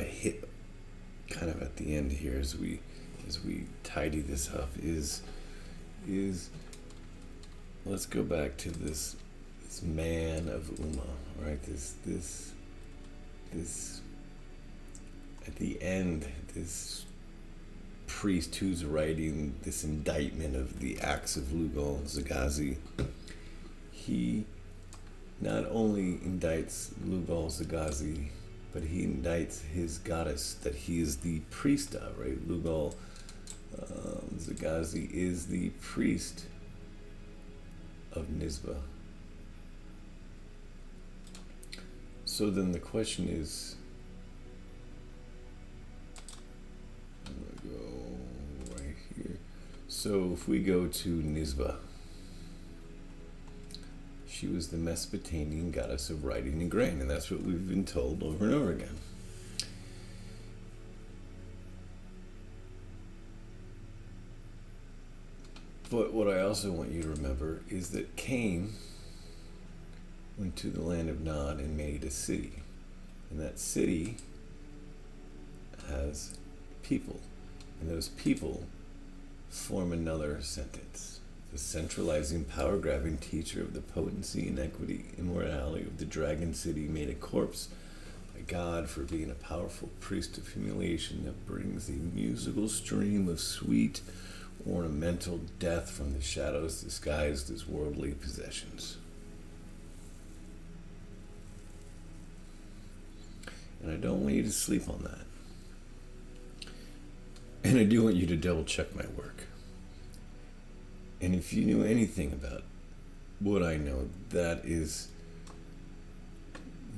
hit kind of at the end here as we tidy this up is let's go back to this man of Ummah, right? This at the end, this priest who's writing this indictment of the acts of Lugal Zagazi, he not only indicts Lugal Zagazi, but he indicts his goddess that he is the priest of, right? Lugal Zagazi is the priest of Nisba. So then the question is, I'm going to go right here. So if we go to Nisba, she was the Mesopotamian goddess of writing and grain, and that's what we've been told over and over again. But what I also want you to remember is that Cain went to the land of Nod and made a city. And that city has people. And those people form another sentence. The centralizing, power-grabbing teacher of the potency, inequity, immorality of the dragon city made a corpse by God for being a powerful priest of humiliation that brings a musical stream of sweet, ornamental death from the shadows disguised as worldly possessions. And I don't want you to sleep on that. And I do want you to double check my work. And if you knew anything about what I know, that is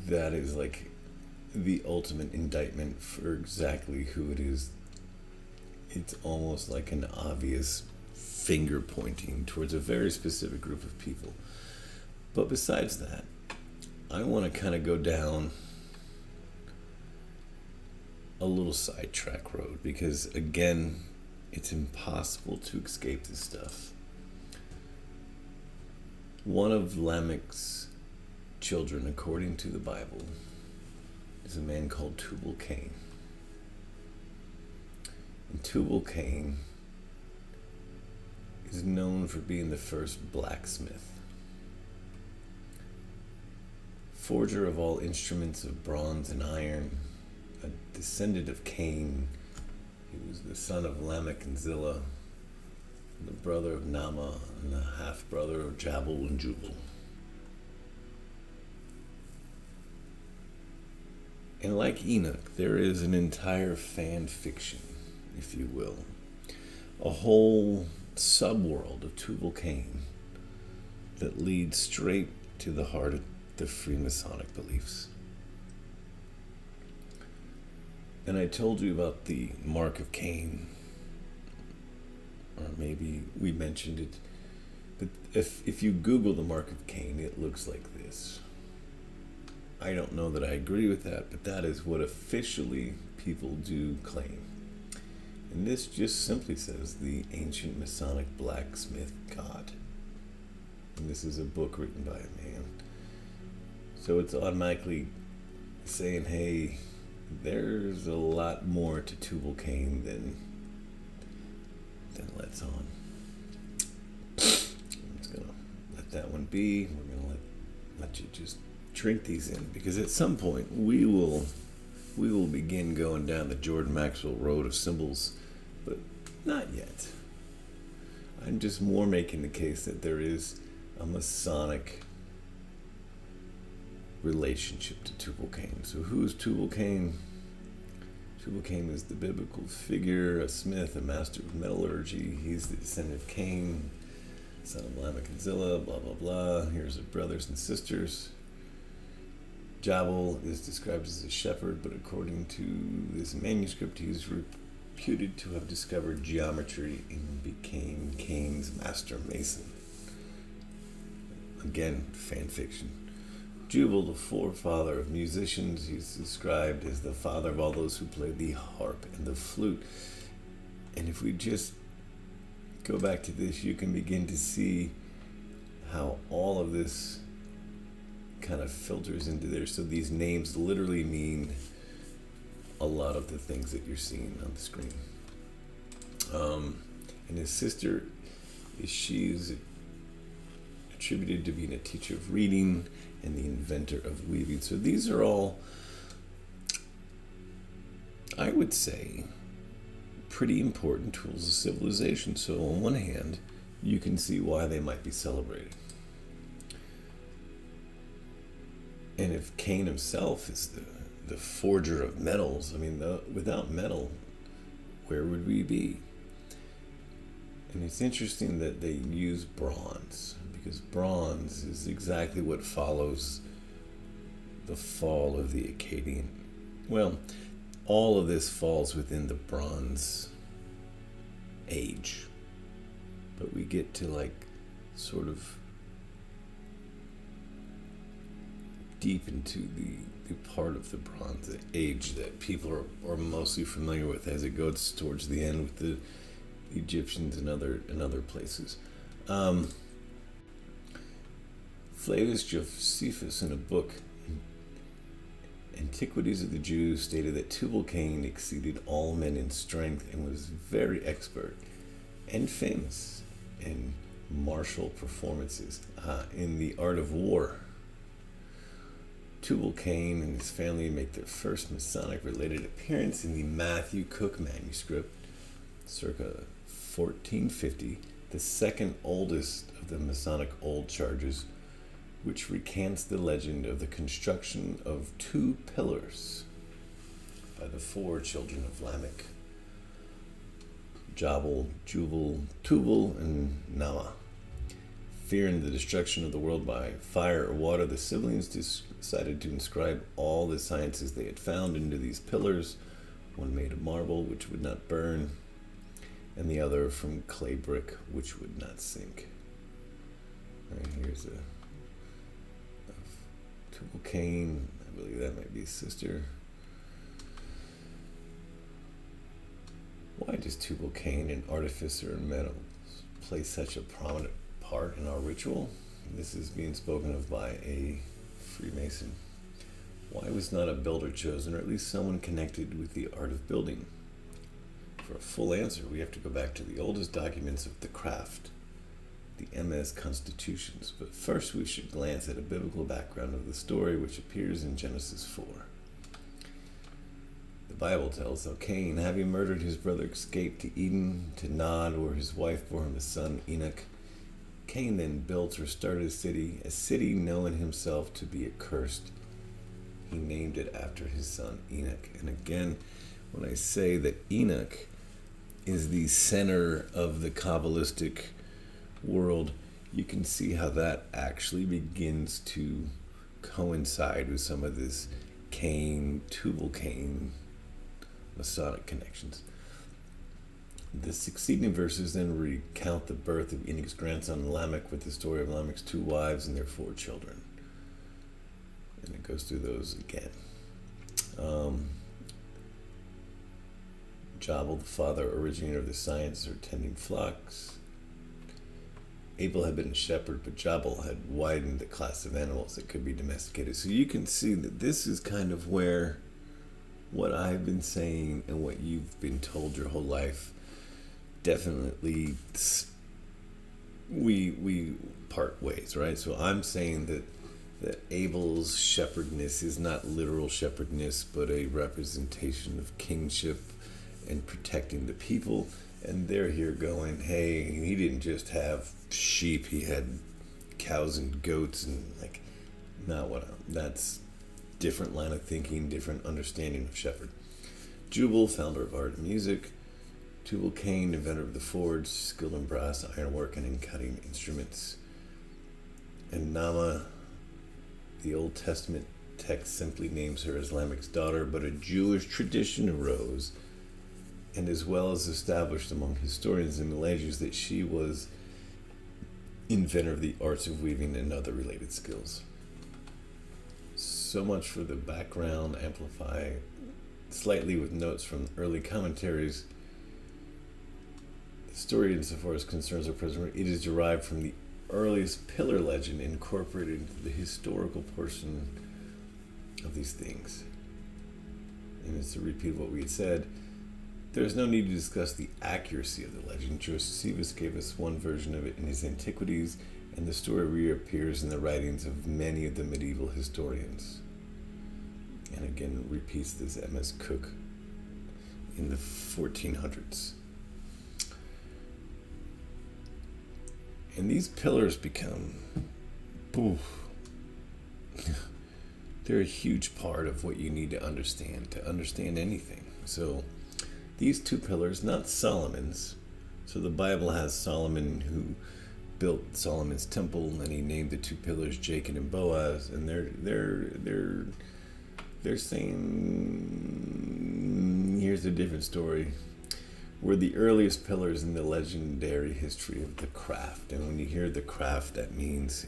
like the ultimate indictment for exactly who it is. It's almost like an obvious finger pointing towards a very specific group of people. But besides that, I want to kind of go down a little sidetrack road, because again, it's impossible to escape this stuff. One of Lamech's children, according to the Bible, is a man called Tubal-Cain. And Tubal-Cain is known for being the first blacksmith, forger of all instruments of bronze and iron, a descendant of Cain. He was the son of Lamech and Zillah, the brother of Nama, and the half-brother of Jabal and Jubal. And like Enoch, there is an entire fan fiction, if you will, a whole subworld of Tubal-Cain that leads straight to the heart of the Freemasonic beliefs. And I told you about the mark of Cain, or maybe we mentioned it, but if you Google the mark of Cain, it looks like this. I don't know that I agree with that, but that is what officially people do claim. And this just simply says the ancient Masonic blacksmith god. And this is a book written by a man. So it's automatically saying, hey, there's a lot more to Tubal-Cain than lets on. I'm just gonna let that one be. We're gonna let you just drink these in, because at some point we will begin going down the Jordan Maxwell road of symbols, but Not yet. I'm just more making the case that there is a Masonic relationship to Tubal-Cain. So who's Tubal-Cain? Tubal-Cain is the biblical figure, a smith, a master of metallurgy. He's the descendant of Cain, son of Lamech and Zillah, blah, blah, blah. Here's his brothers and sisters. Jabal is described as a shepherd, but according to this manuscript, he's reputed to have discovered geometry and became Cain's master mason. Again, fan fiction. Jubal, the forefather of musicians, he's described as the father of all those who played the harp and the flute. And if we just go back to this, you can begin to see how all of this kind of filters into there. So these names literally mean a lot of the things that you're seeing on the screen. And his sister, she's attributed to being a teacher of reading and the inventor of weaving. So these are all, I would say, pretty important tools of civilization. So on one hand, you can see why they might be celebrated. And if Cain himself is the forger of metals, I mean, without metal, where would we be? And it's interesting that they use bronze, because bronze is exactly what follows the fall of the Akkadian. Well, all of this falls within the Bronze Age. But we get to like sort of deep into the part of the Bronze Age that people are mostly familiar with as it goes towards the end with the Egyptians and other places. Flavius Josephus, in a book, Antiquities of the Jews, stated that Tubal-Cain exceeded all men in strength and was very expert and famous in martial performances, in the art of war. Tubal-Cain and his family make their first Masonic-related appearance in the Matthew Cook manuscript, circa 1450, the second oldest of the Masonic old charges, which recants the legend of the construction of 2 pillars by the 4 children of Lamech, Jabal, Jubal, Tubal, and Nama. Fearing the destruction of the world by fire or water, the siblings decided to inscribe all the sciences they had found into these pillars, one made of marble, which would not burn, and the other from clay brick, which would not sink. All right, here's a Tubal-Cain. I believe that might be his sister. Why does Tubal-Cain, an artificer in metals, play such a prominent part in our ritual? This is being spoken of by a Freemason. Why was not a builder chosen, or at least someone connected with the art of building? For a full answer, we have to go back to the oldest documents of the craft, the MS Constitutions. But first we should glance at a biblical background of the story, which appears in Genesis 4. The Bible tells how Cain, having murdered his brother, escaped to Eden, to Nod, where his wife bore him a son, Enoch. Cain then built or started a city knowing himself to be accursed. He named it after his son Enoch. And again, when I say that Enoch is the center of the Kabbalistic world, you can see how that actually begins to coincide with some of this Cain, Tubal-Cain Masonic connections. The succeeding verses then recount the birth of Enoch's grandson Lamech, with the story of Lamech's 2 wives and their 4 children. And it goes through those again. Jabal, the father originator of the science of tending flocks. Abel had been a shepherd, but Jabal had widened the class of animals that could be domesticated. So you can see that this is kind of where what I've been saying and what you've been told your whole life, definitely we part ways, right? So I'm saying that Abel's shepherdness is not literal shepherdness, but a representation of kingship and protecting the people. And they're here going, hey, he didn't just have sheep, he had cows and goats, and like, not what that's different line of thinking, different understanding of shepherd. Jubal, founder of art and music. Tubal-Cain, inventor of the forge, skilled in brass, ironwork, and in cutting instruments. And Nama, the Old Testament text simply names her as Lamech's daughter, but a Jewish tradition arose, and as well as established among historians and Middle-Ages, that she was inventor of the arts of weaving and other related skills. So much for the background, amplify slightly with notes from early commentaries. The story, insofar as concerns our present, it is derived from the earliest pillar legend incorporated into the historical portion of these things. And it's a repeat of what we had said. There is no need to discuss the accuracy of the legend. Josephus gave us one version of it in his Antiquities, and the story reappears in the writings of many of the medieval historians. And again, repeats this M.S. Cook in the 1400s. And these pillars become, they're a huge part of what you need to understand anything. So these two pillars, not Solomon's. So the Bible has Solomon who built Solomon's temple, and then he named the two pillars Jacob and Boaz, and they're saying here's a different story. Were the earliest pillars in the legendary history of the craft, and when you hear the craft, that means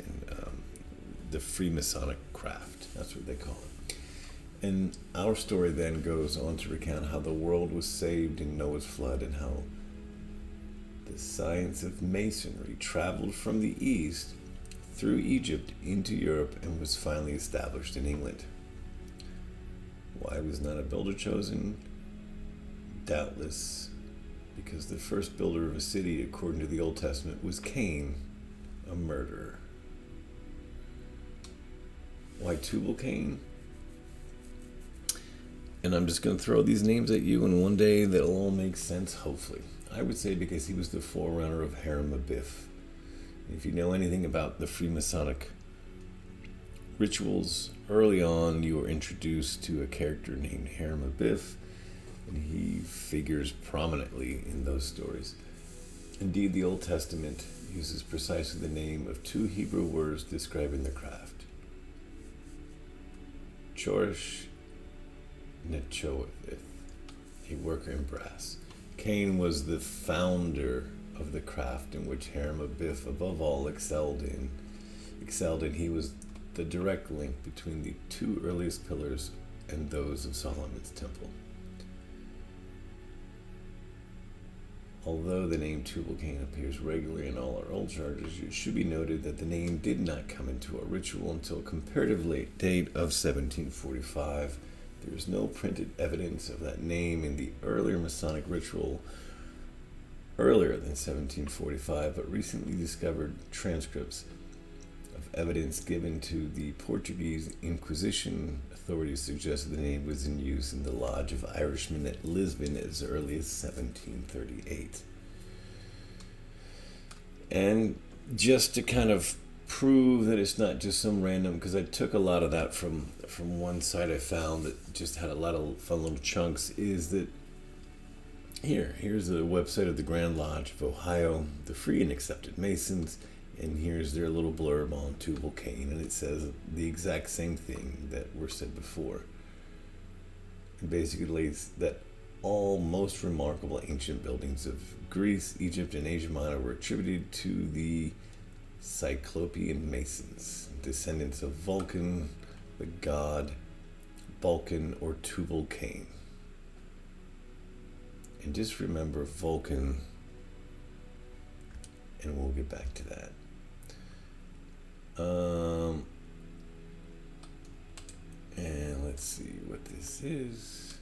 the Freemasonic craft. That's what they call it. And our story then goes on to recount how the world was saved in Noah's flood, and how the science of masonry traveled from the east through Egypt into Europe and was finally established in England. Why was not a builder chosen? Doubtless because the first builder of a city, according to the Old Testament, was Cain, a murderer. Why Tubal-Cain? And I'm just going to throw these names at you, and one day they'll all make sense, hopefully. I would say because he was the forerunner of Hiram-Abiff. If you know anything about the Freemasonic rituals, early on you were introduced to a character named Hiram-Abiff, and he figures prominently in those stories. Indeed, the Old Testament uses precisely the name of two Hebrew words describing the craft. Chorish Nechoavith, a worker in brass. Cain was the founder of the craft in which Hiram-Abiff above all excelled in. He was the direct link between the two earliest pillars and those of Solomon's temple. Although the name Tubal-Cain appears regularly in all our old charters, it should be noted that the name did not come into our ritual until a comparative late date of 1745. There is no printed evidence of that name in the earlier Masonic ritual earlier than 1745, but recently discovered transcripts of evidence given to the Portuguese Inquisition authorities suggest the name was in use in the Lodge of Irishmen at Lisbon as early as 1738. And just to kind of prove that it's not just some random, because I took a lot of that from one site I found that just had a lot of fun little chunks, is that here's the website of the Grand Lodge of Ohio, the Free and Accepted Masons, and here's their little blurb on Tubal-Cain, and it says the exact same thing that were said before. It basically lays that all most remarkable ancient buildings of Greece, Egypt, and Asia Minor were attributed to the Cyclopean Masons, descendants of Vulcan, the god Vulcan or Tubal-Cain. And just remember Vulcan, and we'll get back to that. And let's see what this is.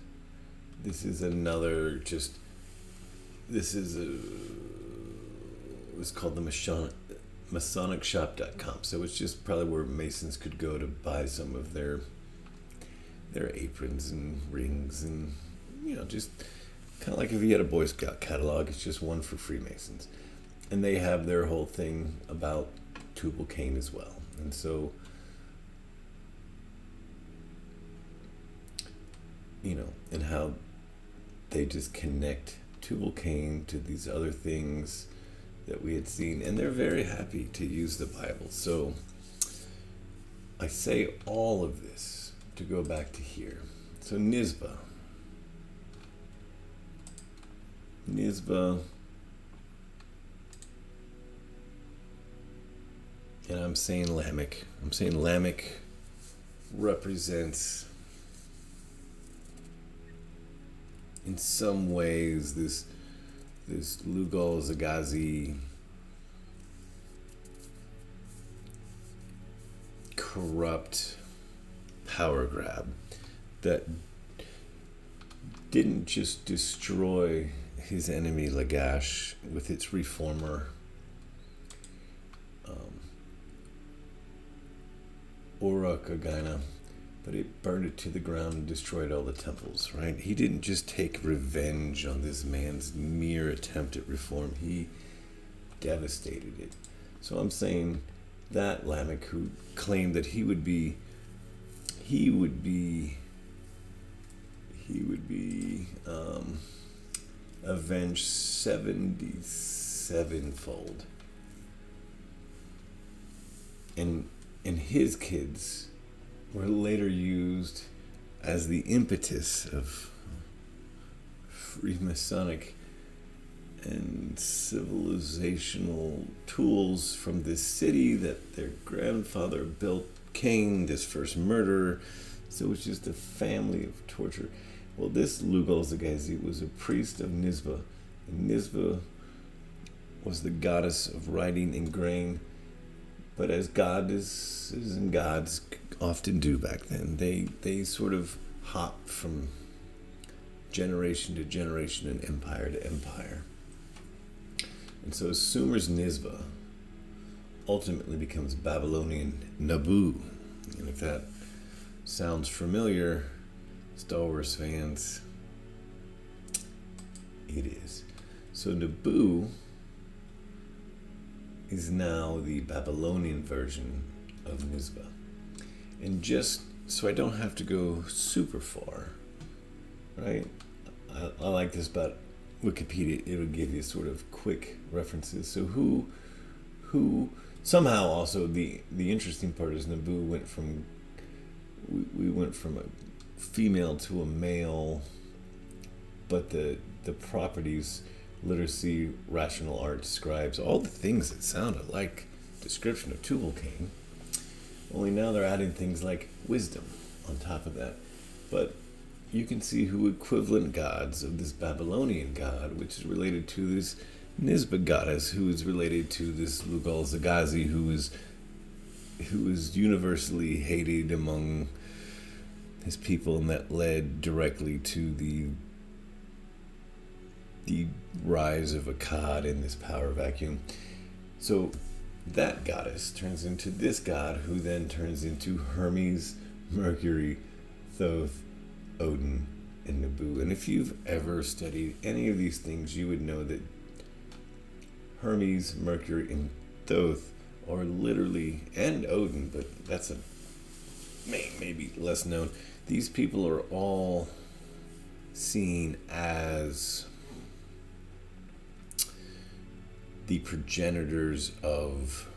This is another it's called the MasonicShop.com. So it's just probably where Masons could go to buy some of their aprons and rings and, just Kind of like if you had a Boy Scout catalog, it's just one for Freemasons. And they have their whole thing about Tubal Cain as well. And so, and how they just connect Tubal Cain to these other things that we had seen. And they're very happy to use the Bible. So I say all of this to go back to here. So Nizbah, and I'm saying Lamech. Lamech represents, in some ways, this Lugal Zagazi corrupt power grab that didn't just destroy his enemy Lagash with its reformer Uruk Agina, but it burned it to the ground and destroyed all the temples, right? He didn't just take revenge on this man's mere attempt at reform, he devastated it. So I'm saying that Lamech, who claimed that he would be avenged 77-fold, and his kids were later used as the impetus of Freemasonic and civilizational tools from this city that their grandfather built, Cain, this first murderer. So it's just a family of torture. Well, this Lugal Zagazi was a priest of Nizbah, and Nizbah was the goddess of writing and grain. But as gods and gods often do back then, they sort of hopped from generation to generation and empire to empire. And so Sumer's Nizbah ultimately becomes Babylonian Nabu. And if that sounds familiar, Star Wars fans, it is. So Nabu is now the Babylonian version of Nizbah. And just so I don't have to go super far, right? I like this about Wikipedia. It'll give you sort of quick references. So who somehow also the interesting part is Nabu went from, we went from a female to a male, but the properties, literacy, rational art, scribes, all the things that sounded like description of Tubal Cain, only now they're adding things like wisdom on top of that. But you can see who equivalent gods of this Babylonian god, which is related to this Nizbah goddess, who is related to this Lugal Zagazi, who is universally hated among his people, and that led directly to the rise of Akkad in this power vacuum. So that goddess turns into this god, who then turns into Hermes, Mercury, Thoth, Odin, and Nabu. And if you've ever studied any of these things, you would know that Hermes, Mercury, and Thoth are literally, and Odin, but that's maybe less known. These people are all seen as the progenitors of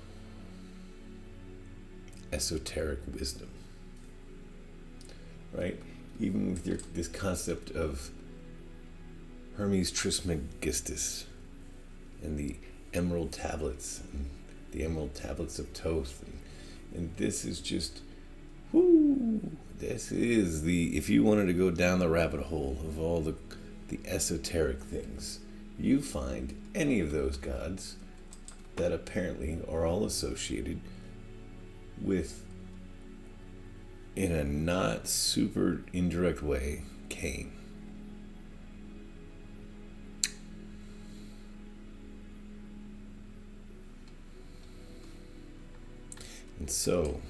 esoteric wisdom, right? Even with this concept of Hermes Trismegistus and the emerald tablets, and the emerald tablets of Thoth, and this is just, this is if you wanted to go down the rabbit hole of all the esoteric things, you find any of those gods that apparently are all associated with, in a not super indirect way, Cain. And so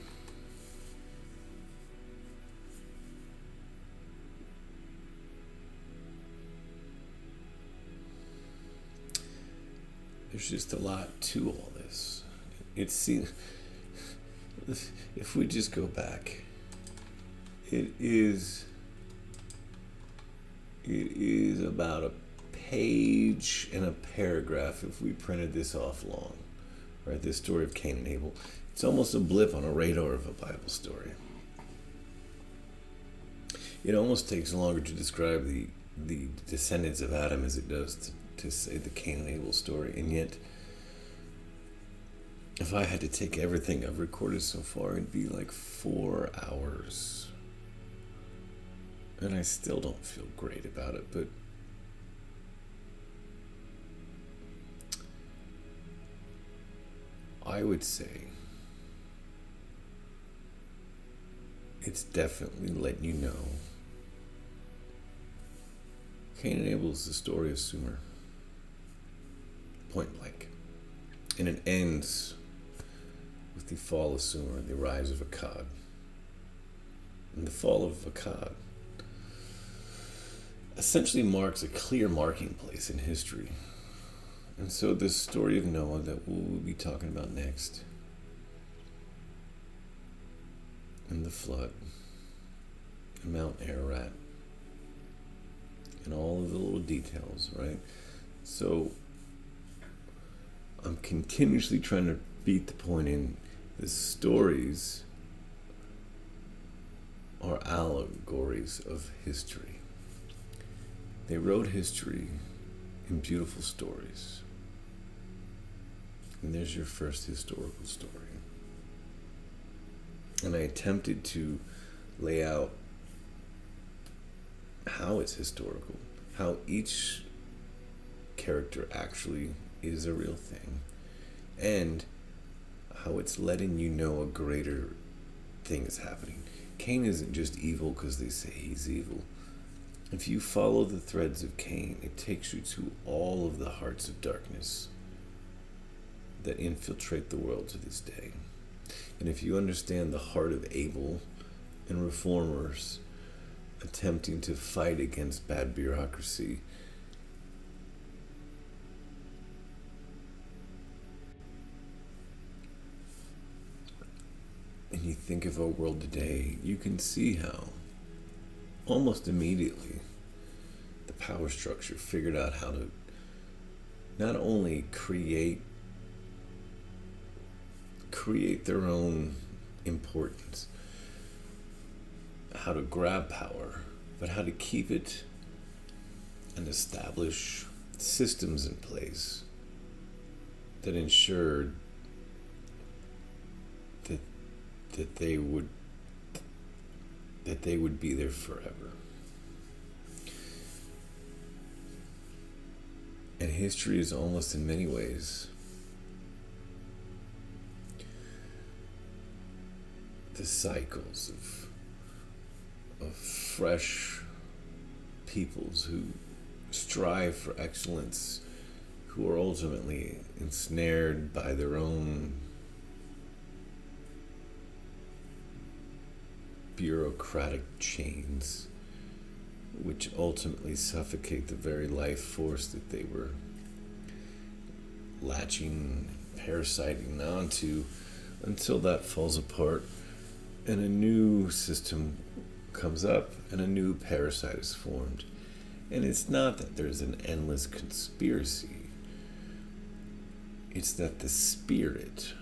there's just a lot to all this. It seems, if we just go back, it is about a page and a paragraph if we printed this off long, right? This story of Cain and Abel. It's almost a blip on a radar of a Bible story. It almost takes longer to describe the descendants of Adam as it does to say the Cain and Abel story. And yet, if I had to take everything I've recorded so far, it'd be like 4 hours. And I still don't feel great about it, but I would say it's definitely letting you know Cain and Abel is the story of Sumer. Point blank. And it ends with the fall of Sumer, the rise of Akkad. And the fall of Akkad essentially marks a clear marking place in history. And so this story of Noah that we'll be talking about next, and the flood, and Mount Ararat, and all of the little details, right? So I'm continuously trying to beat the point in the stories are allegories of history. They wrote history in beautiful stories. And there's your first historical story. And I attempted to lay out how it's historical, how each character actually is a real thing, and how it's letting you know a greater thing is happening. Cain isn't just evil because they say he's evil. If you follow the threads of Cain, it takes you to all of the hearts of darkness that infiltrate the world to this day. And if you understand the heart of Abel and reformers attempting to fight against bad bureaucracy, and you think of our world today, you can see how almost immediately the power structure figured out how to not only create their own importance, how to grab power, but how to keep it and establish systems in place that ensured that they would be there forever. And history is almost in many ways the cycles of fresh peoples who strive for excellence, who are ultimately ensnared by their own bureaucratic chains, which ultimately suffocate the very life force that they were latching, parasiting onto, until that falls apart and a new system comes up and a new parasite is formed. And it's not that there's an endless conspiracy, it's that the spirit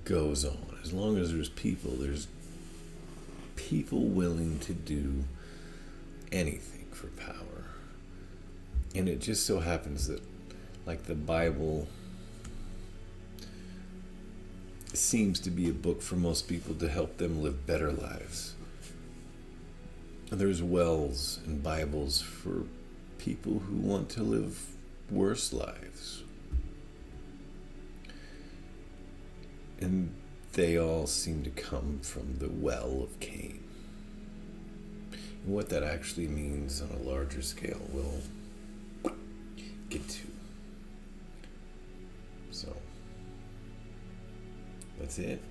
goes on. As long as there's people willing to do anything for power. And it just so happens that, like, the Bible seems to be a book for most people to help them live better lives. There's wells and Bibles for people who want to live worse lives. And they all seem to come from the well of Cain. And what that actually means on a larger scale, we'll get to. So, that's it.